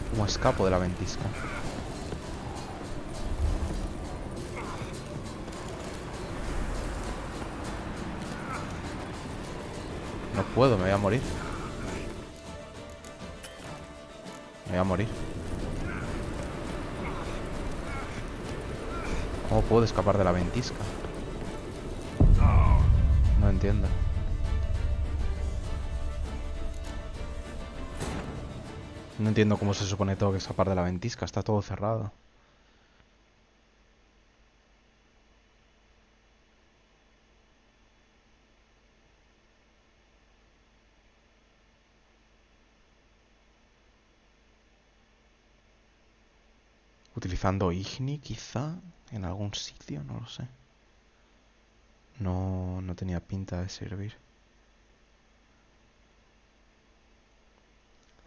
¿Cómo escapo de la ventisca? No puedo, me voy a morir. Me voy a morir. ¿Cómo puedo escapar de la ventisca? No entiendo. No entiendo cómo se supone que tengo que escapar de la ventisca. Está todo cerrado. Utilizando Igni, quizá, en algún sitio, no lo sé. No tenía pinta de servir.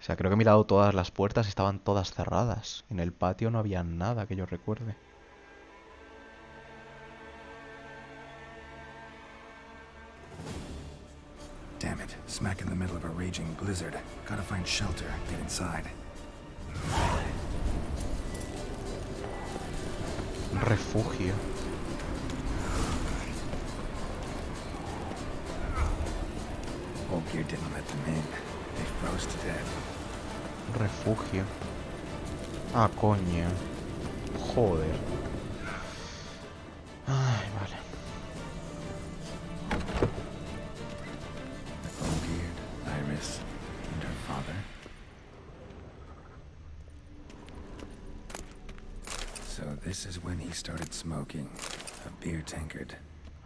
O sea, creo que he mirado todas las puertas y estaban todas cerradas. En el patio no había nada que yo recuerde. Damn it, smack in the middle of a raging blizzard. Gotta find shelter, get inside. Un refugio. Old Gear didn't let them in. They froze to death. Un refugio. Ah, coño. Joder. Ay, vale. Old Gear, Iris, and her father. So this is when he started smoking. A beer tankard.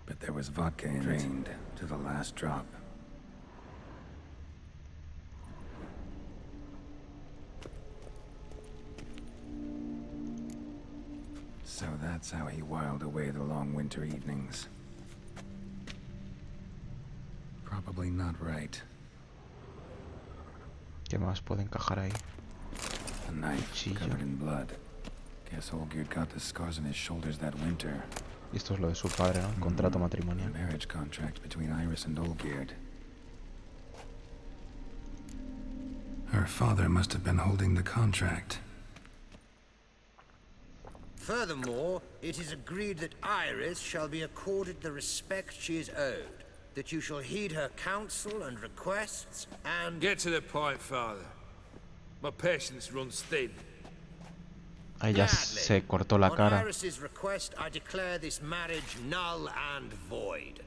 But there was vodka in it. Drained to the last drop. So that's how he whiled away the long winter evenings. Probably not right. ¿Qué más puede encajar ahí? A knife covered in blood. Guess Olgierd got the scars on his shoulders that winter. Y esto es lo de su padre, ¿no? Contrato matrimonial. Marriage contract between Iris and Olgierd. Her father must have been holding the contract. Furthermore, it is agreed that Iris shall be accorded the respect she is owed, that you shall heed her counsel and requests, and... Get to the point, Father. My patience runs thin. Ahí ya se cortó la cara. On Iris's request, I declare this marriage null and void.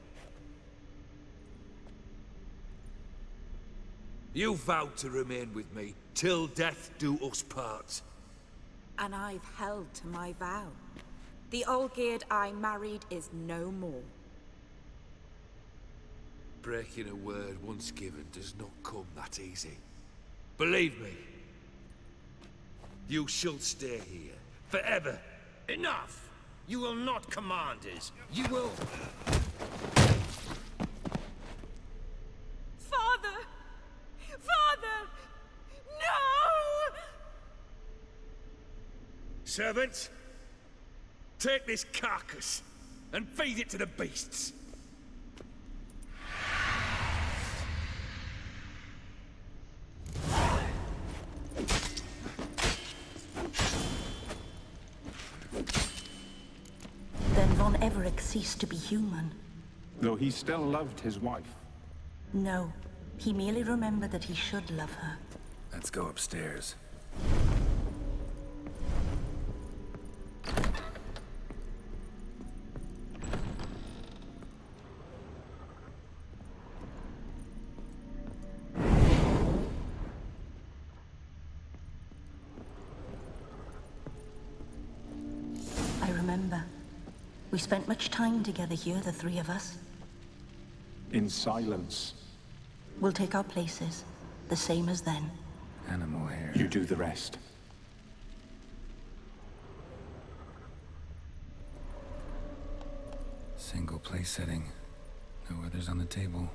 You vowed to remain with me till death do us part. And I've held to my vow. The Olgierd I married is no more. Breaking a word once given does not come that easy. Believe me. You shall stay here, forever. Enough! You will not command us. You will... Father! Father! No! Servants, take this carcass and feed it to the beasts. Then Von Everett ceased to be human. Though he still loved his wife. No, he merely remembered that he should love her. Let's go upstairs. I remember. We spent much time together here, the three of us. In silence. We'll take our places, the same as then. Animal hair. You do the rest. Single place setting. No others on the table.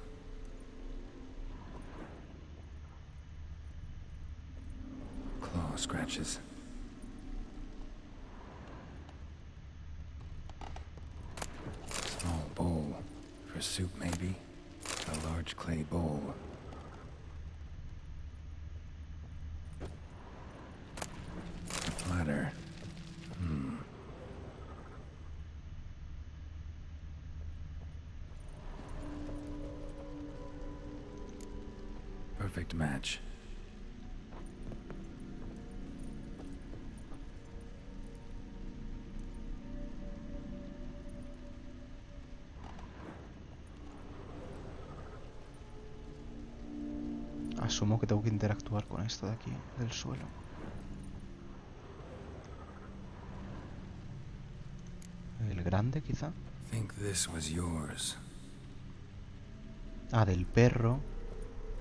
Claw scratches. Small bowl. For soup, maybe? A large clay bowl. A platter. Perfect match. Asumo que tengo que interactuar con esto de aquí, del suelo. El grande, quizá. Think this was yours. Ah, del perro.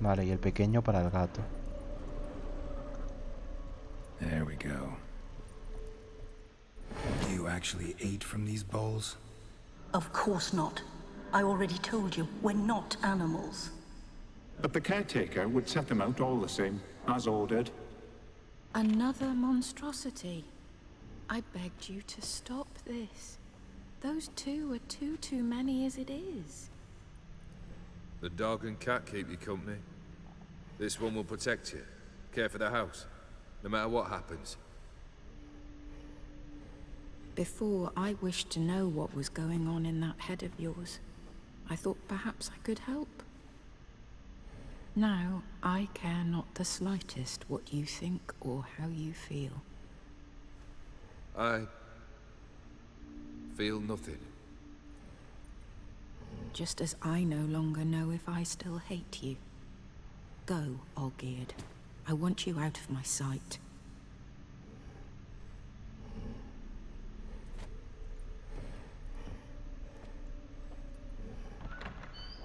Vale, y el pequeño para el gato. There we go. You actually ate from these bowls? Of course not. I already told you, we're not animals. But the caretaker would set them out all the same, as ordered. Another monstrosity. I begged you to stop this. Those two are too many as it is. The dog and cat keep you company. This one will protect you. Care for the house. No matter what happens. Before, I wished to know what was going on in that head of yours. I thought perhaps I could help. Now, I care not the slightest what you think or how you feel. I feel nothing. Just as I no longer know if I still hate you. Go, Olgierd. I want you out of my sight.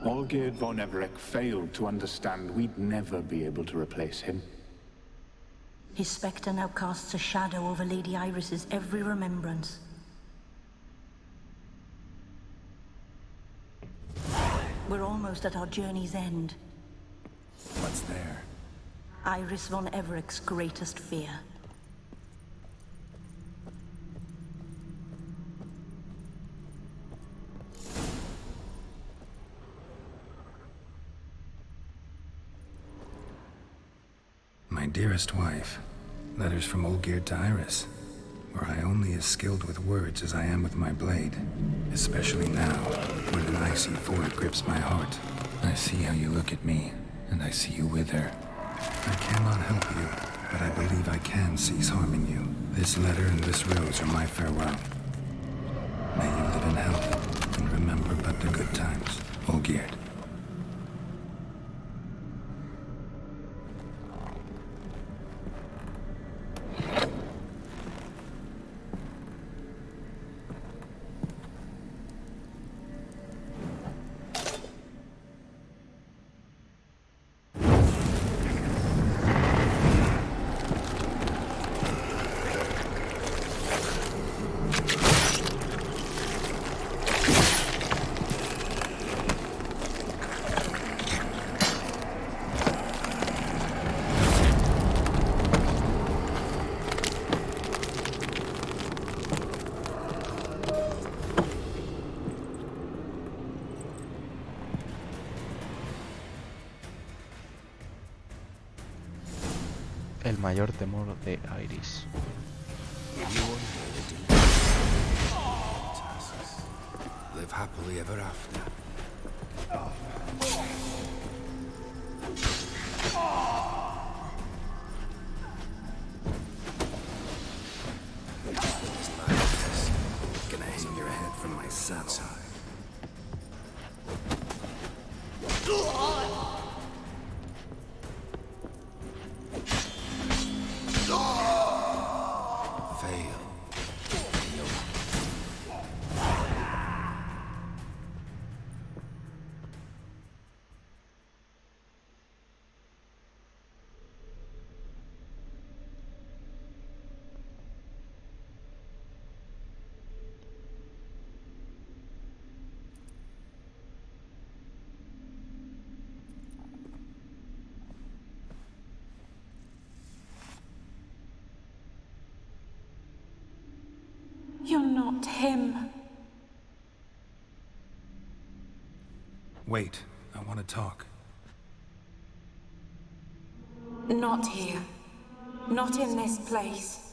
Olgierd von Everec failed to understand we'd never be able to replace him. His spectre now casts a shadow over Lady Iris's every remembrance. We're almost at our journey's end. What's there? Iris von Everec's greatest fear. My dearest wife. Letters from Olgierd to Iris. Were I only as skilled with words as I am with my blade. Especially now, when an icy void grips my heart. I see how you look at me, and I see you with her. I cannot help you, but I believe I can cease harming you. This letter and this rose are my farewell. May you live in health, and remember but the good times. Olgierd. El mayor temor de Iris. Live happily ever after. Gonna hang your head from my saddle. not him. Wait, I want to talk. Not here. Not in this place.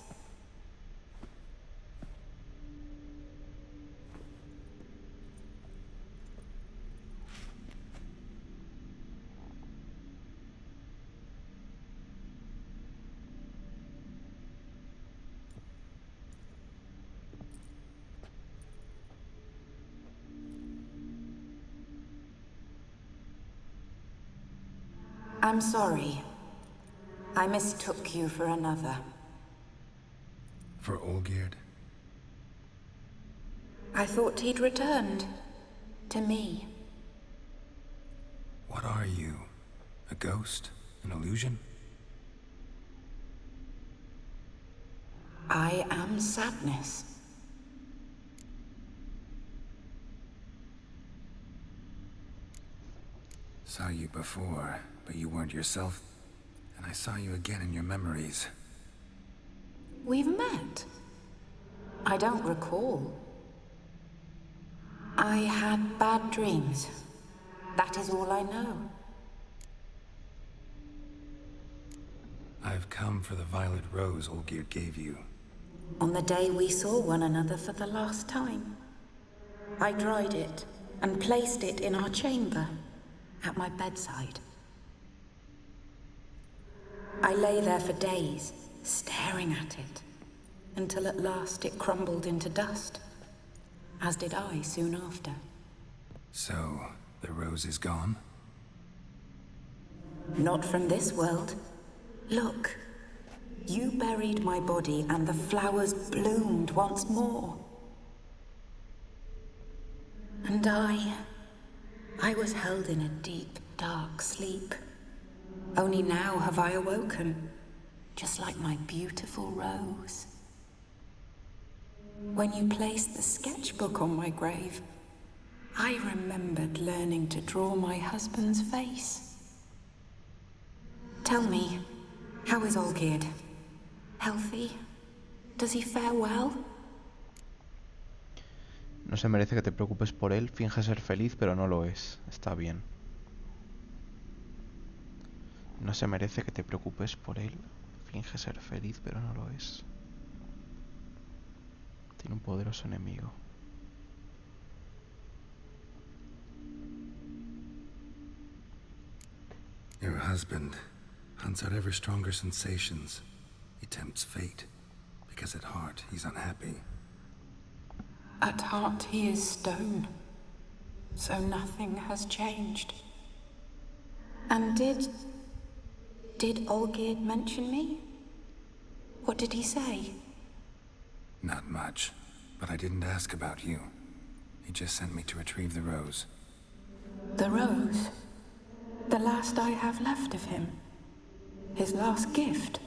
I'm sorry. I mistook you for another. For Olgierd? I thought he'd returned. To me. What are you? A ghost? An illusion? I am sadness. Saw you before, but you weren't yourself. And I saw you again in your memories. We've met? I don't recall. I had bad dreams. That is all I know. I've come for the violet rose Olgierd gave you. On the day we saw one another for the last time, I dried it and placed it in our chamber, at my bedside. I lay there for days, staring at it, until at last it crumbled into dust, as did I soon after. So, the rose is gone? Not from this world. Look, you buried my body and the flowers bloomed once more. And I was held in a deep, dark sleep. Only now have I awoken, just like my beautiful rose. When you placed the sketchbook on my grave, I remembered learning to draw my husband's face. Tell me, how is Olgierd? Healthy? Does he fare well? No se merece que te preocupes por él. Finge ser feliz, pero no lo es. Está bien. No se merece que te preocupes por él. Finge ser feliz, pero no lo es. Tiene un poderoso enemigo. Your husband hunts out ever stronger sensations. He tempts fate, because at heart he's unhappy. At heart he is stone, so nothing has changed. And did Olgierd mention me? What did he say? Not much, but I didn't ask about you. He just sent me to retrieve the rose. The rose? The last I have left of him? His last gift?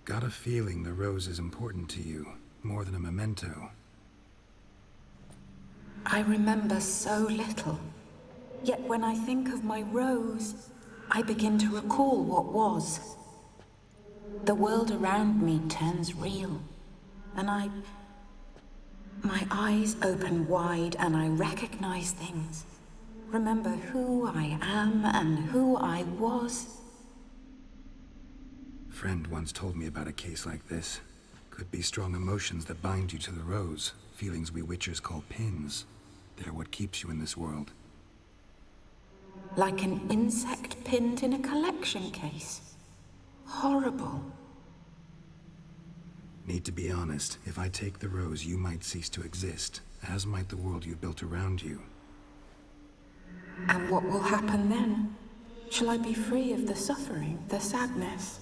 Got a feeling the rose is important to you, more than a memento. I remember so little. Yet when I think of my rose, I begin to recall what was. The world around me turns real, and my eyes open wide and I recognize things. Remember who I am and who I was. A friend once told me about a case like this. Could be strong emotions that bind you to the rose, feelings we witchers call pins. They're what keeps you in this world. Like an insect pinned in a collection case. Horrible. Need to be honest, if I take the rose, you might cease to exist, as might the world you built around you. And what will happen then? Shall I be free of the suffering, the sadness?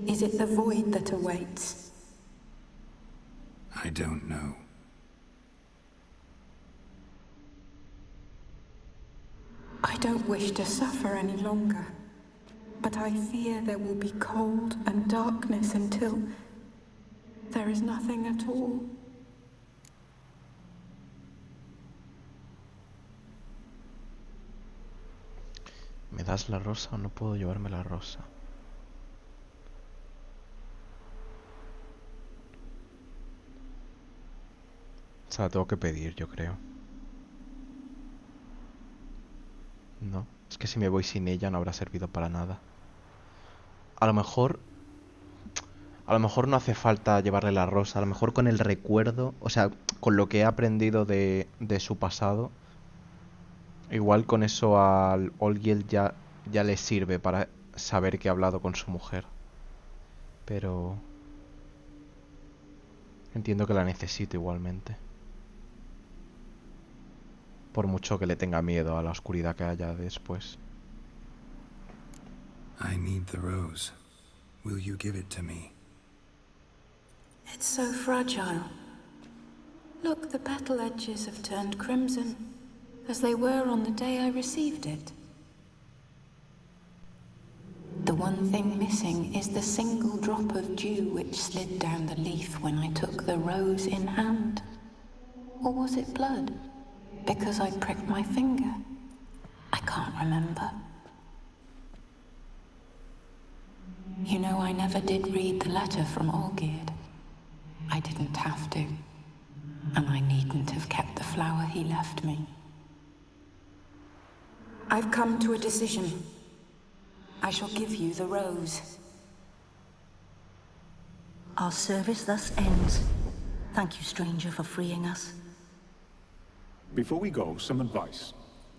Is it the void that awaits? I don't know. I don't wish to suffer any longer, but I fear there will be cold and darkness until there is nothing at all. ¿Me das la rosa o no puedo llevarme la rosa? O sea, la tengo que pedir, yo creo. No, es que si me voy sin ella no habrá servido para nada. A lo mejor no hace falta llevarle la rosa. A lo mejor con el recuerdo, o sea, con lo que he aprendido de su pasado, igual con eso al Olgierd ya le sirve para saber que ha hablado con su mujer. Pero entiendo que la necesito igualmente. Por mucho que le tenga miedo a la oscuridad que haya después. I need the rose. Will you give it to me? It's so fragile. Look, the petal edges have turned crimson, as they were on the day I received it. The one thing missing is the single drop of dew which slid down the leaf when I took the rose in hand. Or was it blood? Because I pricked my finger? I can't remember. You know, I never did read the letter from Olgierd. I didn't have to. And I needn't have kept the flower he left me. I've come to a decision. I shall give you the rose. Our service thus ends. Thank you, stranger, for freeing us. Before we go, some advice.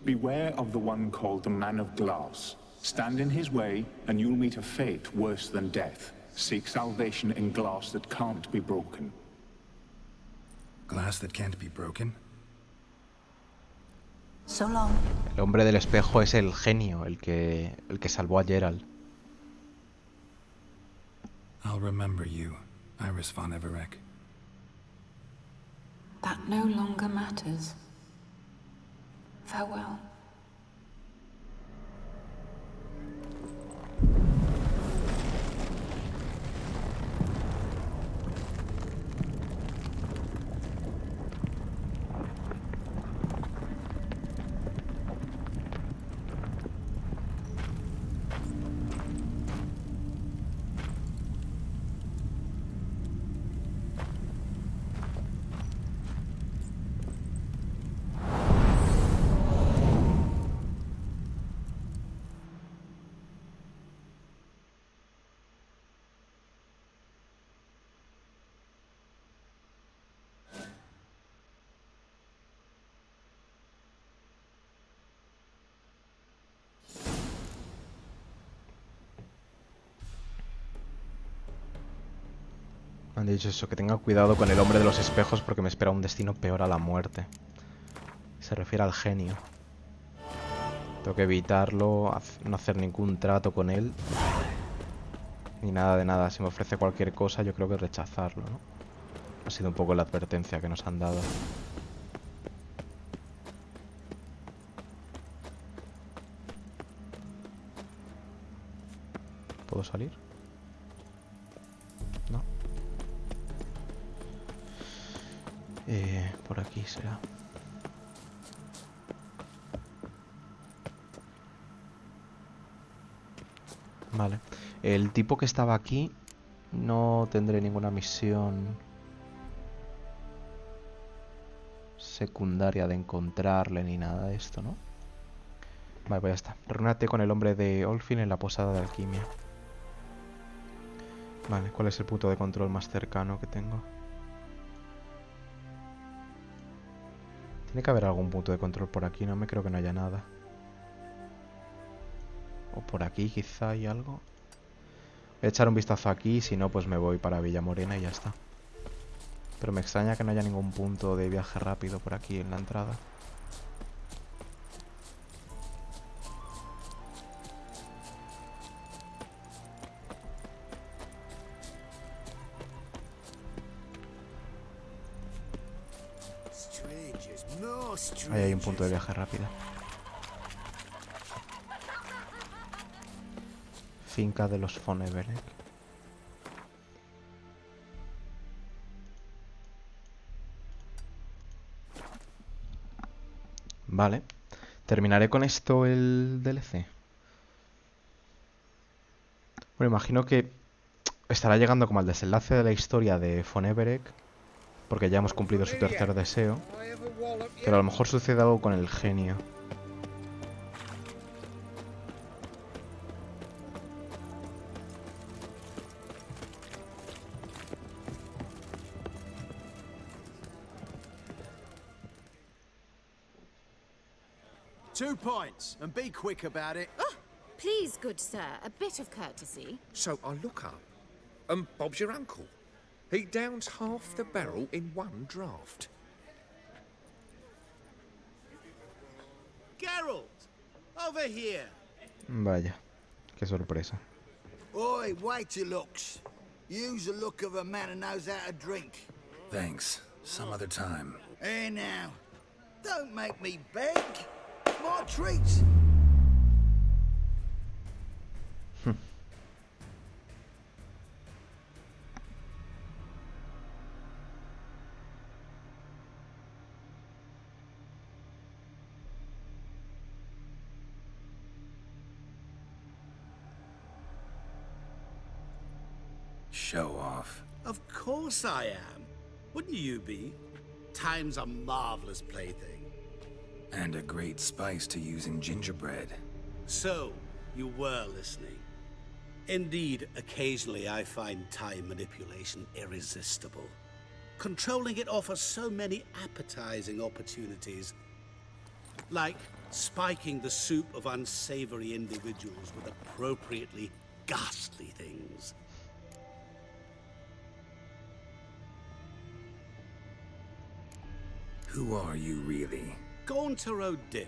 Beware of the one called the Man of Glass. Stand in his way, and you'll meet a fate worse than death. Seek salvation in glass that can't be broken. Glass that can't be broken? So long. El hombre del espejo es el genio, el que salvó a Geralt. I'll remember you, Iris von Everec. That no longer matters. Farewell. Me han dicho eso, que tenga cuidado con el hombre de los espejos porque me espera un destino peor a la muerte. Se refiere al genio. Tengo que evitarlo, no hacer ningún trato con él. Ni nada de nada. Si me ofrece cualquier cosa, yo creo que rechazarlo, ¿no? Ha sido un poco la advertencia que nos han dado. ¿Puedo salir? No. Por aquí será. Vale. El tipo que estaba aquí no tendré ninguna misión secundaria de encontrarle ni nada de esto, ¿no? Vale, pues ya está. Reúnate con el hombre de Olfin en la posada de alquimia. Vale, ¿cuál es el punto de control más cercano que tengo? Tiene que haber algún punto de control por aquí, no me creo que no haya nada. O por aquí quizá hay algo. Voy a echar un vistazo aquí, si no pues me voy para Villamorena y ya está. Pero me extraña que no haya ningún punto de viaje rápido por aquí en la entrada. Ahí hay un punto de viaje rápido. Finca de los von Everett. Vale. Terminaré con esto el DLC. Bueno, imagino que estará llegando como al desenlace de la historia de von Everett, porque ya hemos cumplido su tercer deseo. Pero a lo mejor sucede algo con el genio. Two points, and be quick about it. Oh, please, good sir, a bit of courtesy. So I look up, and Bob's your uncle. He downs half the barrel in one draft. Geralt, over here. Vaya, qué sorpresa. Oi, wait your looks. Use the look of a man who knows how to drink. Thanks. Some other time. Here now. Don't make me beg. More treats. Show off. Of course I am. Wouldn't you be? Time's a marvelous plaything. And a great spice to use in gingerbread. So, you were listening. Indeed, occasionally I find time manipulation irresistible. Controlling it offers so many appetizing opportunities. Like spiking the soup of unsavory individuals with appropriately ghastly things. Who are you really? Gaunter O'Din,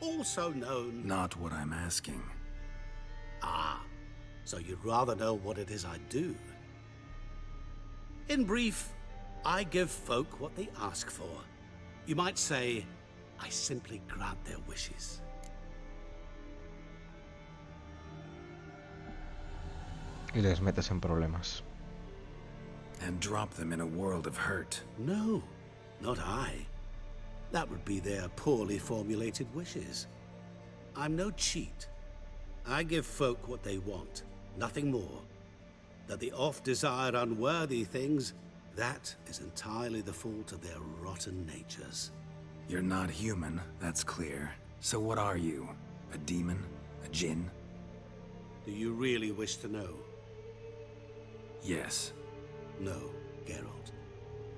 also known... Not what I'm asking. Ah, so you'd rather know what it is I do. In brief, I give folk what they ask for. You might say, I simply grant their wishes. Y les metes en problemas. And drop them in a world of hurt. No, not I. That would be their poorly formulated wishes. I'm no cheat. I give folk what they want, nothing more. That they oft desire unworthy things, that is entirely the fault of their rotten natures. You're not human, that's clear. So what are you? A demon? A djinn? Do you really wish to know? Yes. No, Geralt.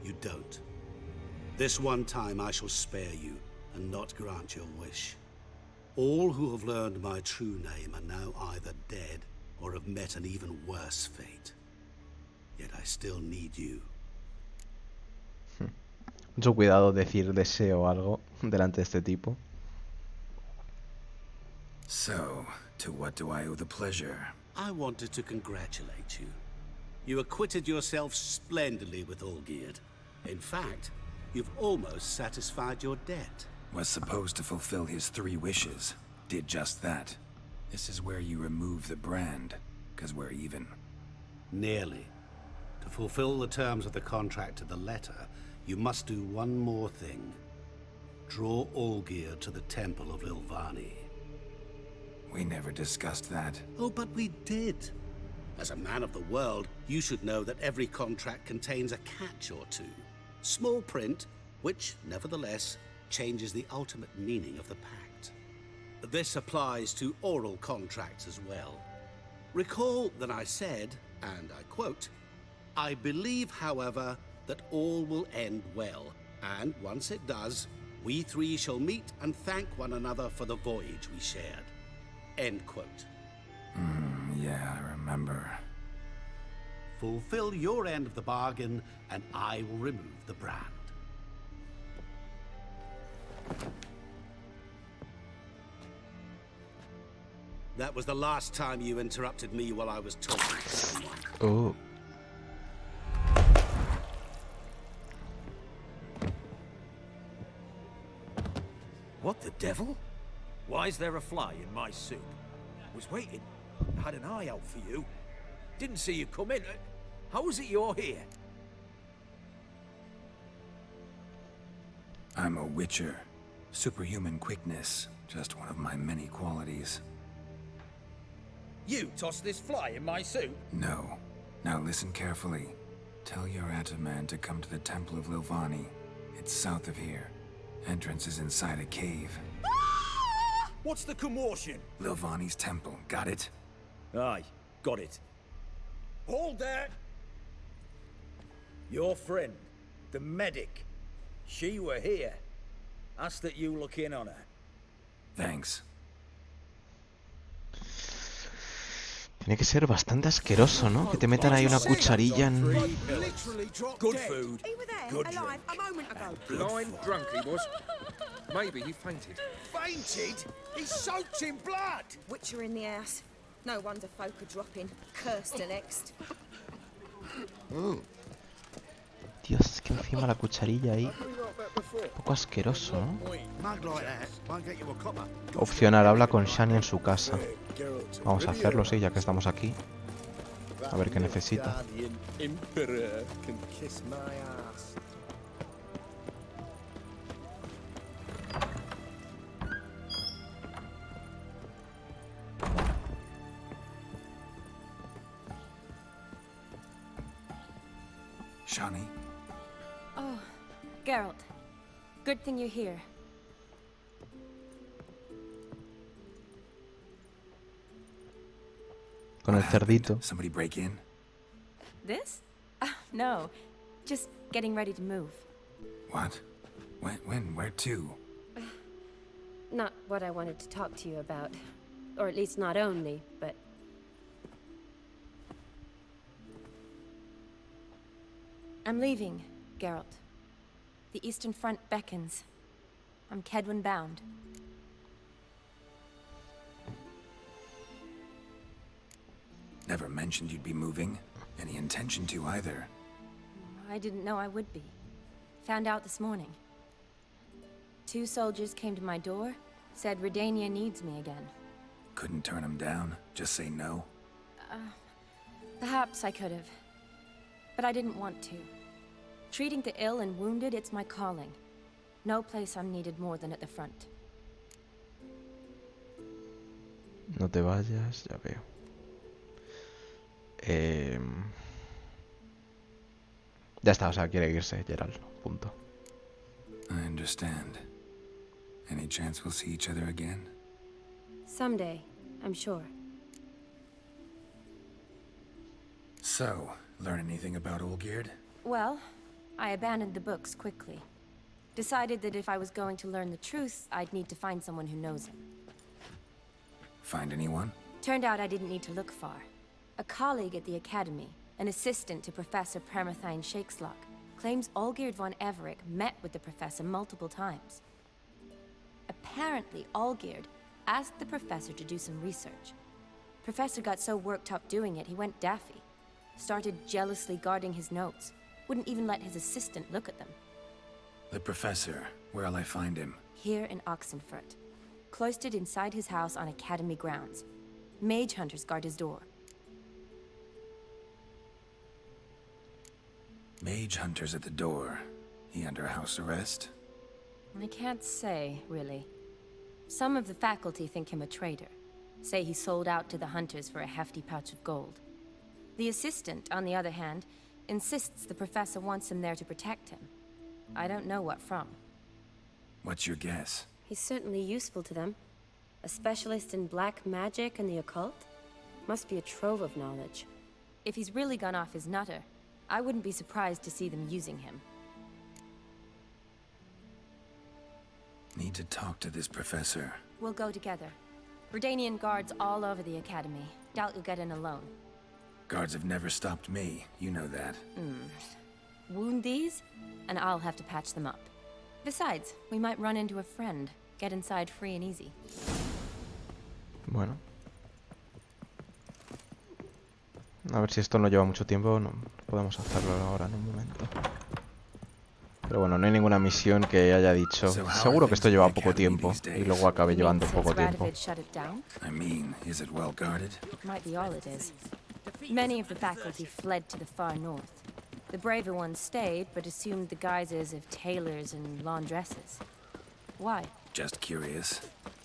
You don't. This one time I shall spare you, and not grant your wish. All who have learned my true name are now either dead, or have met an even worse fate. Yet I still need you. Mucho cuidado decir deseo algo delante de este tipo. So, to what do I owe the pleasure? I wanted to congratulate you. You acquitted yourself splendidly with Olgierd. In fact, you've almost satisfied your debt. Was supposed to fulfill his 3 wishes. Did just that. This is where you remove the brand, 'cause we're even. Nearly. To fulfill the terms of the contract to the letter, you must do one more thing. Draw Olgierd to the Temple of Lilvani. We never discussed that. Oh, but we did. As a man of the world, you should know that every contract contains a catch or two. Small print, which, nevertheless, changes the ultimate meaning of the pact. This applies to oral contracts as well. Recall that I said, and I quote, I believe, however, that all will end well, and once it does, we 3 shall meet and thank one another for the voyage we shared. End quote. Yeah, I remember. Fulfill your end of the bargain, and I will remove the brand. That was the last time you interrupted me while I was talking to someone. Oh. What the devil? Why is there a fly in my soup? Was waiting. Had an eye out for you. Didn't see you come in. How is it you're here? I'm a witcher. Superhuman quickness. Just one of my many qualities. You tossed this fly in my soup? No. Now listen carefully. Tell your Ataman to come to the Temple of Lilvani. It's south of here. Entrance is inside a cave. What's the commotion? Lilvani's temple, got it? Aye, got it. Hold there! Your friend, the medic. She were here. Ask that you look in on her. Thanks. Tiene que ser bastante asqueroso, ¿no? Que te metan ahí una cucharilla en... Good food. Good alive a moment ago. Blind drunk he was. Maybe he fainted. Fainted? He's soaked in blood. Witcher in the house. No wonder folk are dropping. Cursed the next. Dios, que encima la cucharilla ahí. Un poco asqueroso, ¿no? Opcional, habla con Shani en su casa. Vamos a hacerlo, sí, ya que estamos aquí. A ver qué necesita. Shani? Oh, Geralt. Good thing you're here. Con el cerdito. Somebody break in? This? No. Just getting ready to move. What? When? Where to? Not what I wanted to talk to you about. Or at least not only, but... I'm leaving, Geralt. The Eastern Front beckons. I'm Kedwin bound. Never mentioned you'd be moving. Any intention to either. I didn't know I would be. Found out this morning. 2 soldiers came to my door, said Redania needs me again. Couldn't turn him down? Just say no? Perhaps I could have. But I didn't want to. Treating the ill and wounded, it's my calling. No place I'm needed more than at the front. No te vayas, ya veo. Ya está, o sea, quiere irse, Geralt. Punto. I understand. Any chance we'll see each other again? Someday, I'm sure. So, learn anything about Olgierd? Well, I abandoned the books quickly. Decided that if I was going to learn the truth, I'd need to find someone who knows him. Find anyone? Turned out I didn't need to look far. A colleague at the Academy, an assistant to Professor Permathine Shakeslock, claims Olgierd von Everec met with the professor multiple times. Apparently, Olgierd asked the professor to do some research. Professor got so worked up doing it, he went daffy. Started jealously guarding his notes. Wouldn't even let his assistant look at them. The professor. Where'll I find him? Here in Oxenfurt. Cloistered inside his house on Academy grounds. Mage hunters guard his door. Mage hunters at the door. He under house arrest? I can't say, really. Some of the faculty think him a traitor. Say he sold out to the hunters for a hefty pouch of gold. The assistant, on the other hand, insists the professor wants him there to protect him. I don't know what from. What's your guess? He's certainly useful to them. A specialist in black magic and the occult? Must be a trove of knowledge. If he's really gone off his nutter, I wouldn't be surprised to see them using him. Need to talk to this professor. We'll go together. Redanian guards all over the Academy. Doubt you'll get in alone. Guards have never stopped me. You know that. Wound these, and I'll have to patch them up. Besides, we might run into a friend. Get inside free and easy. Bueno. A ver si esto no lleva mucho tiempo. No podemos hacerlo ahora en un momento. Pero bueno, no hay ninguna misión que haya dicho. Seguro que esto lleva poco tiempo y luego acabe llevando poco tiempo. I mean, is it well guarded? Might be all it is. Many of the faculty fled to the far north. The braver ones stayed, but assumed the guises of tailors and laundresses. Why? Just curious.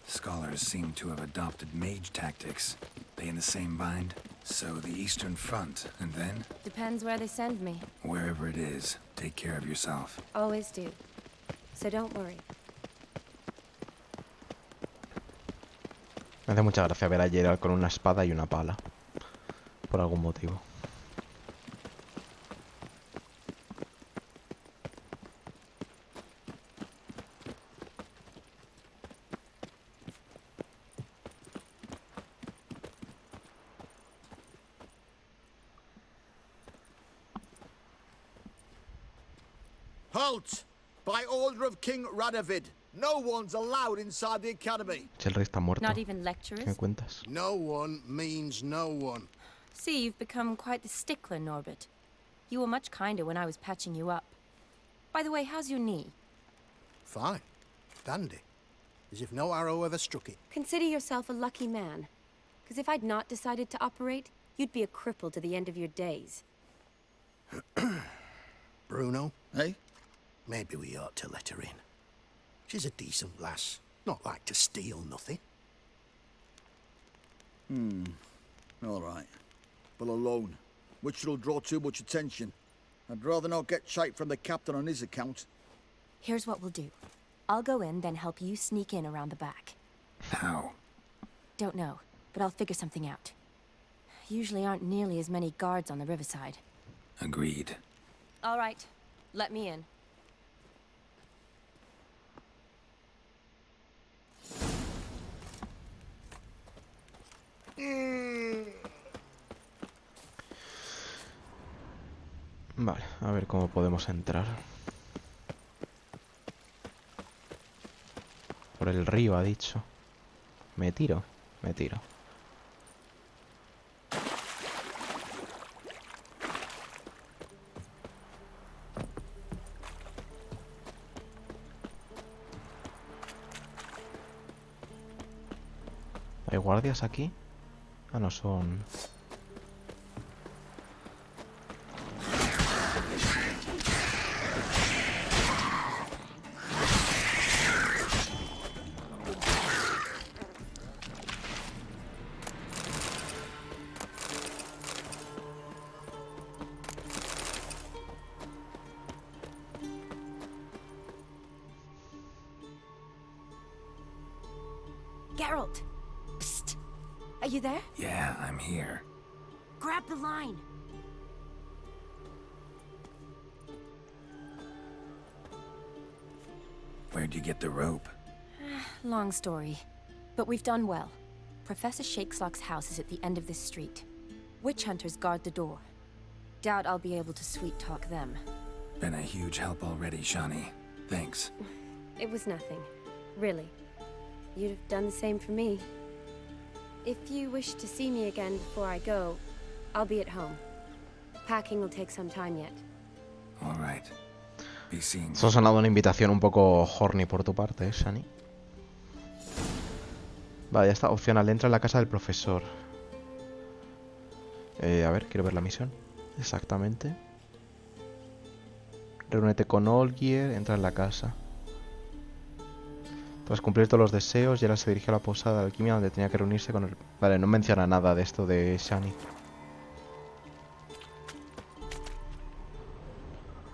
Scholars seem to have adopted mage tactics. They in the same bind? So the Eastern Front, and then? Depends where they send me. Wherever it is, take care of yourself. Always do. So don't worry. Me hace mucha gracia ver a Geralt con una espada y una pala. Por algún motivo. Halt! By order of King Radovid, no one's allowed inside the academy. Si el rey está muerto. Not even lecturers? ¿Qué me cuentas? No one means no one. See, you've become quite the stickler, Norbert. You were much kinder when I was patching you up. By the way, how's your knee? Fine. Dandy. As if no arrow ever struck it. Consider yourself a lucky man. Because if I'd not decided to operate, you'd be a cripple to the end of your days. Bruno, eh? Maybe we ought to let her in. She's a decent lass. Not like to steal nothing. All right. But alone, which will draw too much attention. I'd rather not get shite from the captain on his account. Here's what we'll do. I'll go in, then help you sneak in around the back. How? Don't know, but I'll figure something out. Usually aren't nearly as many guards on the riverside. Agreed. All right. Let me in. Vale, a ver cómo podemos entrar. Por el río, ha dicho. Me tiro, me tiro. ¿Hay guardias aquí? Ah, no son... Geralt! Psst! Are you there? Yeah, I'm here. Grab the line! Where'd you get the rope? Long story. But we've done well. Professor Shakeslock's house is at the end of this street. Witch hunters guard the door. Doubt I'll be able to sweet-talk them. Been a huge help already, Shani. Thanks. It was nothing. Really. You'd have done the same for me. If you wish to see me again before I go, I'll be at home. Packing will take some time yet. All right. Be seeing you. Eso ha sonado una invitación un poco horny por tu parte, ¿eh, Shani? Vale, ya está. Opcional. Entra en la casa del profesor. A ver, quiero ver la misión. Exactamente. Reúnete con Olgier. Entra en la casa. Tras cumplir todos los deseos, Geralt se dirigió a la posada de alquimia donde tenía que reunirse con el... Vale, no menciona nada de esto de Shani.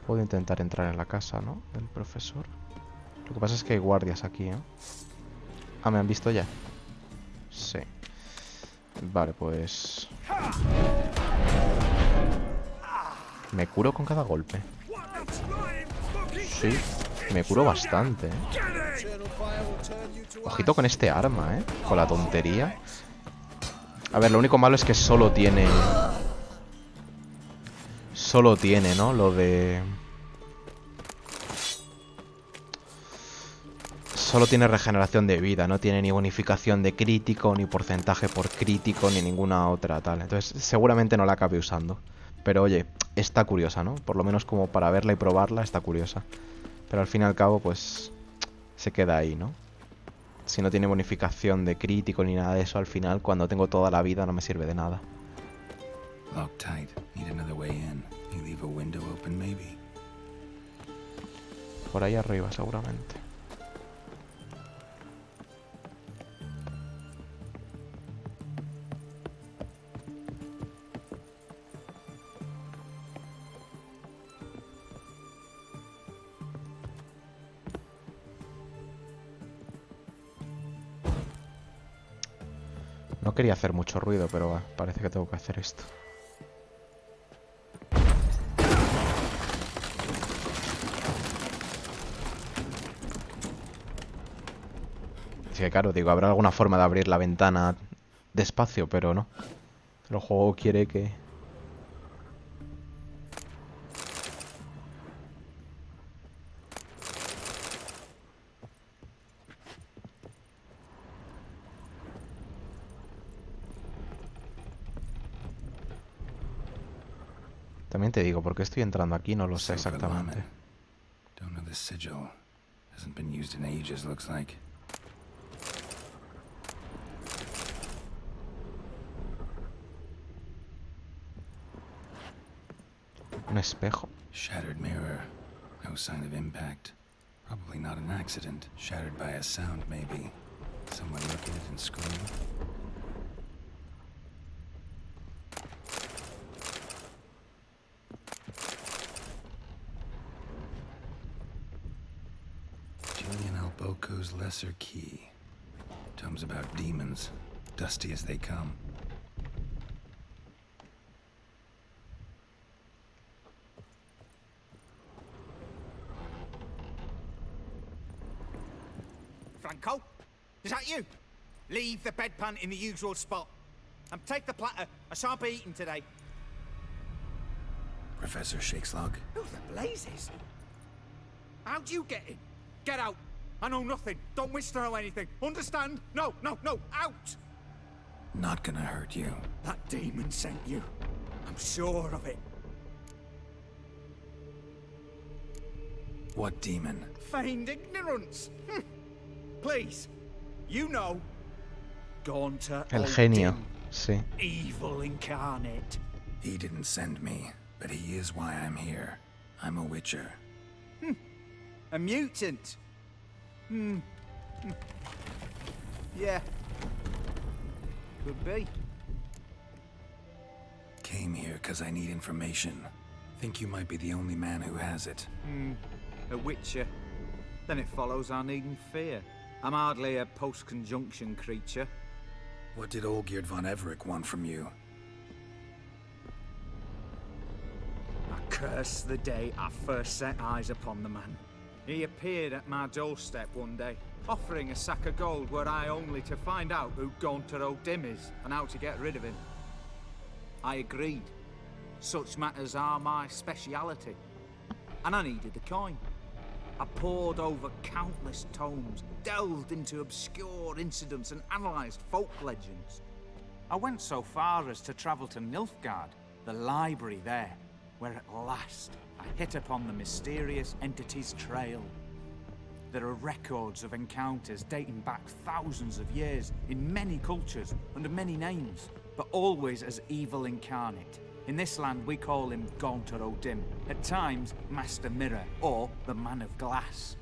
Puedo intentar entrar en la casa, ¿no? Del profesor. Lo que pasa es que hay guardias aquí, ¿eh? Ah, ¿me han visto ya? Sí. Vale, pues... ¿Me curo con cada golpe? Sí, me curo bastante, ¿eh? Ojito con este arma, ¿eh? Con la tontería. A ver, lo único malo es que solo tiene... Solo tiene, ¿no? Lo de... Solo tiene regeneración de vida. No tiene ni bonificación de crítico, ni porcentaje por crítico, ni ninguna otra tal. Entonces, seguramente no la acabe usando. Pero oye, está curiosa, ¿no? Por lo menos como para verla y probarla está curiosa. Pero al fin y al cabo, pues se queda ahí, ¿no? Si no tiene bonificación de crítico ni nada de eso, al final, cuando tengo toda la vida, no me sirve de nada. Lock tight. Need another way in. You leave a window open, maybe. Por ahí arriba, seguramente. No quería hacer mucho ruido, pero parece que tengo que hacer esto. Así que claro, digo, habrá alguna forma de abrir la ventana despacio, pero no. El juego quiere que... También te digo, ¿por qué estoy entrando aquí? No lo sé exactamente. Don't know the sigil. Hasn't been used in ages, looks like. Un espejo. Shattered mirror. No sign of impact. Probably not an accident. Shattered by a sound, maybe. Someone look at it and scream. Boko's lesser key. Tomes about demons, dusty as they come. Franco? Is that you? Leave the bedpan in the usual spot. And take the platter. I shan't be eating today. Professor Shakeslog? Who the blazes? How'd you get in? Get out. I know nothing. Don't wish to know anything. Understand? No, no, no. Out! Not gonna hurt you. That demon sent you. I'm sure of it. What demon? Feigned ignorance. Please. You know. Gaunter. El genio. Sí. Evil incarnate. He didn't send me, but he is why I'm here. I'm a witcher. A mutant. Yeah. Could be. Came here because I need information. Think you might be the only man who has it. A witcher. Then it follows I needn't fear. I'm hardly a post-conjunction creature. What did Olgierd von Everec want from you? I curse the day I first set eyes upon the man. He appeared at my doorstep one day, offering a sack of gold were I only to find out who Gaunter O'Dim is and how to get rid of him. I agreed. Such matters are my speciality. And I needed the coin. I pored over countless tomes, delved into obscure incidents and analysed folk legends. I went so far as to travel to Nilfgaard, the library there, where at last I hit upon the mysterious entity's trail. There are records of encounters dating back thousands of years in many cultures under many names, but always as evil incarnate. In this land we call him Gaunter O'Dim, at times Master Mirror or the Man of Glass.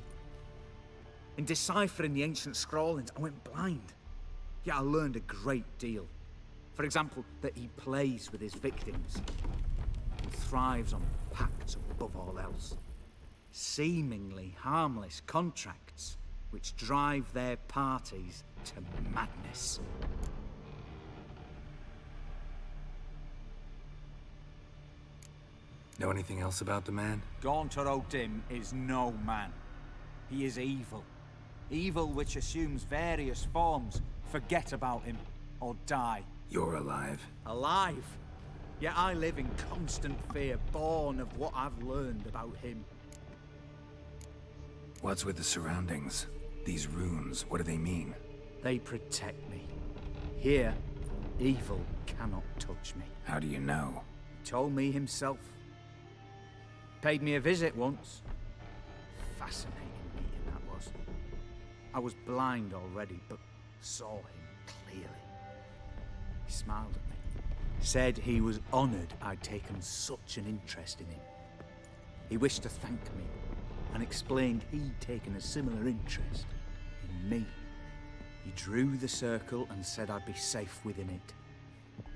In deciphering the ancient scrawlings I went blind, yet I learned a great deal. For example, that he plays with his victims and thrives on pacts above all else. Seemingly harmless contracts which drive their parties to madness. Know anything else about the man? Gaunter O'Dim is no man. He is evil. Evil which assumes various forms. Forget about him, or die. You're alive. Alive? Yet I live in constant fear, born of what I've learned about him. What's with the surroundings? These runes, what do they mean? They protect me. Here, evil cannot touch me. How do you know? Told me himself. Paid me a visit once. Fascinating meeting that was. I was blind already, but saw him clearly. He smiled at me. Said he was honoured I'd taken such an interest in him. He wished to thank me and explained he'd taken a similar interest in me. He drew the circle and said I'd be safe within it.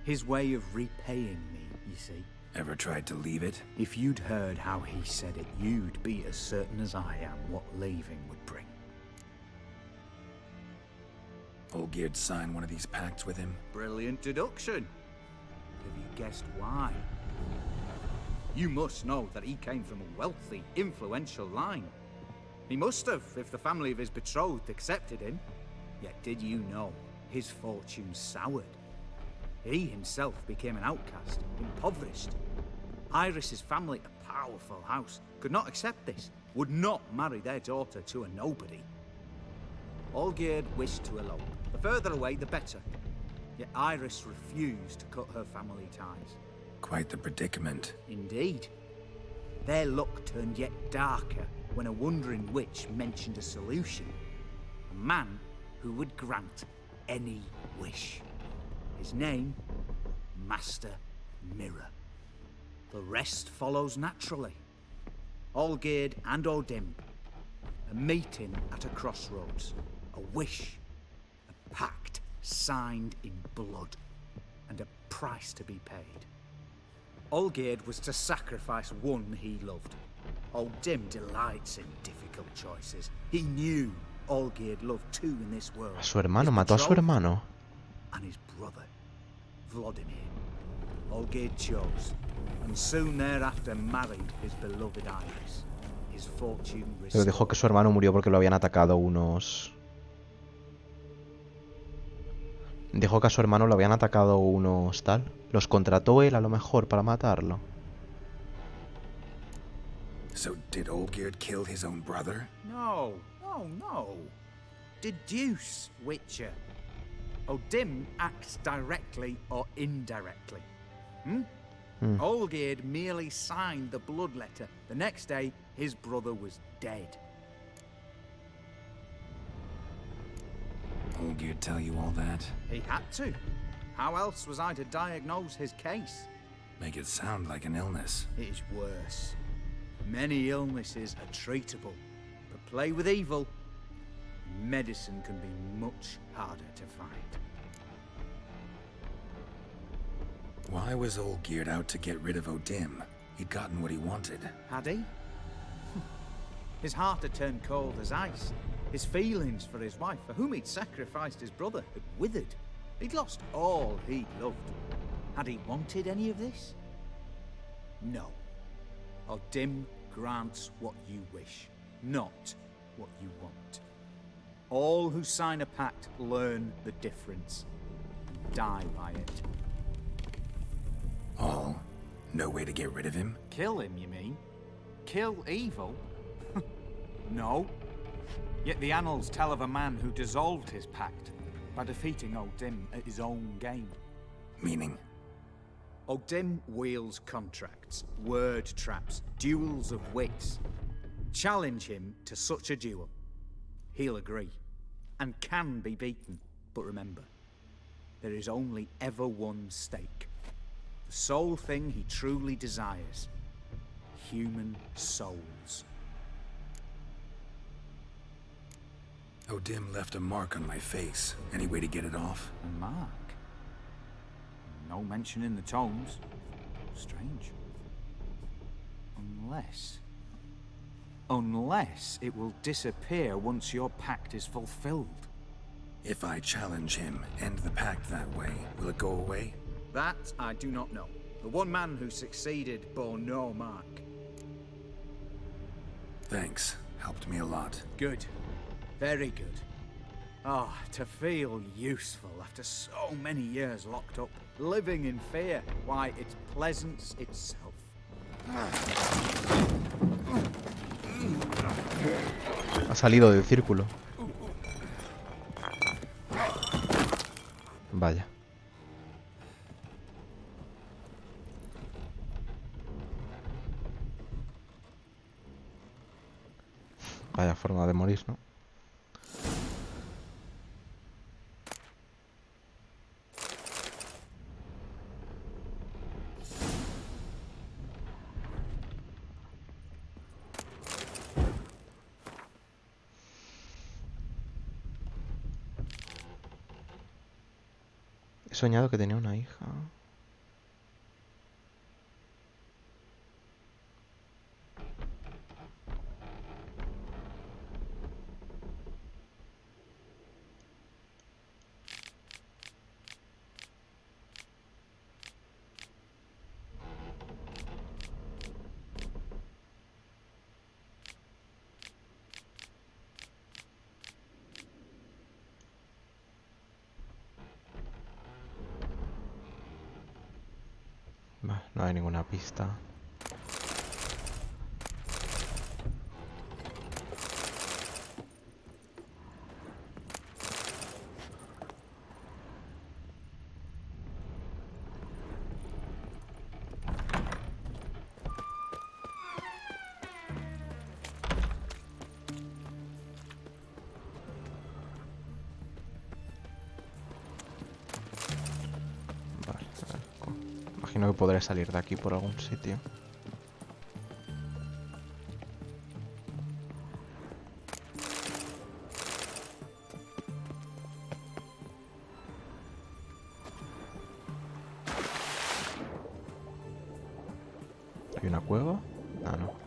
His way of repaying me, you see. Ever tried to leave it? If you'd heard how he said it, you'd be as certain as I am what leaving would bring. Olgierd signed one of these pacts with him? Brilliant deduction. Have you guessed why? You must know that he came from a wealthy, influential line. He must have, if the family of his betrothed accepted him. Yet did you know his fortune soured? He himself became an outcast, impoverished. Iris's family, a powerful house, could not accept this, would not marry their daughter to a nobody. Olgierd wished to elope. The further away, the better. Yet Iris refused to cut her family ties. Quite the predicament. Indeed. Their luck turned yet darker when a wandering witch mentioned a solution. A man who would grant any wish. His name, Master Mirror. The rest follows naturally. Olgierd and Odim. A meeting at a crossroads. A wish. A pact signed in blood. And a price to be paid. Olgierd was to sacrifice one he loved. Odim delights in difficult choices. He knew Olgierd loved two in this world. A su hermano, mató a su hermano. And his brother, Vladimir. Olgierd chose, and soon thereafter married his beloved Iris. His fortune Pero restored. dijo que su hermano murió porque lo habían atacado unos... Dijo que a su hermano lo habían atacado unos tal. Los contrató él a lo mejor para matarlo. So did Olgierd kill his own brother? No. Deduce, Witcher. Odim acts directly or indirectly. Olgierd merely signed the blood letter. The next day, his brother was dead. Olgierd tell you all that? He had to. How else was I to diagnose his case? Make it sound like an illness. It is worse. Many illnesses are treatable, but play with evil, medicine can be much harder to find. Why was Olgierd out to get rid of Odim? He'd gotten what he wanted. Had he? His heart had turned cold as ice. His feelings for his wife, for whom he'd sacrificed his brother, had withered. He'd lost all he'd loved. Had he wanted any of this? No. Odim grants what you wish, not what you want. All who sign a pact learn the difference and die by it. All? No way to get rid of him? Kill him, you mean? Kill evil? No. Yet the annals tell of a man who dissolved his pact by defeating Odim at his own game. Meaning? Odim wields contracts, word traps, duels of wits. Challenge him to such a duel. He'll agree, and can be beaten. But remember, there is only ever one stake. The sole thing he truly desires. Human souls. Odim left a mark on my face. Any way to get it off? A mark? No mention in the tomes. Strange. Unless it will disappear once your pact is fulfilled. If I challenge him, end the pact that way, will it go away? That I do not know. The one man who succeeded bore no mark. Thanks. Helped me a lot. Good. Very good. Ah, to feel useful after so many years locked up, living in fear. Why, it's pleasance itself. Ha salido del círculo. Vaya. Vaya forma de morir, ¿no? He soñado que tenía una hija. No hay ninguna pista. Vale, a ver. Imagino que podré salir de aquí por algún sitio. ¿Hay una cueva? Ah, no.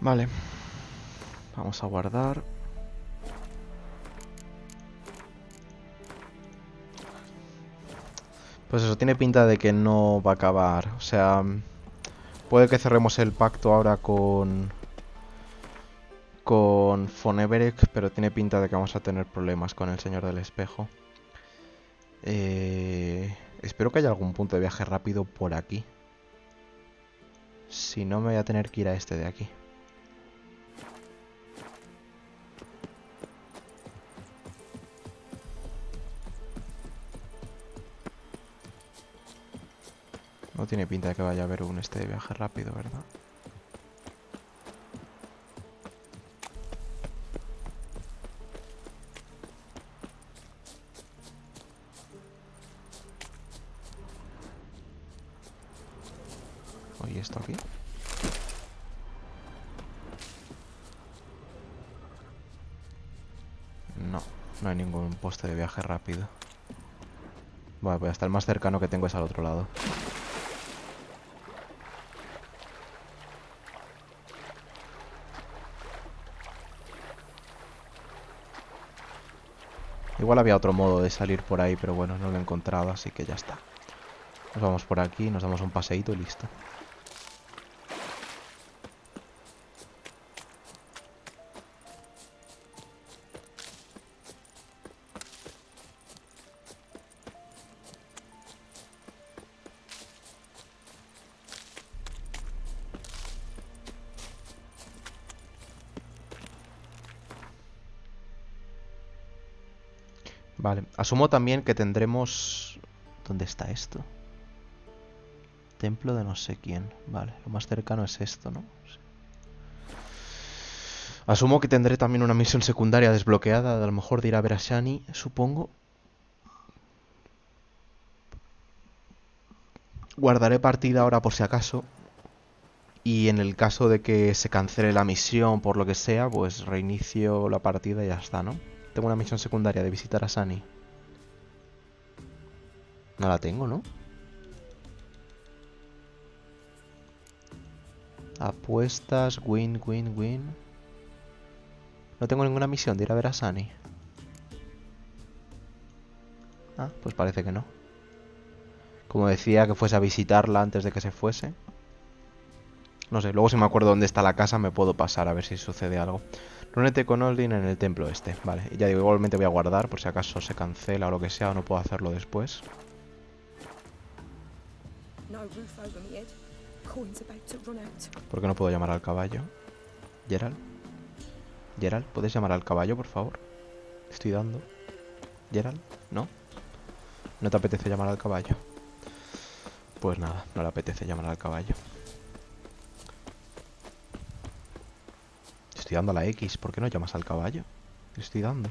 Vale. Vamos a guardar. Pues eso, tiene pinta de que no va a acabar. O sea, puede que cerremos el pacto ahora con Von Everec, pero tiene pinta de que vamos a tener problemas con el Señor del Espejo. Espero que haya algún punto de viaje rápido por aquí. Si no, me voy a tener que ir a este de aquí. No tiene pinta de que vaya a haber un este de viaje rápido, ¿verdad? Oye, ¿esto aquí? No, no hay ningún poste de viaje rápido. Bueno, pues hasta el más cercano que tengo es al otro lado. Igual había otro modo de salir por ahí, pero bueno, no lo he encontrado, así que ya está. Nos vamos por aquí, nos damos un paseíto y listo. Vale, asumo también que tendremos... ¿Dónde está esto? Templo de no sé quién. Vale, lo más cercano es esto, ¿no? Sí. Asumo que tendré también una misión secundaria desbloqueada, a lo mejor de ir a ver a Shani, supongo. Guardaré partida ahora por si acaso. Y en el caso de que se cancele la misión por lo que sea, pues reinicio la partida y ya está, ¿no? Tengo una misión secundaria de visitar a Shani. No la tengo, ¿no? Apuestas, win. No tengo ninguna misión de ir a ver a Shani. Ah, pues parece que no. Como decía, que fuese a visitarla antes de que se fuese. No sé, luego si me acuerdo dónde está la casa me puedo pasar a ver si sucede algo. Reúnete con Odin en el templo este. Vale, y ya digo, igualmente voy a guardar por si acaso se cancela o lo que sea, o no puedo hacerlo después. ¿Por qué no puedo llamar al caballo? Geralt, ¿puedes llamar al caballo, por favor? Estoy dando. Gerald, ¿no? ¿No te apetece llamar al caballo? Pues nada, no le apetece llamar al caballo. Estoy dando a la X, ¿por qué no llamas al caballo? Le estoy dando.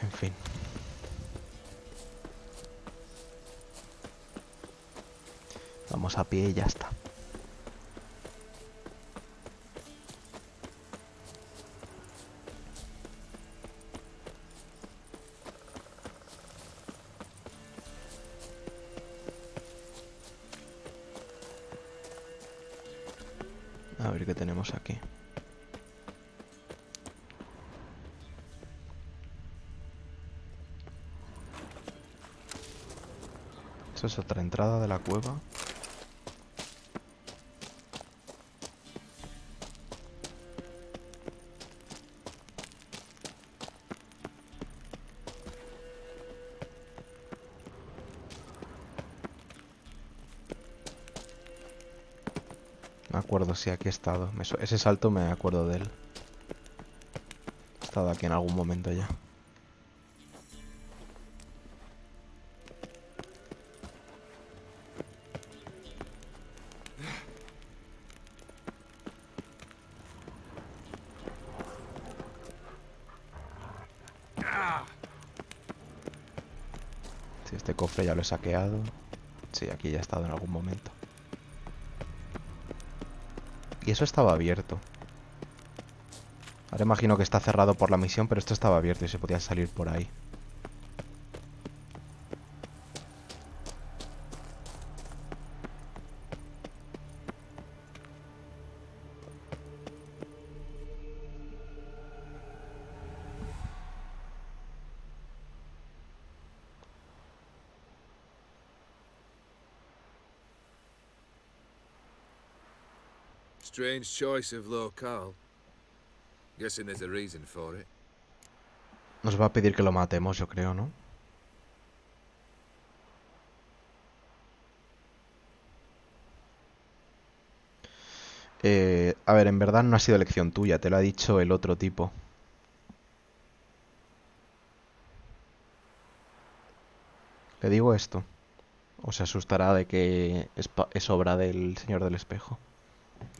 En fin. Vamos a pie y ya está. A ver qué tenemos aquí. Eso es otra entrada de la cueva. Me acuerdo, sí, aquí he estado. Ese salto me acuerdo de él. He estado aquí en algún momento ya. Sí, este cofre ya lo he saqueado. Sí, aquí ya he estado en algún momento. Y eso estaba abierto. Ahora imagino que está cerrado por la misión, pero esto estaba abierto y se podía salir por ahí. Strange choice of locale. Guessing there's a reason for it. Nos va a pedir que lo matemos, yo creo, ¿no? A ver, en verdad no ha sido elección tuya, te lo ha dicho el otro tipo. ¿Le digo esto? ¿O se asustará de que es obra del señor del espejo?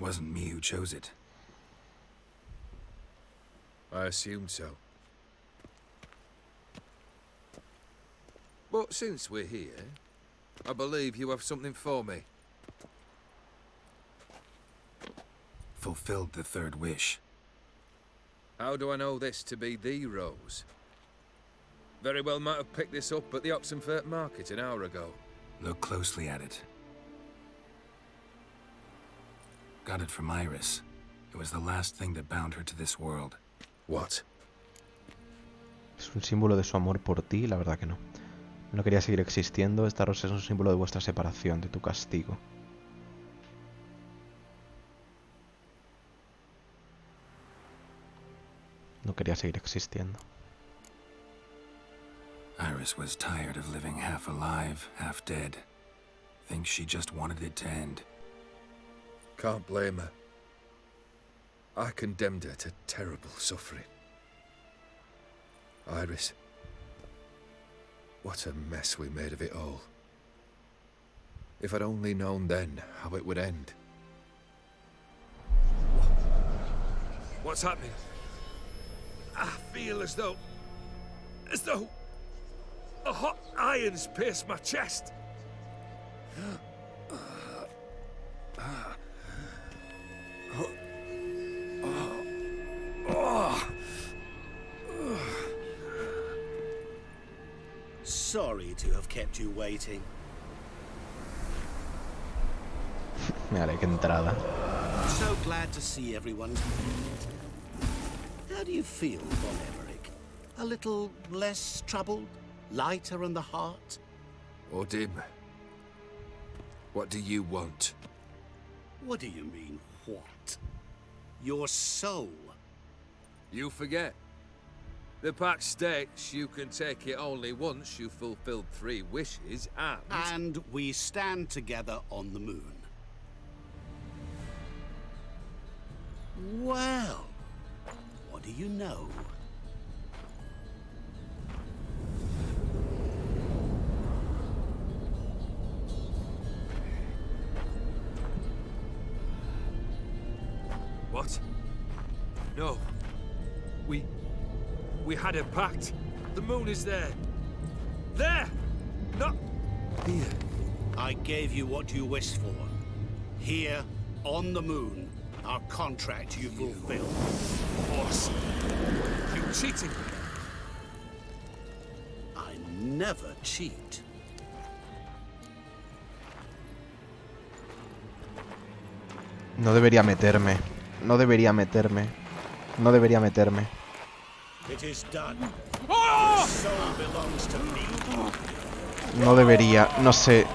Wasn't me who chose it. I assumed so. But since we're here, I believe you have something for me. Fulfilled the third wish. How do I know this to be the rose? Very well might have picked this up at the Oxenfurt market an hour ago. Look closely at it. Got it from Iris. It was the last thing that bound her to this world. What? Es un símbolo de su amor por ti, la verdad que no. No quería seguir existiendo. Esta rosa es un símbolo de vuestra separación, de tu castigo. No quería seguir existiendo. Iris was tired of living half alive, half dead. Thinks she just wanted it to end. Can't blame her. I condemned her to terrible suffering. Iris, what a mess we made of it all. If I'd only known then how it would end. What's happening? I feel as though a hot iron's pierced my chest. Sorry to have kept you waiting. Mira, qué entrada. So glad to see everyone's moved. How do you feel, Von Emmerich? A little less troubled? Lighter on the heart? Odim, what do you want? What do you mean, what? Your soul. You forget. The pact states you can take it only once you've fulfilled 3 wishes, And we stand together on the moon. Well, what do you know? No. We had a pact. The moon is there. There! Not here. I gave you what you wished for. Here, on the moon, our contract you fulfilled. Boss, you cheating me. I never cheat. No debería meterme. No debería meterme. No debería meterme. It is done. The soul belongs to me. No debería. No sé.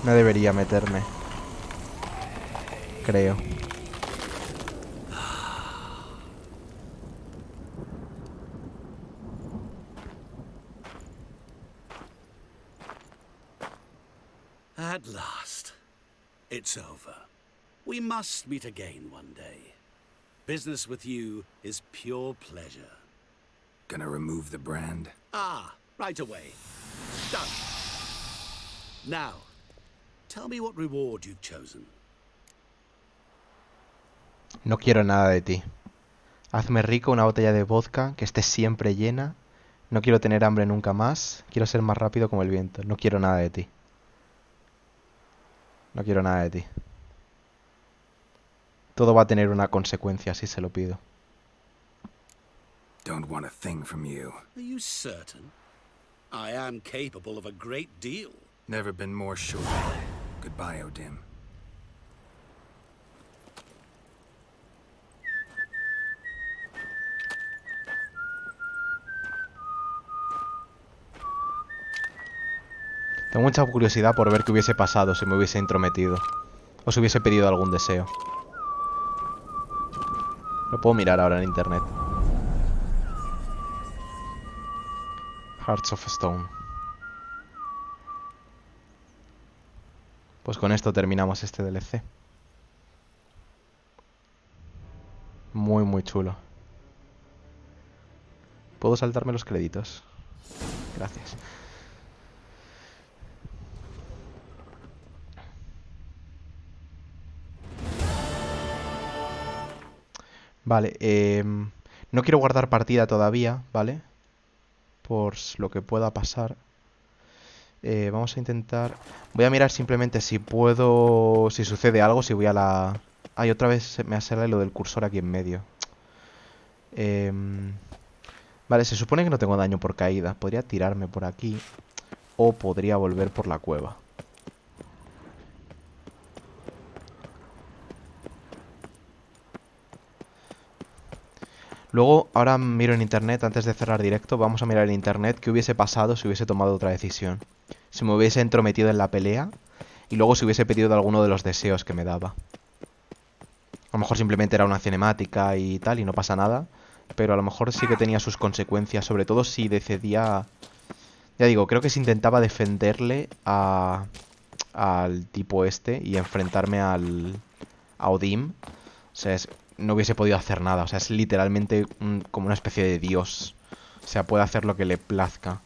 No debería meterme. Creo. At last. It's over. We must meet again one day. Business with you is pure pleasure. Gonna remove the brand? Ah, right away. Done. Now, tell me what reward you've chosen. No quiero nada de ti. Hazme rico una botella de vodka que esté siempre llena. No quiero tener hambre nunca más. Quiero ser más rápido como el viento. No quiero nada de ti. No quiero nada de ti. Todo va a tener una consecuencia si se lo pido. Don't want a thing from you. Are you certain? I am capable of a great deal. Never been more sure. Goodbye, Odim. Tengo mucha curiosidad por ver qué hubiese pasado si me hubiese intrometido. O si hubiese pedido algún deseo. Lo puedo mirar ahora en internet. Hearts of Stone. Pues con esto terminamos este DLC. Muy, muy chulo. ¿Puedo saltarme los créditos? Gracias. Vale, no quiero guardar partida todavía, ¿vale? Por lo que pueda pasar. Vamos a intentar... Voy a mirar simplemente si puedo... Si sucede algo, si voy a la... Ay, otra vez me sale lo del cursor aquí en medio. Vale, se supone que no tengo daño por caída. Podría tirarme por aquí. O podría volver por la cueva. Luego, ahora miro en internet, antes de cerrar directo, vamos a mirar en internet qué hubiese pasado si hubiese tomado otra decisión. Si me hubiese entrometido en la pelea y luego si hubiese pedido alguno de los deseos que me daba. A lo mejor simplemente era una cinemática y tal y no pasa nada, pero a lo mejor sí que tenía sus consecuencias, sobre todo si decidía... Ya digo, creo que si intentaba defenderle al tipo este y enfrentarme a Odim, o sea, no hubiese podido hacer nada. O sea, es literalmente como una especie de dios. O sea, puede hacer lo que le plazca.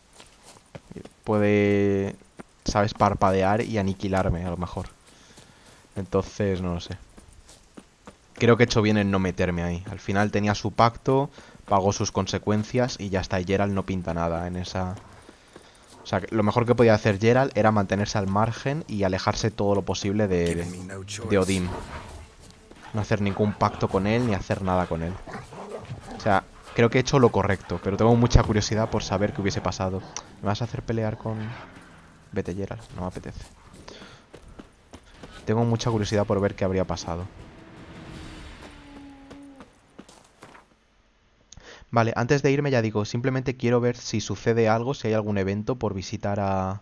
Puede, ¿sabes? Parpadear y aniquilarme, a lo mejor. Entonces, no lo sé. Creo que he hecho bien en no meterme ahí. Al final tenía su pacto, pagó sus consecuencias y ya está. Y Geralt no pinta nada en esa... O sea, lo mejor que podía hacer Geralt era mantenerse al margen y alejarse todo lo posible de Odim. No hacer ningún pacto con él ni hacer nada con él. O sea, creo que he hecho lo correcto, pero tengo mucha curiosidad por saber qué hubiese pasado. ¿Me vas a hacer pelear con... Vete, Geralt, no me apetece. Tengo mucha curiosidad por ver qué habría pasado. Vale, antes de irme ya digo, simplemente quiero ver si sucede algo, si hay algún evento por visitar a...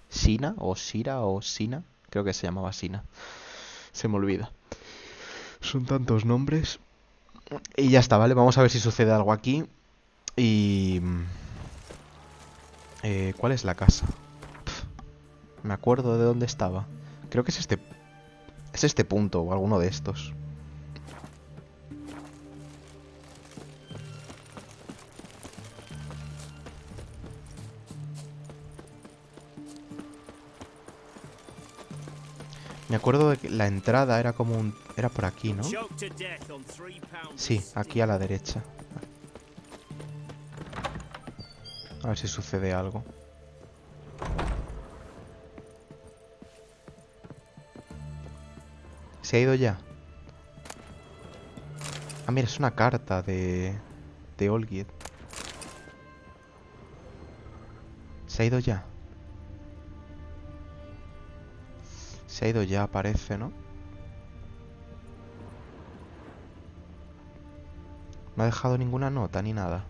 Sina, o Shira, o Sina. Creo que se llamaba Sina. Se me olvida. Son tantos nombres. Y ya está, ¿vale? Vamos a ver si sucede algo aquí. Y... ¿cuál es la casa? Me acuerdo de dónde estaba. Creo que es este... Es este punto, o alguno de estos. Me acuerdo de que la entrada era como un... Era por aquí, ¿no? Sí, aquí a la derecha. A ver si sucede algo. ¿Se ha ido ya? Ah, mira, es una carta de Olgierd. ¿Se ha ido ya? Se ha ido ya, parece, ¿no? No ha dejado ninguna nota ni nada.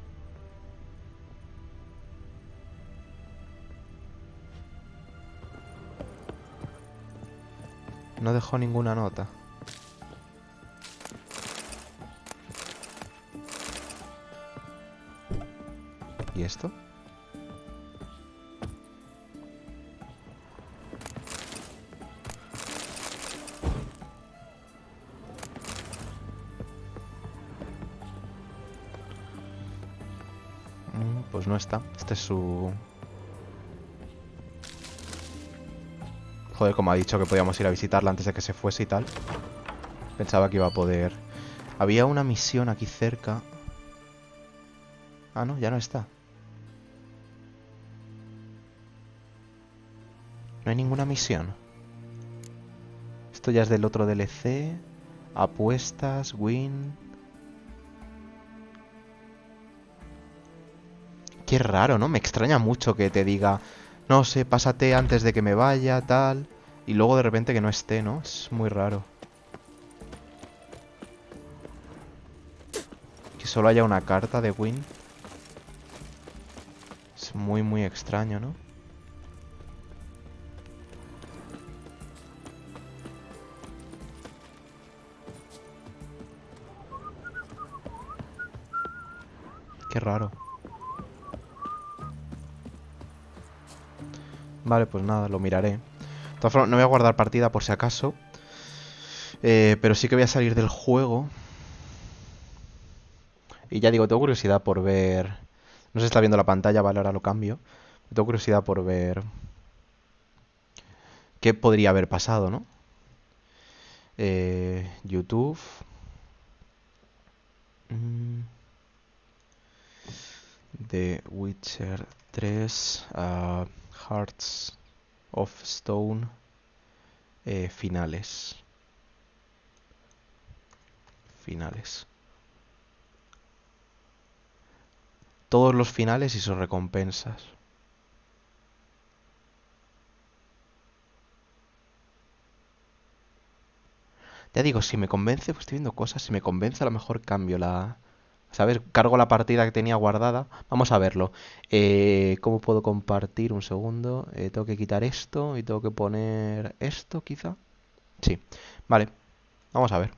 No dejó ninguna nota. ¿Y esto? Pues no está. Este es su... Joder, como ha dicho que podíamos ir a visitarla antes de que se fuese y tal. Pensaba que iba a poder... Había una misión aquí cerca. Ah, no, ya no está. No hay ninguna misión. Esto ya es del otro DLC. Apuestas, win... Qué raro, ¿no? Me extraña mucho que te diga... No sé, pásate antes de que me vaya, tal... Y luego de repente que no esté, ¿no? Es muy raro. Que solo haya una carta de win. Es muy, muy extraño, ¿no? Qué raro. Vale, pues nada, lo miraré. De todas formas, no voy a guardar partida por si acaso. Pero sí que voy a salir del juego. Y ya digo, tengo curiosidad por ver... No se está viendo la pantalla, vale, ahora lo cambio. Tengo curiosidad por ver... ¿Qué podría haber pasado, no? YouTube... The Witcher 3... Hearts of Stone... finales. Finales. Todos los finales y sus recompensas. Ya digo, si me convence, pues estoy viendo cosas. Si me convence, a lo mejor cambio la... ¿Sabes? Cargo la partida que tenía guardada. Vamos a verlo. ¿Cómo puedo compartir? Un segundo. Tengo que quitar esto y tengo que poner esto, quizá. Sí. Vale. Vamos a ver.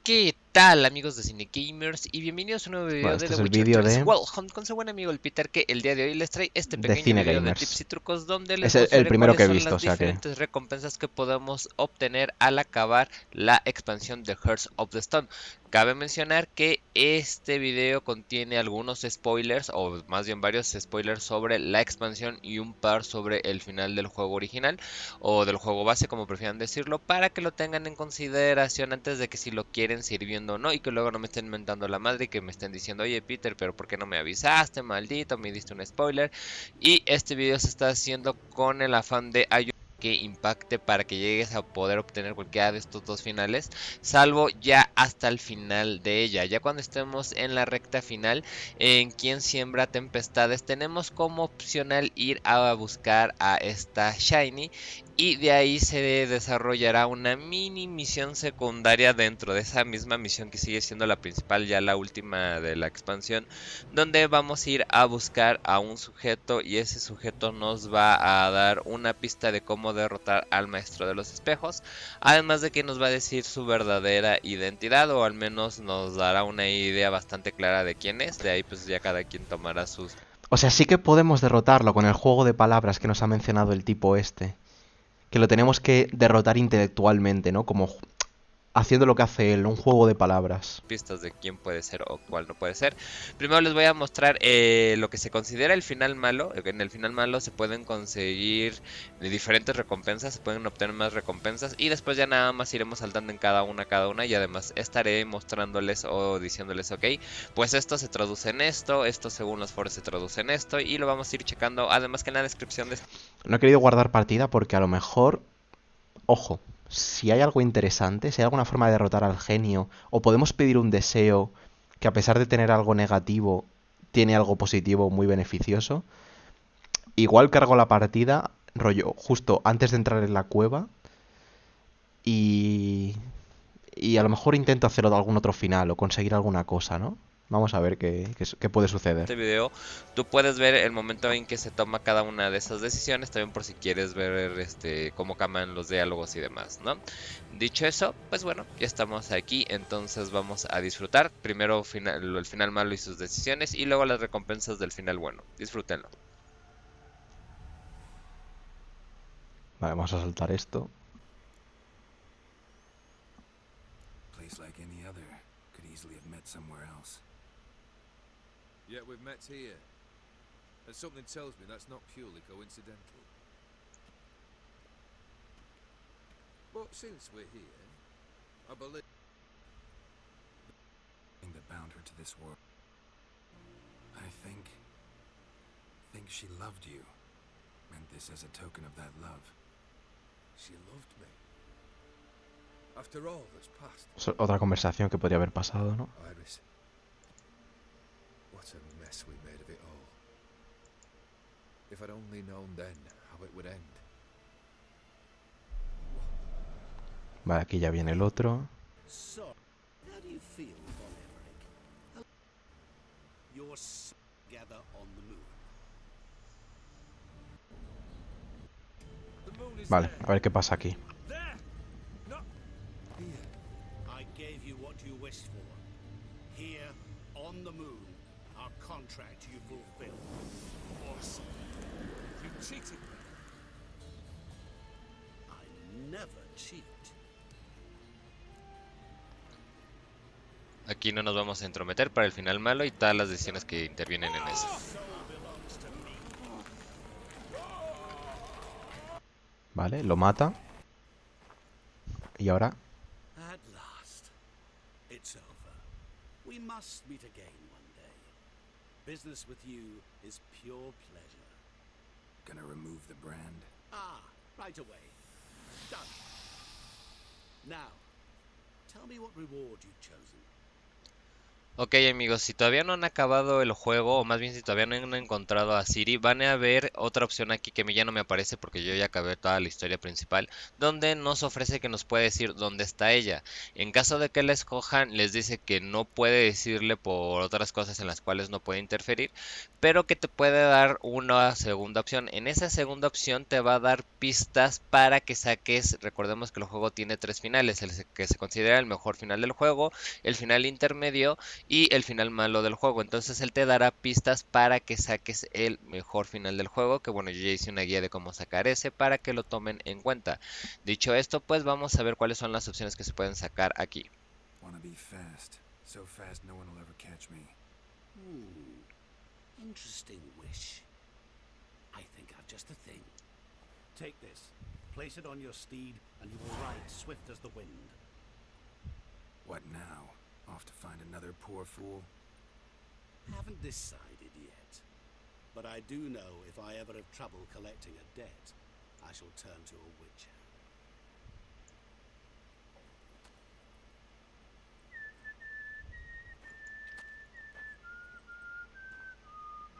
¿Qué tal, amigos de Cine Gamers? Y bienvenidos a un nuevo video Bueno, de este The es el Witcher vídeo 3 de... Welcome con su buen amigo el Peter, que el día de hoy les trae este de pequeño Cine video de Gamers. tips y trucos donde Es les el mostraré primero cuáles que he son visto, las o sea que... diferentes recompensas que podemos obtener al acabar la expansión de Hearts of the Stone. Cabe mencionar que este video contiene algunos spoilers, o más bien varios spoilers sobre la expansión y un par sobre el final del juego original, o del juego base, como prefieran decirlo, para que lo tengan en consideración antes de que si lo quieren seguir viendo o no, y que luego no me estén mentando la madre y que me estén diciendo, oye Peter, pero ¿por qué no me avisaste, maldito? Me diste un spoiler. Y este video se está haciendo con el afán de ayudar que impacte para que llegues a poder obtener cualquiera de estos dos finales, salvo ya hasta el final de ella. Ya cuando estemos en la recta final, en Quien Siembra Tempestades, tenemos como opcional ir a buscar a esta Shiny, y de ahí se desarrollará una mini misión secundaria dentro de esa misma misión que sigue siendo la principal, ya la última de la expansión, donde vamos a ir a buscar a un sujeto y ese sujeto nos va a dar una pista de cómo derrotar al maestro de los espejos, además de que nos va a decir su verdadera identidad, o al menos nos dará una idea bastante clara de quién es. De ahí pues ya cada quien tomará sus... O sea, sí que podemos derrotarlo con el juego de palabras que nos ha mencionado el tipo este. Que lo tenemos que derrotar intelectualmente, ¿no? Como haciendo lo que hace él, un juego de palabras. Pistas de quién puede ser o cuál no puede ser. Primero les voy a mostrar lo que se considera el final malo. En el final malo se pueden conseguir diferentes recompensas, se pueden obtener más recompensas y después ya nada más iremos saltando en cada una y además estaré mostrándoles o diciéndoles, ok, pues esto se traduce en esto según los foros se traduce en esto y lo vamos a ir checando, además que en la descripción de... No he querido guardar partida porque a lo mejor, ojo, si hay algo interesante, si hay alguna forma de derrotar al genio, o podemos pedir un deseo que a pesar de tener algo negativo, tiene algo positivo muy beneficioso, igual cargo la partida, rollo, justo antes de entrar en la cueva, y, y a lo mejor intento hacer algún otro final o conseguir alguna cosa, ¿no? Vamos a ver qué puede suceder. Este video tú puedes ver el momento en que se toma cada una de esas decisiones, también por si quieres ver cómo cambian los diálogos y demás, ¿no? Dicho eso, pues bueno, ya estamos aquí, entonces vamos a disfrutar primero el final malo y sus decisiones y luego las recompensas del final bueno. Disfrútenlo. Vale, vamos a saltar esto. Place like any other could easily have met somewhere else. Yet we've met here. And something tells me that's not purely coincidental. But since we're here, I believe that bound her to this world. I think she loved you. Meant this as a token of that love. she loved me. After all that's passed. Otra conversación que podría haber pasado, ¿no? Iris, what a mess we made of it all. If I'd only known then how it would end. Vale, aquí ya viene el otro. So, how do you feel, Von Everett? You're together on the moon. Vale, a ver qué pasa aquí. I gave you what you wished for. Here, on the moon, our contract you fulfilled. Awesome. You cheated me. I never cheat. Aquí no nos vamos a entrometer para el final malo y todas las decisiones que intervienen en eso. Vale, lo mata. Y ahora... At last, it's over. We must meet again one day. Business with you is pure pleasure. Gonna remove the brand? Ah, right away. Done. Now, tell me what reward you've chosen. Ok amigos, si todavía no han acabado el juego, o más bien si todavía no han encontrado a Ciri, van a ver otra opción aquí que ya no me aparece porque yo ya acabé toda la historia principal, donde nos ofrece que nos puede decir dónde está ella. En caso de que la escojan, les dice que no puede decirle por otras cosas en las cuales no puede interferir, pero que te puede dar una segunda opción. En esa segunda opción te va a dar pistas para que saques, recordemos que el juego tiene 3 finales, el que se considera el mejor final del juego, el final intermedio y el final malo del juego. Entonces él te dará pistas para que saques el mejor final del juego, que bueno, yo ya hice una guía de cómo sacar ese para que lo tomen en cuenta. Dicho esto, pues vamos a ver cuáles son las opciones que se pueden sacar aquí. Wanna be fast. So fast no one will ever catch me. Interesting wish. I think I've just the thing. Take this. Place it on your steed and you will ride swift as the wind. What now? Off to find another poor fool? Haven't decided yet. But I do know if I ever have trouble collecting a debt, I shall turn to a witcher.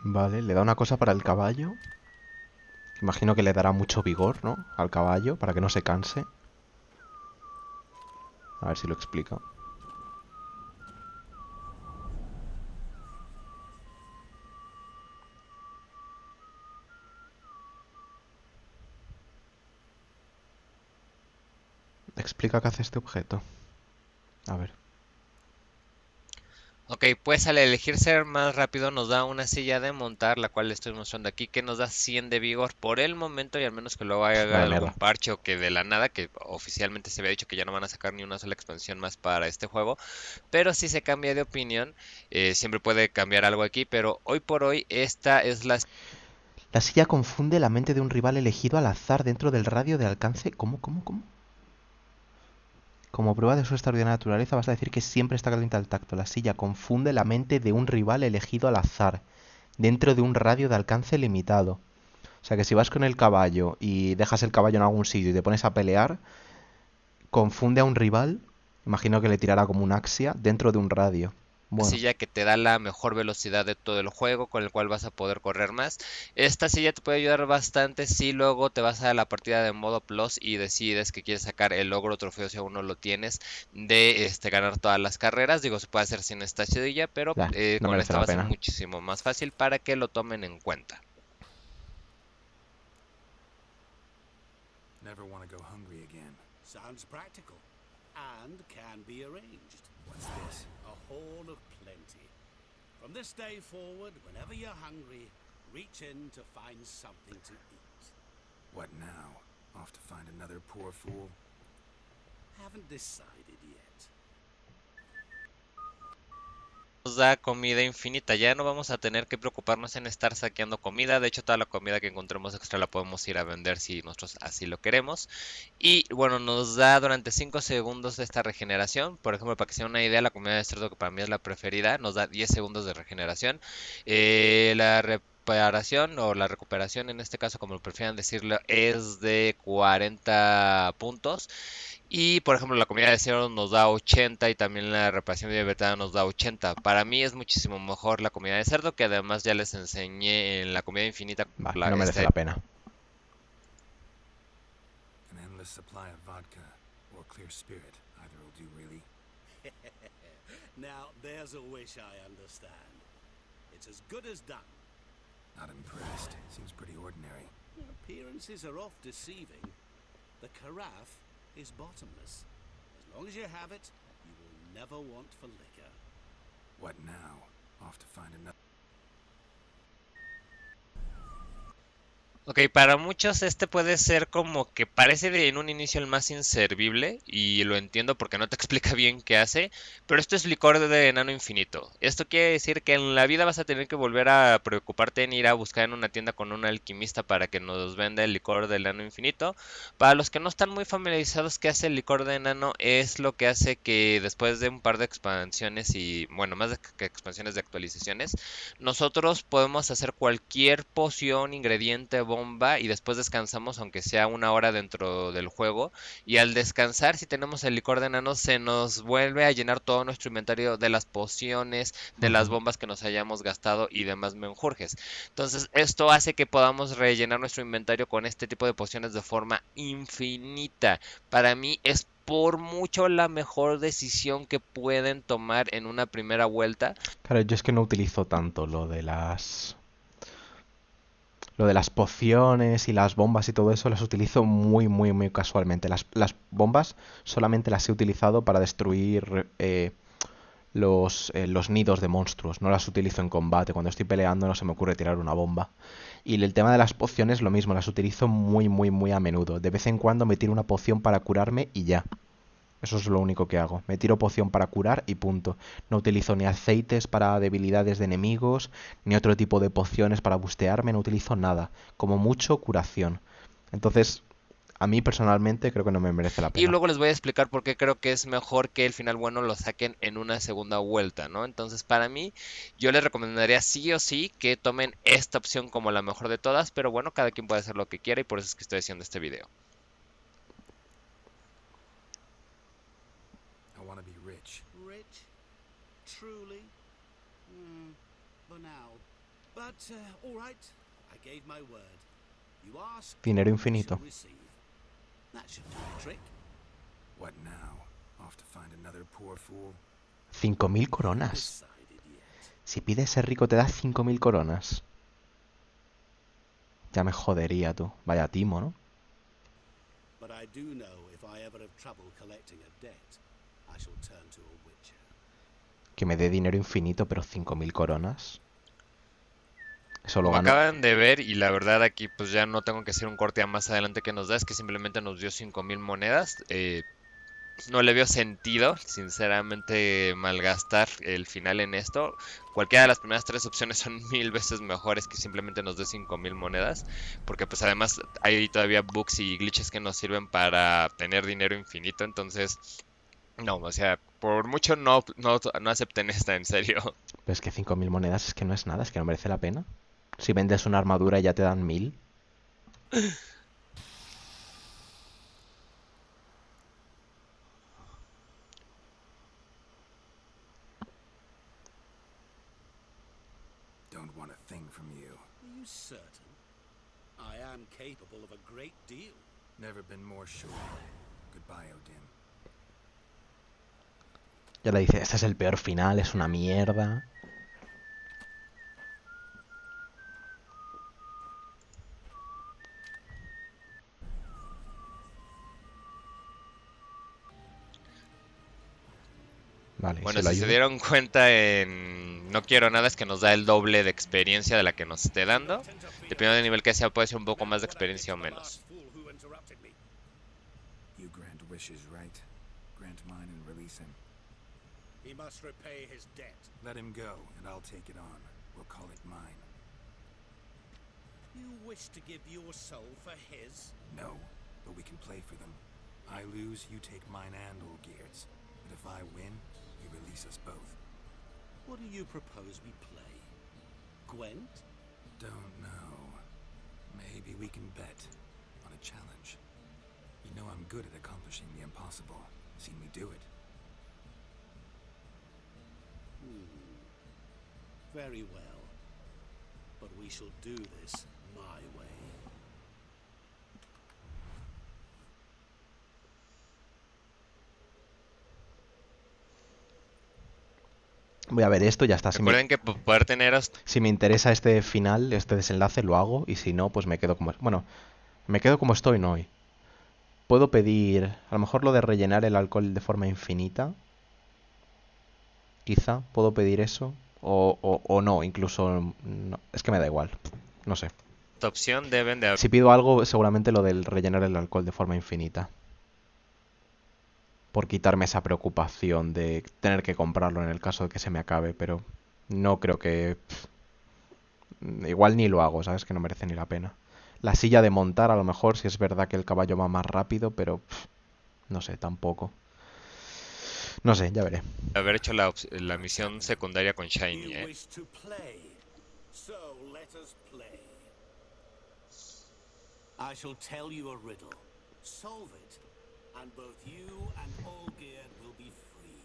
Vale, le da una cosa para el caballo. Imagino que le dará mucho vigor, ¿no? Al caballo, para que no se canse. A ver si lo explica. Explica qué hace este objeto. A ver. Ok, pues al elegir ser más rápido nos da una silla de montar, la cual le estoy mostrando aquí, que nos da 100 de vigor por el momento, y al menos que luego haga Vaya algún mierda. parche o que de la nada, que oficialmente se había dicho que ya no van a sacar ni una sola expansión más para este juego, pero si se cambia de opinión, siempre puede cambiar algo aquí, pero hoy por hoy esta es la... La silla confunde la mente de un rival elegido al azar dentro del radio de alcance. ¿Cómo? Como prueba de su extraordinaria naturaleza, basta decir que siempre está caliente al tacto. La silla confunde la mente de un rival elegido al azar dentro de un radio de alcance limitado. O sea que si vas con el caballo y dejas el caballo en algún sitio y te pones a pelear, confunde a un rival, imagino que le tirará como un Axia, dentro de un radio. Bueno, silla que te da la mejor velocidad de todo el juego, con el cual vas a poder correr más. Esta silla te puede ayudar bastante si luego te vas a la partida de modo plus y decides que quieres sacar el logro trofeo, si aún no lo tienes, de ganar todas las carreras. Digo, se puede hacer sin esta silla, pero no con merece esta la va a ser pena. muchísimo más fácil para que lo tomen en cuenta. Never want to go hungry again. Sounds practical. And can be arranged. What's this? A horn of plenty. From this day forward, whenever you're hungry, reach in to find something to eat. What now? Off to find another poor fool? Haven't decided yet. Nos da comida infinita, ya no vamos a tener que preocuparnos en estar saqueando comida. De hecho, toda la comida que encontremos extra la podemos ir a vender si nosotros así lo queremos. Y bueno, nos da durante 5 segundos de esta regeneración. Por ejemplo, para que sea una idea, la comida de cerdo, que para mí es la preferida, nos da 10 segundos de regeneración. La reparación o la recuperación, en este caso, como lo prefieran decirlo, es de 40 puntos. Y por ejemplo, la comida de cerdo nos da 80 y también la reparación de vegetales nos da 80. Para mí es muchísimo mejor la comida de cerdo, que además ya les enseñé en la comida infinita. No merece la pena. An endless supply of vodka or clear spirit. Either will do, really. Now, there's a wish I understand. It's as good as done. Not impressed. Seems pretty ordinary. Appearances are oft deceiving. The carafe is bottomless. As long as you have it, you will never want for liquor. What now? Off to find another. Ok, para muchos este puede ser como que parece en un inicio el más inservible, y lo entiendo porque no te explica bien qué hace, pero esto es licor de enano infinito. Esto quiere decir que en la vida vas a tener que volver a preocuparte en ir a buscar en una tienda con un alquimista para que nos venda el licor del enano infinito. Para los que no están muy familiarizados, qué hace el licor de enano, es lo que hace que después de un par de expansiones y, bueno, más de que expansiones, de actualizaciones, nosotros podemos hacer cualquier poción, ingrediente, bomba, y después descansamos aunque sea 1 hora dentro del juego, y al descansar, si tenemos el licor de enano, se nos vuelve a llenar todo nuestro inventario de las pociones, de las bombas que nos hayamos gastado y demás menjurjes. Entonces esto hace que podamos rellenar nuestro inventario con este tipo de pociones de forma infinita. Para mí es por mucho la mejor decisión que pueden tomar en una primera vuelta. Claro, yo es que no utilizo tanto lo de las pociones y las bombas y todo eso, las utilizo muy casualmente. Las bombas solamente las he utilizado para destruir los nidos de monstruos. No las utilizo en combate. Cuando estoy peleando no se me ocurre tirar una bomba. Y el tema de las pociones lo mismo, las utilizo muy a menudo. De vez en cuando me tiro una poción para curarme y ya. Eso es lo único que hago. Me tiro poción para curar y punto. No utilizo ni aceites para debilidades de enemigos, ni otro tipo de pociones para bustearme, no utilizo nada. Como mucho, curación. Entonces, a mí personalmente creo que no me merece la pena. Y luego les voy a explicar por qué creo que es mejor que el final bueno lo saquen en una segunda vuelta, ¿no? Entonces, para mí, yo les recomendaría sí o sí que tomen esta opción como la mejor de todas, pero bueno, cada quien puede hacer lo que quiera y por eso es que estoy haciendo este video. Rich? Truly? For now. But, all right. I gave my word. You ask, Dinero infinito. that should do the trick. What now? Off to find another poor fool? 5.000 coronas. Si pides ser rico te da 5.000 coronas. Ya me jodería tú. Vaya timo, ¿no? But I do know if I ever have trouble collecting a debt, I shall turn to a witcher. que me dé dinero infinito, pero 5000 coronas. Eso lo Como gano. acaban de ver, y la verdad aquí pues ya no tengo que hacer un corte a más adelante que nos da, es que simplemente nos dio 5000 monedas. No le veo sentido, sinceramente, malgastar el final en esto. Cualquiera de las primeras tres opciones son 1000 veces mejores que simplemente nos dé 5000 monedas, porque pues además hay todavía bugs y glitches que nos sirven para tener dinero infinito, entonces no, o sea, por mucho no acepten esta, en serio. Pero es que 5000 monedas es que no es nada, es que no merece la pena. Si vendes una armadura y ya te dan 1000. Don't want a thing from you. Are you certain? I am capable of a great deal. Never been more sure. Goodbye, Odin. Ya le dice, este es el peor final, es una mierda. Vale, Bueno, si lo si se ayudo. dieron cuenta en No Quiero Nada es que nos da el doble de experiencia de la que nos esté dando. Dependiendo del nivel que sea, puede ser un poco más de experiencia o menos. You grant wishes, right? Grant mine and release him. He must repay his debt. Let him go, and I'll take it on. We'll call it mine. You wish to give your soul for his? No, but we can play for them. I lose, you take mine and Olgerd's. But if I win, you release us both. What do you propose we play? Gwent? Don't know. Maybe we can bet on a challenge. You know I'm good at accomplishing the impossible. Seen me do it. Very well. But we shall do this my way. Voy a ver esto, ya está. Recuerden que poder tener... Si me interesa este final, este desenlace, lo hago. Y si no, pues me quedo como... Bueno, me quedo como estoy, no hoy. Puedo pedir... A lo mejor lo de rellenar el alcohol de forma infinita. Quizá puedo pedir eso. O no, incluso... No. Es que me da igual. No sé. Esta opción deben de... Si pido algo, seguramente lo del rellenar el alcohol de forma infinita. Por quitarme esa preocupación de tener que comprarlo en el caso de que se me acabe, pero no creo que... Igual ni lo hago, ¿sabes? Que no merece ni la pena. La silla de montar, a lo mejor, si es verdad que el caballo va más rápido, pero... No sé, tampoco. No sé, ya veré. Haber hecho la misión secundaria con Shiny, You wish to play, so let us play. I shall tell you a riddle. Solve it, and both you and Olgerd will be free.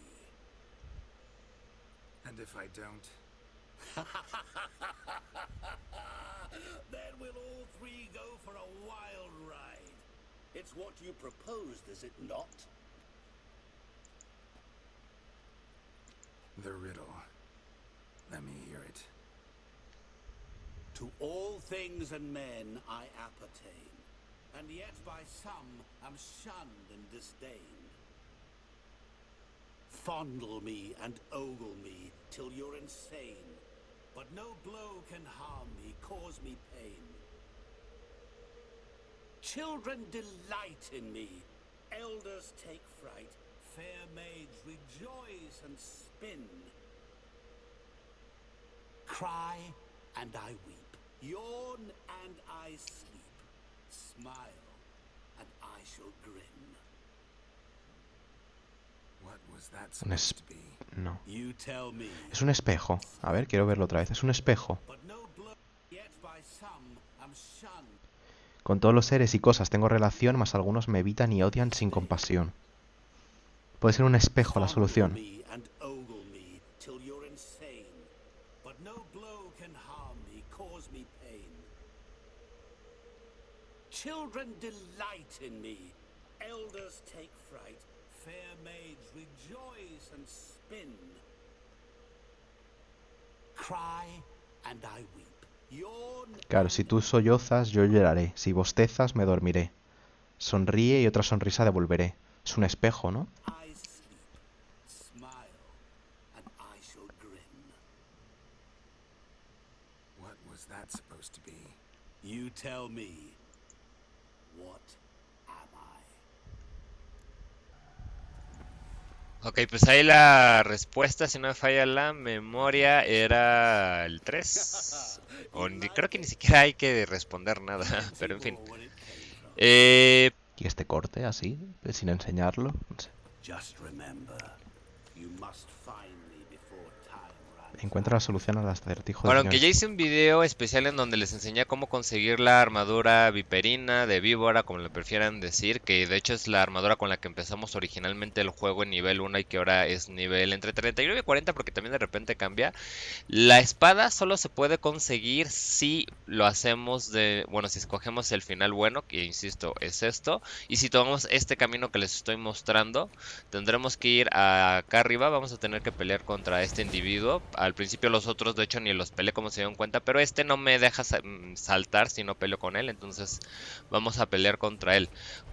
And if I don't? Then we'll all three go for a wild ride. It's what you proposed, is it not? The riddle. Let me hear it. To all things and men I appertain, and yet by some am shunned and disdained. Fondle me and ogle me till you're insane, but no blow can harm me, cause me pain. Children delight in me, elders take fright, fair maids rejoice and spin. Cry and I weep, yawn and I sleep, smile and I shall grin. What was that Un supposed to be? No. You tell me. Es un espejo. A ver, quiero verlo otra vez. Es un espejo. But no blow, yet by some am shunned. Con todos los seres y cosas tengo relación, mas algunos me evitan y odian sin compasión. Puede ser un espejo la solución. Me and ogle me till you're insane, but no blow can harm me, cause me pain. Children delight in me, elders take fright, fair maids rejoice and spin. Cry and I weep. Yawn. Claro, si tú sollozas, yo lloraré. Si bostezas, me dormiré. Sonríe y otra sonrisa devolveré. Es un espejo, ¿no? I sleep, smile, and I shall was that supposed to be? You tell me. What am I? Ok, pues ahí la respuesta, si no me falla la memoria, era el 3. Creo que ni siquiera hay que responder nada, pero en fin. Y este corte así, sin enseñarlo, no sé. Just remember, you must find me before time runs. Encuentra la solución al acertijo del Bueno, señor aunque ya hice un video especial en donde les enseñé cómo conseguir la armadura viperina, de víbora, como le prefieran decir, que de hecho es la armadura con la que empezamos originalmente el juego en nivel 1 y que ahora es nivel entre 39 y 40 porque también de repente cambia. La espada solo se puede conseguir si lo hacemos si escogemos el final bueno, que insisto es esto, y si tomamos este camino que les estoy mostrando, tendremos que ir acá arriba, vamos a tener que pelear contra este individuo. Al principio los otros de hecho ni los peleé como se dieron cuenta, pero este no me deja saltar si no peleo con él, entonces vamos a pelear contra él.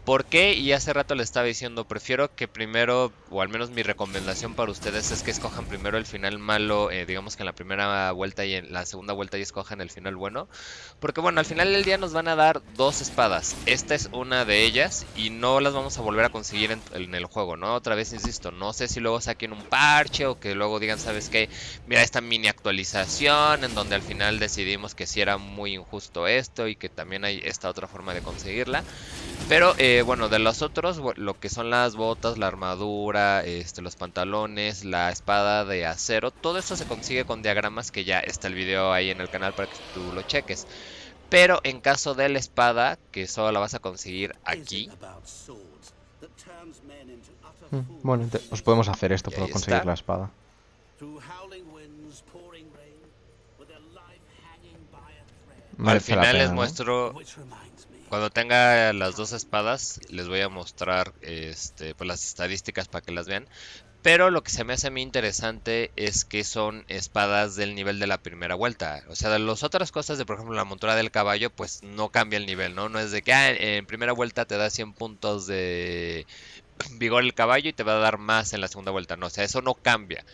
¿Por qué? Y hace rato le estaba diciendo, prefiero que primero, o al menos mi recomendación para ustedes es que escojan primero el final malo, digamos que en la primera vuelta y en la segunda vuelta y escojan el final bueno. Porque bueno, al final del día nos van a dar dos espadas. Esta es una de ellas y no las vamos a volver a conseguir en el juego, ¿no? Otra vez insisto, no sé si luego saquen un parche o que luego digan, ¿sabes qué? Mira esta mini actualización en donde al final decidimos que sí era muy injusto esto y que también hay esta otra forma de conseguirla. Pero bueno, de los otros, lo que son las botas, la armadura, los pantalones, la espada de acero, todo esto se consigue con diagramas que ya está el video ahí en el canal para que tú lo cheques. Pero en caso de la espada, que solo la vas a conseguir aquí. Bueno, pues podemos hacer esto, Y puedo ahí conseguir está. la espada. Al Merece la final les pena, ¿no? muestro, cuando tenga las dos espadas, les voy a mostrar pues las estadísticas para que las vean. Pero lo que se me hace a mí interesante es que son espadas del nivel de la primera vuelta. O sea, de las otras cosas de, por ejemplo, la montura del caballo, pues no cambia el nivel, ¿no? No es de que en primera vuelta te da 100 puntos de vigor el caballo y te va a dar más en la segunda vuelta. No, o sea, eso no cambia.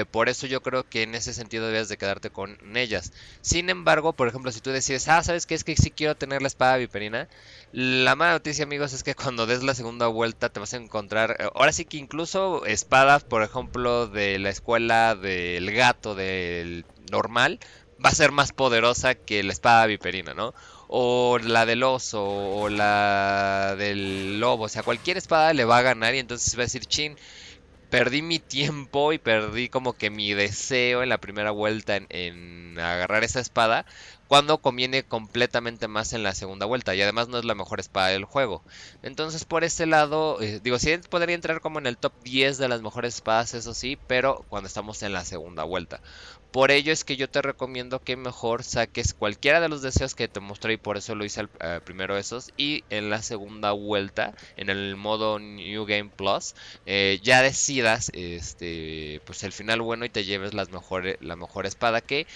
Por eso yo creo que en ese sentido debes de quedarte con ellas. Sin embargo, por ejemplo, si tú decides, ¿sabes qué? Es que sí quiero tener la espada viperina. La mala noticia, amigos, es que cuando des la segunda vuelta te vas a encontrar, ahora sí que incluso espadas, por ejemplo, de la escuela del gato, del normal, va a ser más poderosa que la espada viperina, ¿no? O la del oso, o la del lobo, o sea, cualquier espada le va a ganar y entonces va a decir, chin, perdí mi tiempo y perdí como que mi deseo en la primera vuelta en agarrar esa espada, cuando conviene completamente más en la segunda vuelta y además no es la mejor espada del juego. Entonces por ese lado, digo, sí podría entrar como en el top 10 de las mejores espadas, eso sí, pero cuando estamos en la segunda vuelta. Por ello es que yo te recomiendo que mejor saques cualquiera de los deseos que te mostré y por eso lo hice primero esos, y en la segunda vuelta, en el modo New Game Plus, ya decidas pues el final bueno y te lleves la mejor espada, que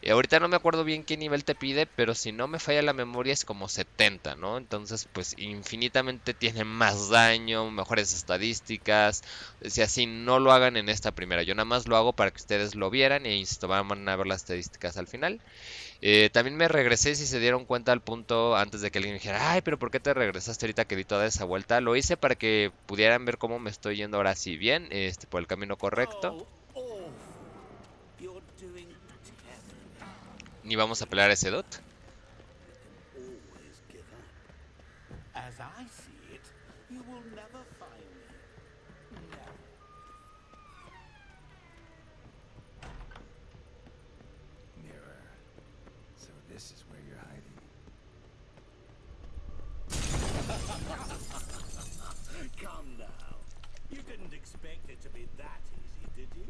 ahorita no me acuerdo bien qué nivel te pide, pero si no me falla la memoria es como 70, ¿no? Entonces pues infinitamente tiene más daño, mejores estadísticas. Si así no lo hagan en esta primera, yo nada más lo hago para que ustedes lo vieran e insisto, van a ver las estadísticas al final. También me regresé, si se dieron cuenta, al punto antes de que alguien me dijera, ay, pero ¿por qué te regresaste ahorita que di toda esa vuelta? Lo hice para que pudieran ver cómo me estoy yendo ahora sí bien, por el camino correcto. Ni vamos a pelear ese dot. As I see it, you will never find me. Never. Mirror. So this is where you're hiding. Come now. You didn't expect it to be that easy, did you?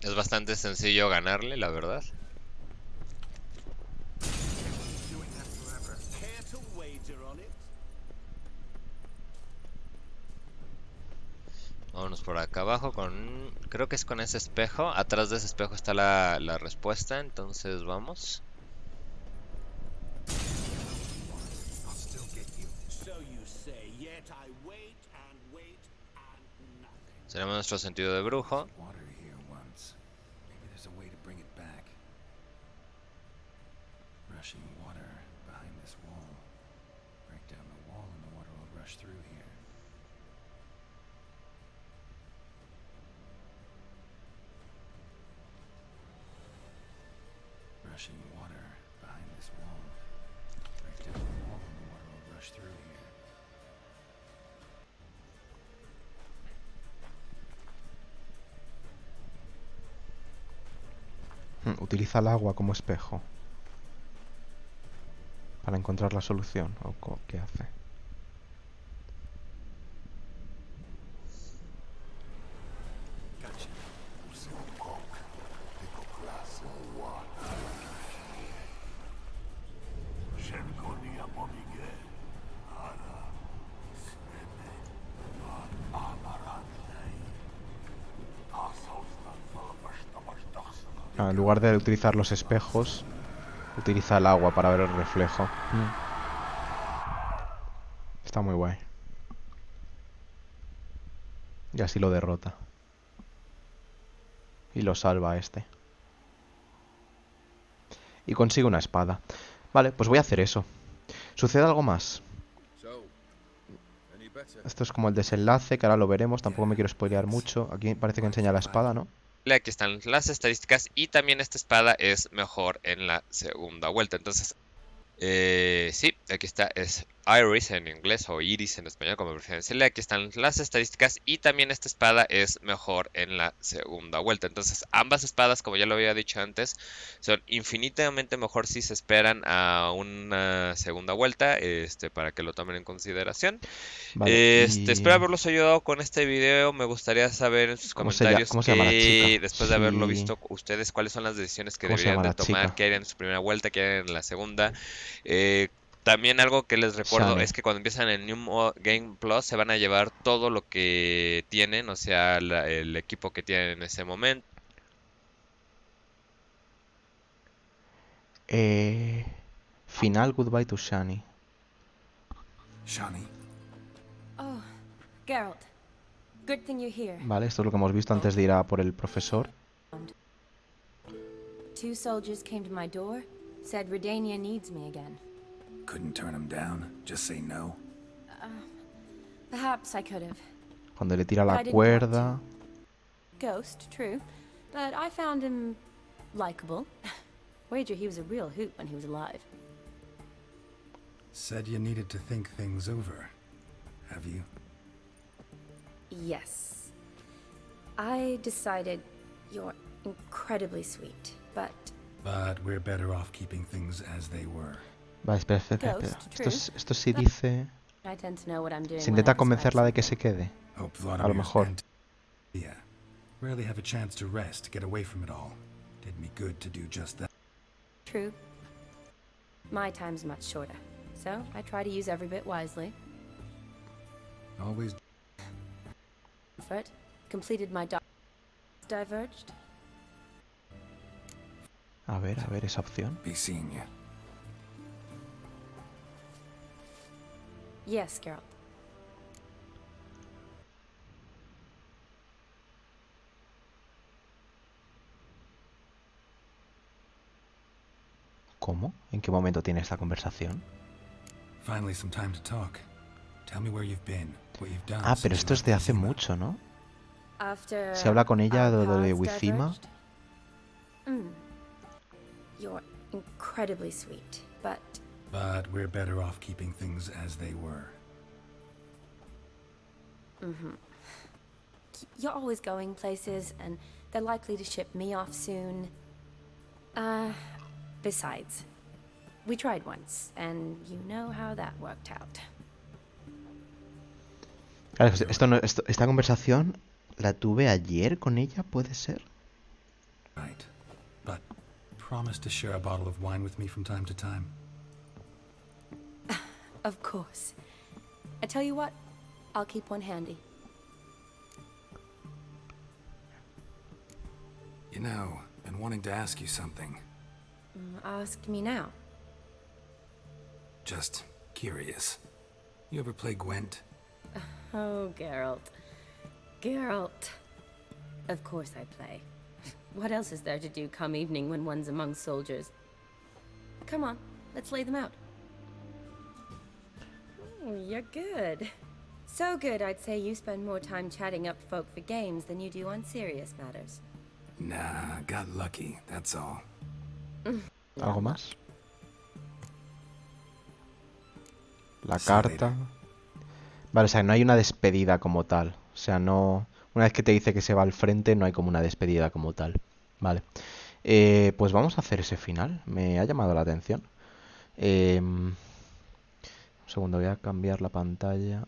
Es bastante sencillo ganarle, la verdad. Care to wager on it? Vámonos por acá abajo con... Creo que es con ese espejo. Atrás de ese espejo está la respuesta. Entonces vamos. Tenemos nuestro sentido de brujo. Water here once. Maybe there's a way to bring it back. Rushing water behind this wall. Break down the wall and the water will rush through here. Rushing water behind this wall. Break down the wall and the water will rush through here. Utiliza el agua como espejo para encontrar la solución. ¿O qué hace? En lugar de utilizar los espejos, utiliza el agua para ver el reflejo. Está muy guay. Y así lo derrota. Y lo salva a este. Y consigue una espada. Vale, pues voy a hacer eso. ¿Sucede algo más? Esto es como el desenlace, que ahora lo veremos. Tampoco me quiero spoilear mucho. Aquí parece que enseña la espada, ¿no? Aquí están las estadísticas y también esta espada es mejor en la segunda vuelta. Entonces, sí, aquí está, es Iris en inglés o Iris en español, como prefieren decirle. Aquí están las estadísticas y también esta espada es mejor en la segunda vuelta. Entonces, ambas espadas, como ya lo había dicho antes, son infinitamente mejor si se esperan a una segunda vuelta, para que lo tomen en consideración. Vale, Espero haberlos ayudado con este video. Me gustaría saber en sus comentarios ¿cómo se llama la chica? después de haberlo visto ustedes, cuáles son las decisiones que ¿Cómo se deberían llama de la tomar, chica? qué harían en su primera vuelta, qué harían en la segunda. También algo que les recuerdo Shani. es que cuando empiezan el New Game Plus se van a llevar todo lo que tienen, o sea, el equipo que tienen en ese momento. Final Goodbye to Shani. Shani. Oh, Geralt. Good thing you're here. Vale, esto es lo que hemos visto antes de ir a por el profesor. 2 soldiers came to my door, said Redania needs me again. Couldn't turn him down. Just say no. Perhaps I could have. Cuando le tira la cuerda. Ghost, true. But I found him likable. Wager he was a real hoot when he was alive. Said you needed to think things over. Have you? Yes. I decided you're incredibly sweet, but... But we're better off keeping things as they were. Vale, espera. Esto sí dice... I tend to know what I'm doing Se intenta convencerla de que se quede. A lo mejor. Yeah. Rarely have a chance to rest, get away from it all. Did me good to do just that. True. My time's much shorter, so I try to use every bit wisely. Always. Effort. Completed my diverged. A ver, esa opción. Be seeing you. Yes, Geralt. ¿Cómo? ¿En qué momento tiene esta conversación? Finally some time to talk. Tell me where you've been, what you've done. Ah, pero esto es de hace mucho, ¿no? After Se habla con ella de Wizima. You're incredibly sweet, but we're better off keeping things as they were. You're always going places, and they're likely to ship me off soon. Besides, we tried once, and you know how that worked out. Claro, esta conversación la tuve ayer con ella, ¿puede ser? Right, but promise to share a bottle of wine with me from time to time. Of course. I tell you what, I'll keep one handy. You know, been wanting to ask you something. Ask me now. Just curious. You ever play Gwent? Oh, Geralt. Geralt. Of course I play. What else is there to do come evening when one's among soldiers? Come on, Let's lay them out. You're good. So good, I'd say you spend more time chatting up folk for games than you do on serious matters. Nah, got lucky, that's all. ¿Algo más? La carta. Vale, o sea, no hay una despedida como tal. O sea, no... Una vez que te dice que se va al frente, no hay como una despedida como tal. Vale. Pues vamos a hacer ese final. Me ha llamado la atención. Un segundo, voy a cambiar la pantalla.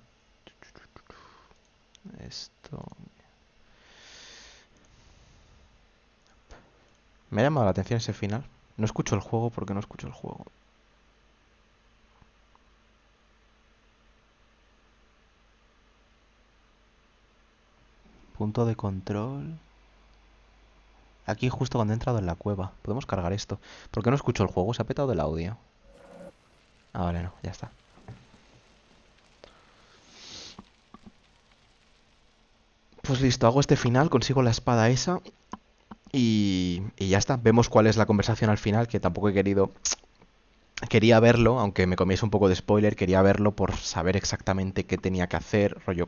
Esto... Me ha llamado la atención ese final. No escucho el juego porque no escucho el juego. Punto de control. Aquí justo cuando he entrado en la cueva. Podemos cargar esto. ¿Por qué no escucho el juego? Se ha petado el audio. Ah, vale, no, ya está. Pues listo, hago este final, consigo la espada esa. Y ya está. Vemos cuál es la conversación al final, que tampoco he querido... Quería verlo, aunque me comiese un poco de spoiler, quería verlo por saber exactamente qué tenía que hacer, rollo...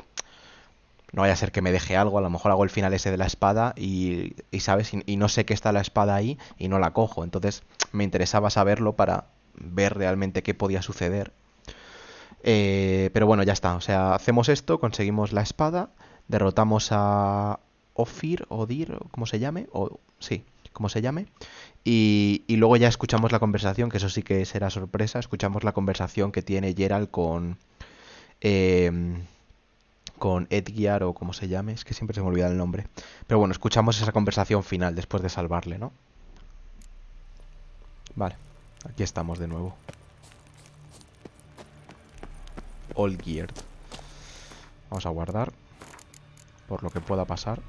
No vaya a ser que me deje algo, a lo mejor hago el final ese de la espada y ¿sabes? Y no sé que está la espada ahí y no la cojo. Entonces me interesaba saberlo para ver realmente qué podía suceder. Pero bueno, ya está. O sea, hacemos esto, conseguimos la espada, derrotamos a Odir, ¿cómo se llame? Sí, como se llame. Y luego ya escuchamos la conversación, que eso sí que será sorpresa. Escuchamos la conversación que tiene Geralt con Edgar o como se llame, es que siempre se me olvida el nombre. Pero bueno, escuchamos esa conversación final después de salvarle, ¿no? Vale, aquí estamos de nuevo. All geared. Vamos a guardar por lo que pueda pasar.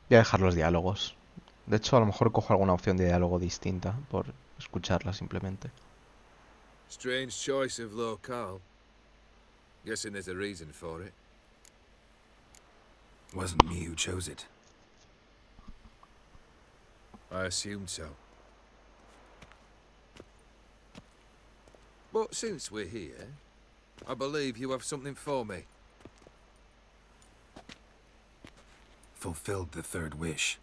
Voy a dejar los diálogos. De hecho, a lo mejor cojo alguna opción de diálogo distinta por escucharla simplemente. Strange choice of locale. Guessing there's a reason for it. Wasn't me who chose it. I assumed so. But since we're here, I believe you have something for me. Fulfilled the third wish.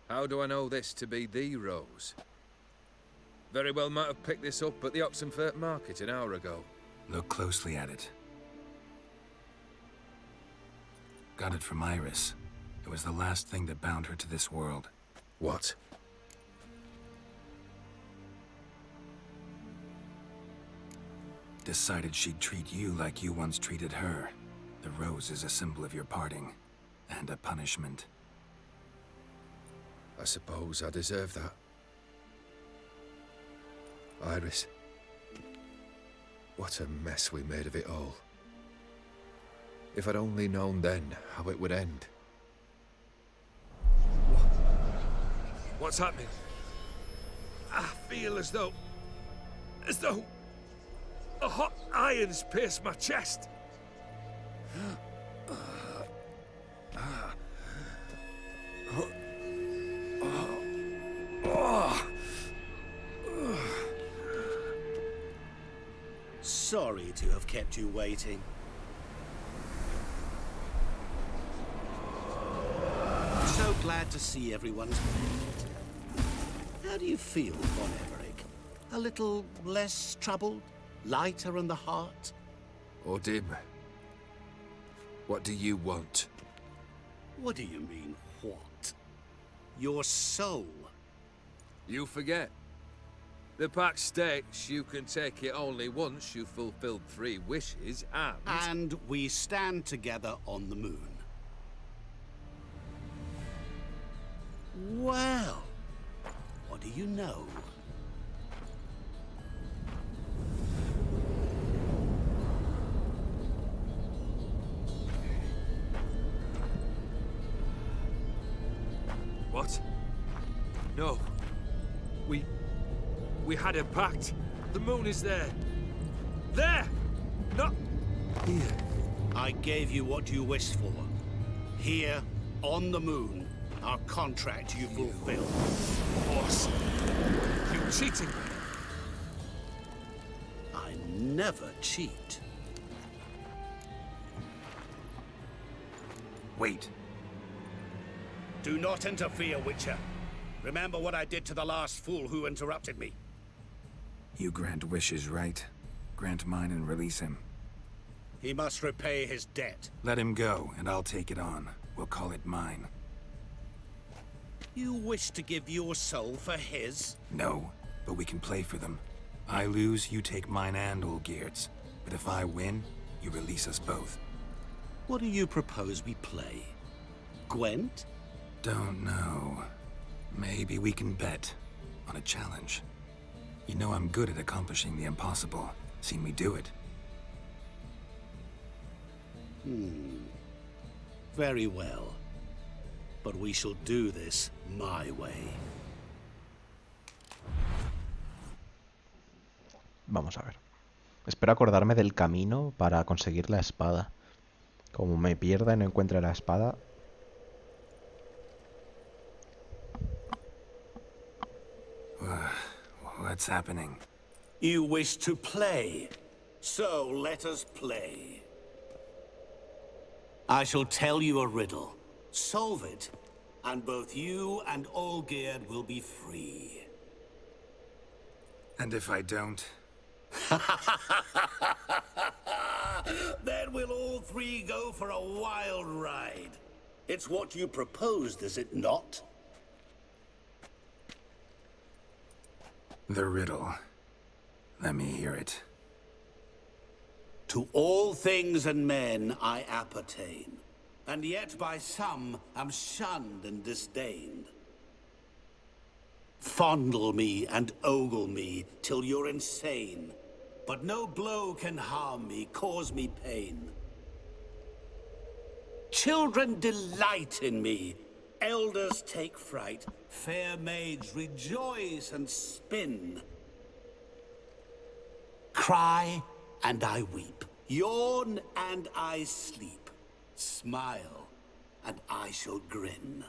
How do I know this to be the rose? Very well might have picked this up at the Oxenfurt market an hour ago. Look closely at it. Got it from Iris. It was the last thing that bound her to this world. What? Decided she'd treat you like you once treated her. The rose is a symbol of your parting. And a punishment. I suppose I deserve that. Iris. What a mess we made of it all. If I'd only known then how it would end. What's happening? I feel as though a hot iron's pierced my chest. Sorry to have kept you waiting. So glad to see everyone's made it. How do you feel, Von Everett? A little less troubled? Lighter in the heart? Odim, what do you want? What do you mean, what? Your soul. You forget. The pact states you can take it only once you've fulfilled 3 wishes, and... And we stand together on the moon. Well, what do you know? What? No. We had a pact. The moon is there. There! Not here. I gave you what you wished for. Here, on the moon, our contract you fulfilled. Boss, you cheating me. I never cheat. Wait. Do not interfere, Witcher. Remember what I did to the last fool who interrupted me. You grant wishes, right? Grant mine and release him. He must repay his debt. Let him go, and I'll take it on. We'll call it mine. You wish to give your soul for his? No, but we can play for them. I lose, you take mine and Olgierd's. But if I win, you release us both. What do you propose we play? Gwent? Don't know. Maybe we can bet on a challenge. You know I'm good at accomplishing the impossible. Seen me do it. Very well. But we shall do this my way. Vamos a ver. Espero acordarme del camino para conseguir la espada. Como me pierda y no encuentre la espada... What's happening? You wish to play, so let us play. I shall tell you a riddle. Solve it, and both you and Olgierd will be free. And if I don't? Then we'll all three go for a wild ride. It's what you proposed, is it not? The riddle. Let me hear it. To all things and men I appertain, and yet by some am shunned and disdained. Fondle me and ogle me till you're insane, but no blow can harm me, cause me pain. Children delight in me, elders take fright, fair maids rejoice and spin. Cry and I weep, yawn and I sleep, smile and I shall grin.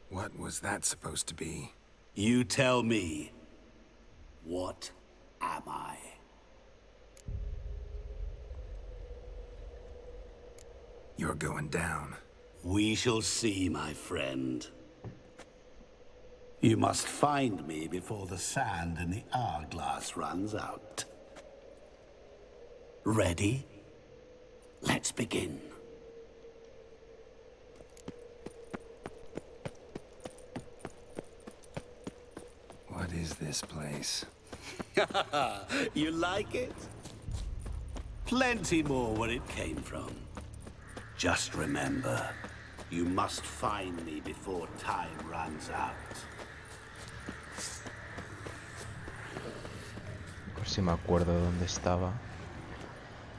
What was that supposed to be? You tell me, what am I? You're going down. We shall see, my friend. You must find me before the sand in the hourglass runs out. Ready? Let's begin. What is this place? You like it? Plenty more where it came from. Just remember, you must find me before time runs out. A ver si me acuerdo de dónde estaba.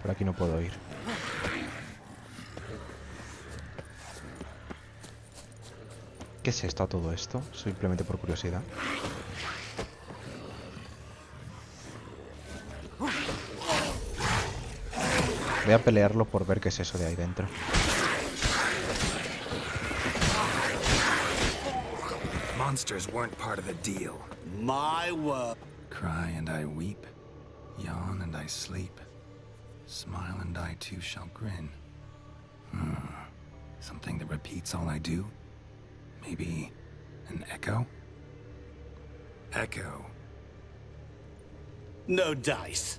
Por aquí no puedo ir. ¿Qué es esto, todo esto? Simplemente por curiosidad. Voy a pelearlo por ver qué es eso de ahí dentro. Monsters weren't part of the deal. My word. Cry and I weep, yawn and I sleep, smile and I too shall grin. Something that repeats all I do? Maybe an echo? Echo. No dice.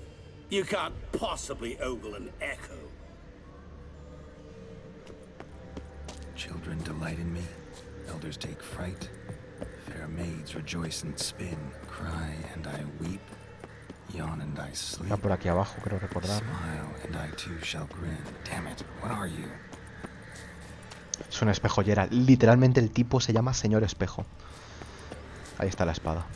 You can't possibly ogle an echo. Children delight in me, elders take fright, fair maids rejoice and spin, cry and I weep, yawn and I sleep. Está por aquí abajo, creo recordar. Smile and I too shall grin. Damn it, what are you? Es una espejollera. Literalmente el tipo se llama Señor Espejo. Ahí está la espada.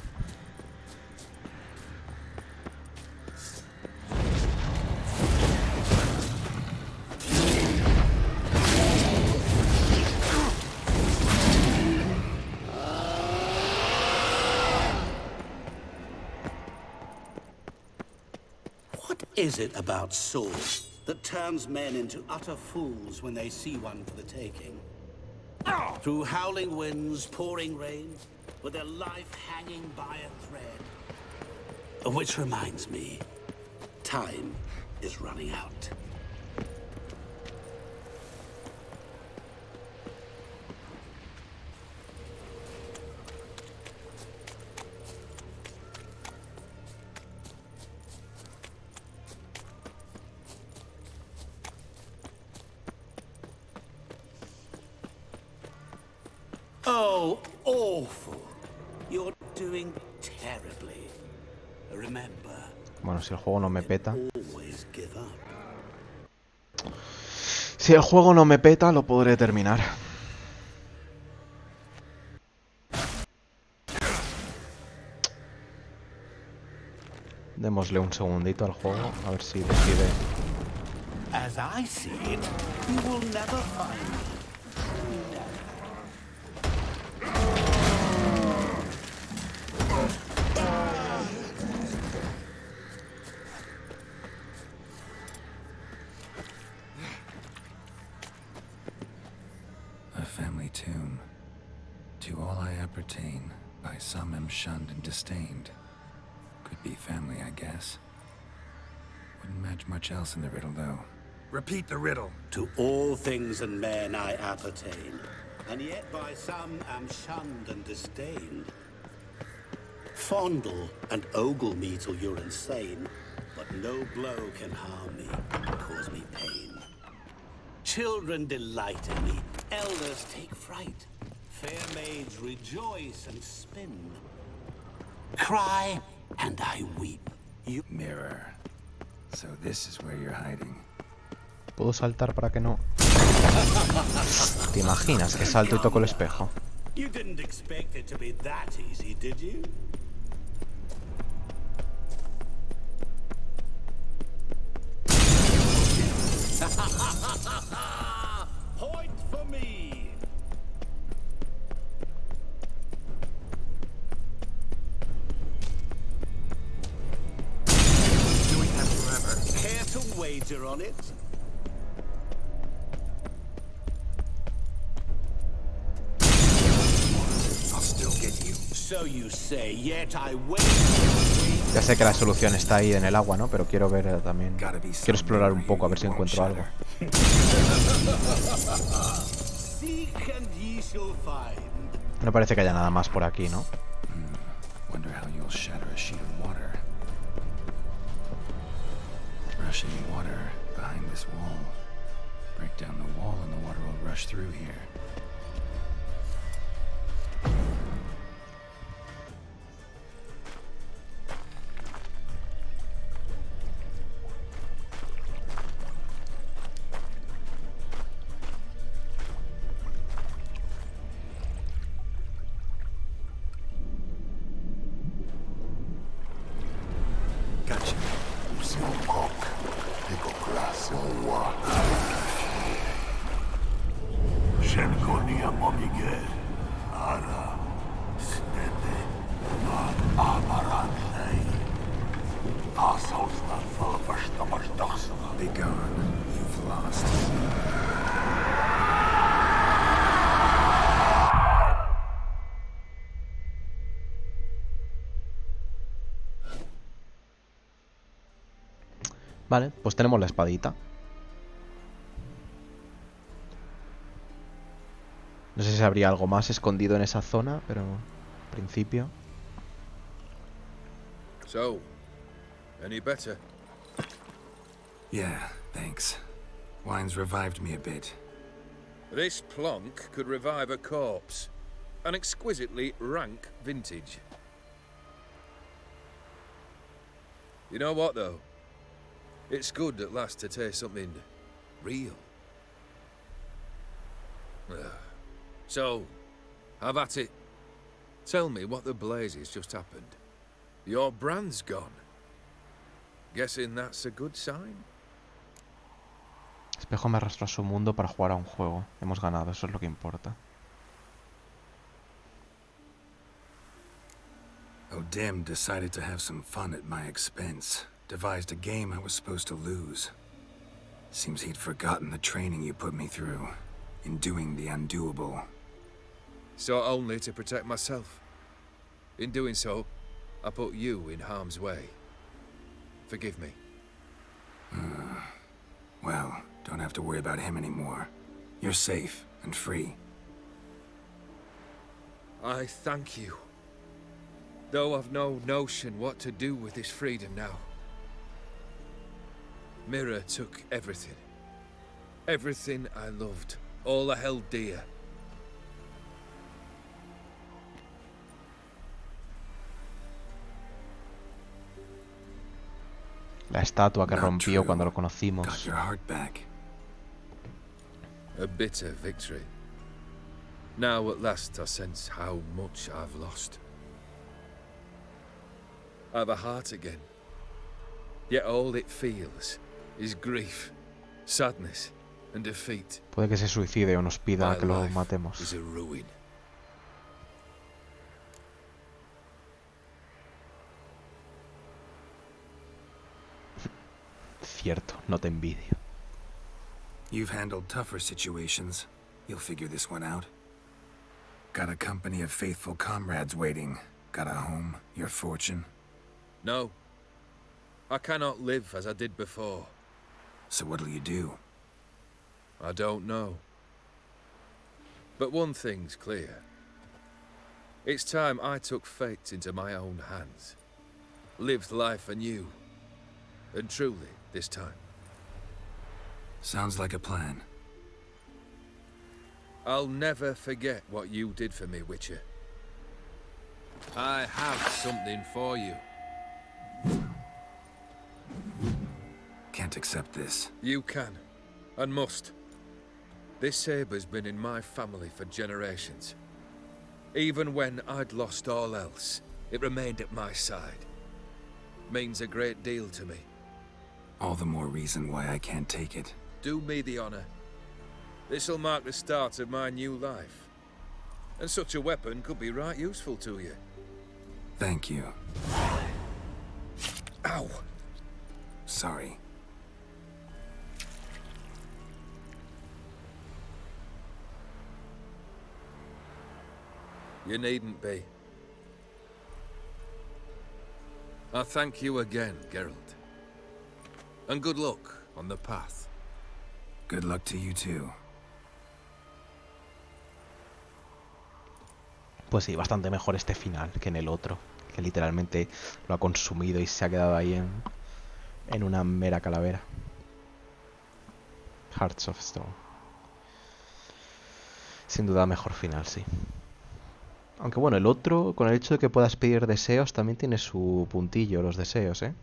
What is it about swords that turns men into utter fools when they see one for the taking? Through howling winds, pouring rain, with their life hanging by a thread. Which reminds me, time is running out. Oh, awful. You're doing terribly. Remember, Bueno, si el juego no me peta. always give up. Si el juego no me peta, lo podré terminar. Démosle un segundito al juego, a ver si decide. As I see it, you will never find me. A family tomb. To all I appertain, by some am shunned and disdained. Could be family, I guess. Wouldn't match much else in the riddle, though. Repeat the riddle. To all things and men I appertain, and yet by some am shunned and disdained. Fondle and ogle me till you're insane, but no blow can harm me, cause me pain. Children delight in me, elders take fright. Fair maids rejoice and spin. Cry, and I weep. You Mirror. So this is where you're hiding. ¿Puedo saltar para que no? ¿Te imaginas que salto y toco el espejo? You didn't expect it to be that easy, did you? Point for me. Doing that forever. Care to wager on it? I'll still get you. So you say, yet I wait. Ya sé que la solución está ahí en el agua, ¿no? Pero quiero ver también. Quiero explorar un poco a ver si encuentro algo. Seek and ye shall find. No parece que haya nada más por aquí, ¿no? Wonder how you'll shatter a sheet of water. Rushing water behind this wall. Break down the wall and the water will rush through here. Gotcha. Be gone. You've lost. Vale, pues tenemos la espadita. No sé si habría algo más escondido en esa zona, pero en principio. So, any better? Yeah, thanks. Wine's revived me a bit. This plonk could revive a corpse. An exquisitely rank vintage. You know what, though? It's good at last to taste something real. So, have at it. Tell me what the blazes just happened. Your brand's gone. Guessing that's a good sign? Espejo me arrastró a su mundo para jugar a un juego. Hemos ganado, eso es lo que importa. O'Dim decided to have some fun at my expense. devised a game I was supposed to lose. Seems he'd forgotten the training you put me through in doing the undoable. So only to protect myself. In doing so, I put you in harm's way. Forgive me. Well, don't have to worry about him anymore. You're safe and free. I thank you. Though I've no notion what to do with this freedom now. Mira took everything. Everything I loved. All I held dear. La estatua que Not rompió true. cuando lo Got conocimos. your heart back. A bitter victory. Now at last I sense how much I've lost. I've a heart again. Yet all it feels is grief, sadness, and defeat. Puede que se suicide o nos pida My que lo life matemos. is a ruin. Cierto, no te envidio. You've handled tougher situations. You'll figure this one out. Got a company of faithful comrades waiting. Got a home, your fortune. No. I cannot live as I did before. So what'll you do? I don't know. But one thing's clear. It's time I took fate into my own hands. Lived life anew. And truly, this time. Sounds like a plan. I'll never forget what you did for me, Witcher. I have something for you. Can't accept this. You can, and must. This sabre's been in my family for generations. Even when I'd lost all else, it remained at my side. Means a great deal to me. All the more reason why I can't take it. Do me the honor. This'll mark the start of my new life. And such a weapon could be right useful to you. Thank you. Ow! Sorry. You needn't be. I thank you again, Geralt. And good luck on the path. Good luck to you too. Pues sí, bastante mejor este final que en el otro, que literalmente lo ha consumido y se ha quedado ahí en una mera calavera. Hearts of Stone. Sin duda mejor final, sí. Aunque bueno, el otro, con el hecho de que puedas pedir deseos, también tiene su puntillo, los deseos, ¿eh?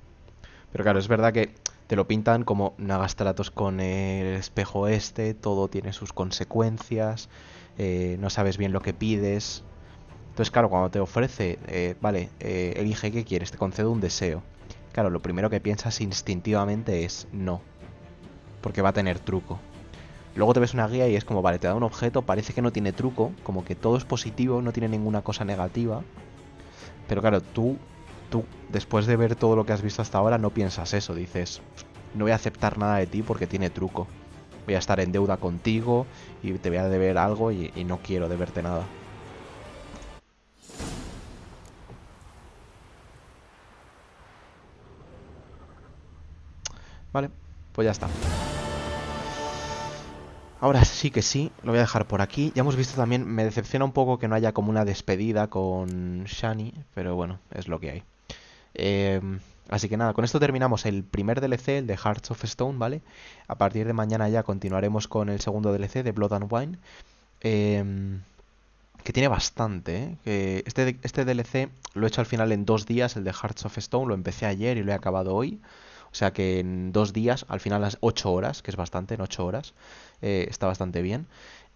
Pero claro, es verdad que te lo pintan como no hagas tratos con el espejo este, todo tiene sus consecuencias, no sabes bien lo que pides. Entonces, claro, cuando te ofrece, vale, elige qué quieres, te concedo un deseo. Claro, lo primero que piensas instintivamente es no, porque va a tener truco. Luego te ves una guía y es como, vale, te da un objeto, parece que no tiene truco, como que todo es positivo, no tiene ninguna cosa negativa. Pero claro, tú, después de ver todo lo que has visto hasta ahora, no piensas eso, dices, no voy a aceptar nada de ti porque tiene truco. Voy a estar en deuda contigo y te voy a deber algo y no quiero deberte nada. Vale, pues ya está. Ahora sí que sí, lo voy a dejar por aquí. Ya hemos visto también, me decepciona un poco que no haya como una despedida con Shani, pero bueno, es lo que hay. Así que nada, con esto terminamos el primer DLC, el de Hearts of Stone, ¿vale? A partir de mañana ya continuaremos con el segundo DLC de Blood and Wine. Que tiene bastante, ¿eh? Que este DLC lo he hecho al final en 2 días, el de Hearts of Stone, lo empecé ayer y lo he acabado hoy. O sea que en 2 días, al final las 8 horas, que es bastante, en 8 horas, está bastante bien.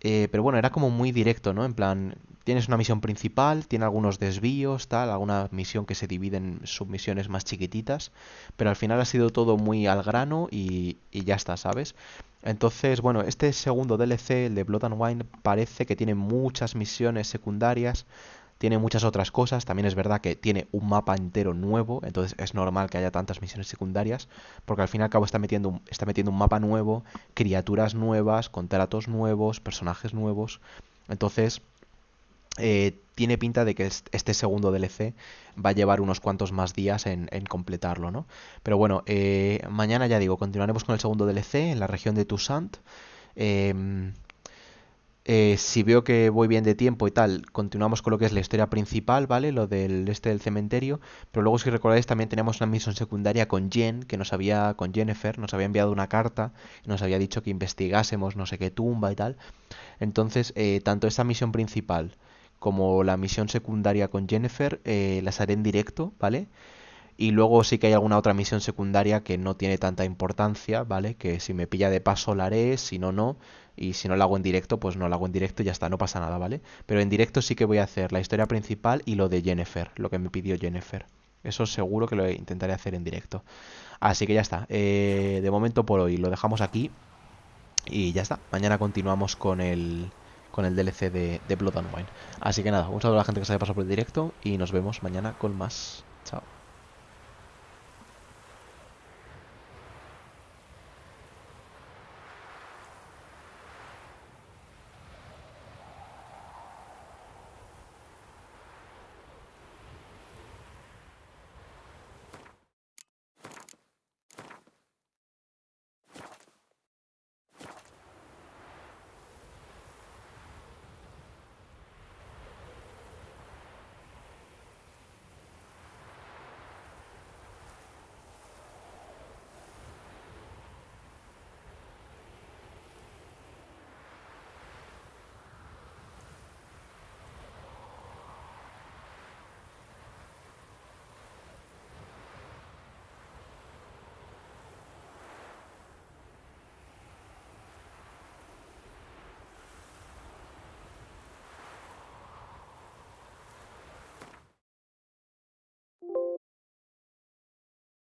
Pero bueno, era como muy directo, ¿no? En plan, tienes una misión principal, tiene algunos desvíos, tal, alguna misión que se divide en submisiones más chiquititas, pero al final ha sido todo muy al grano y ya está, ¿sabes? Entonces, bueno, este segundo DLC, el de Blood and Wine, parece que tiene muchas misiones secundarias, tiene muchas otras cosas. También es verdad que tiene un mapa entero nuevo, entonces es normal que haya tantas misiones secundarias, porque al fin y al cabo está metiendo un mapa nuevo, criaturas nuevas, contratos nuevos, personajes nuevos. Entonces, tiene pinta de que este segundo DLC va a llevar unos cuantos más días en completarlo, ¿no? Pero bueno, mañana ya digo, continuaremos con el segundo DLC en la región de Toussaint. Si veo que voy bien de tiempo y tal, continuamos con lo que es la historia principal, ¿vale? Lo del cementerio. Pero luego, si recordáis, también tenemos una misión secundaria con con Jennifer, nos había enviado una carta y nos había dicho que investigásemos no sé qué tumba y tal. Entonces, tanto esta misión principal como la misión secundaria con Jennifer las haré en directo, ¿vale? Y luego sí que hay alguna otra misión secundaria que no tiene tanta importancia, ¿vale? Que si me pilla de paso la haré, si no, no. Y si no la hago en directo, pues no la hago en directo y ya está, no pasa nada, ¿vale? Pero en directo sí que voy a hacer la historia principal y lo de Jennifer, lo que me pidió Jennifer. Eso seguro que lo intentaré hacer en directo. Así que ya está. De momento por hoy lo dejamos aquí. Y ya está. Mañana continuamos con el DLC de Blood and Wine. Así que nada, un saludo a la gente que se haya pasado por el directo y nos vemos mañana con más. Chao.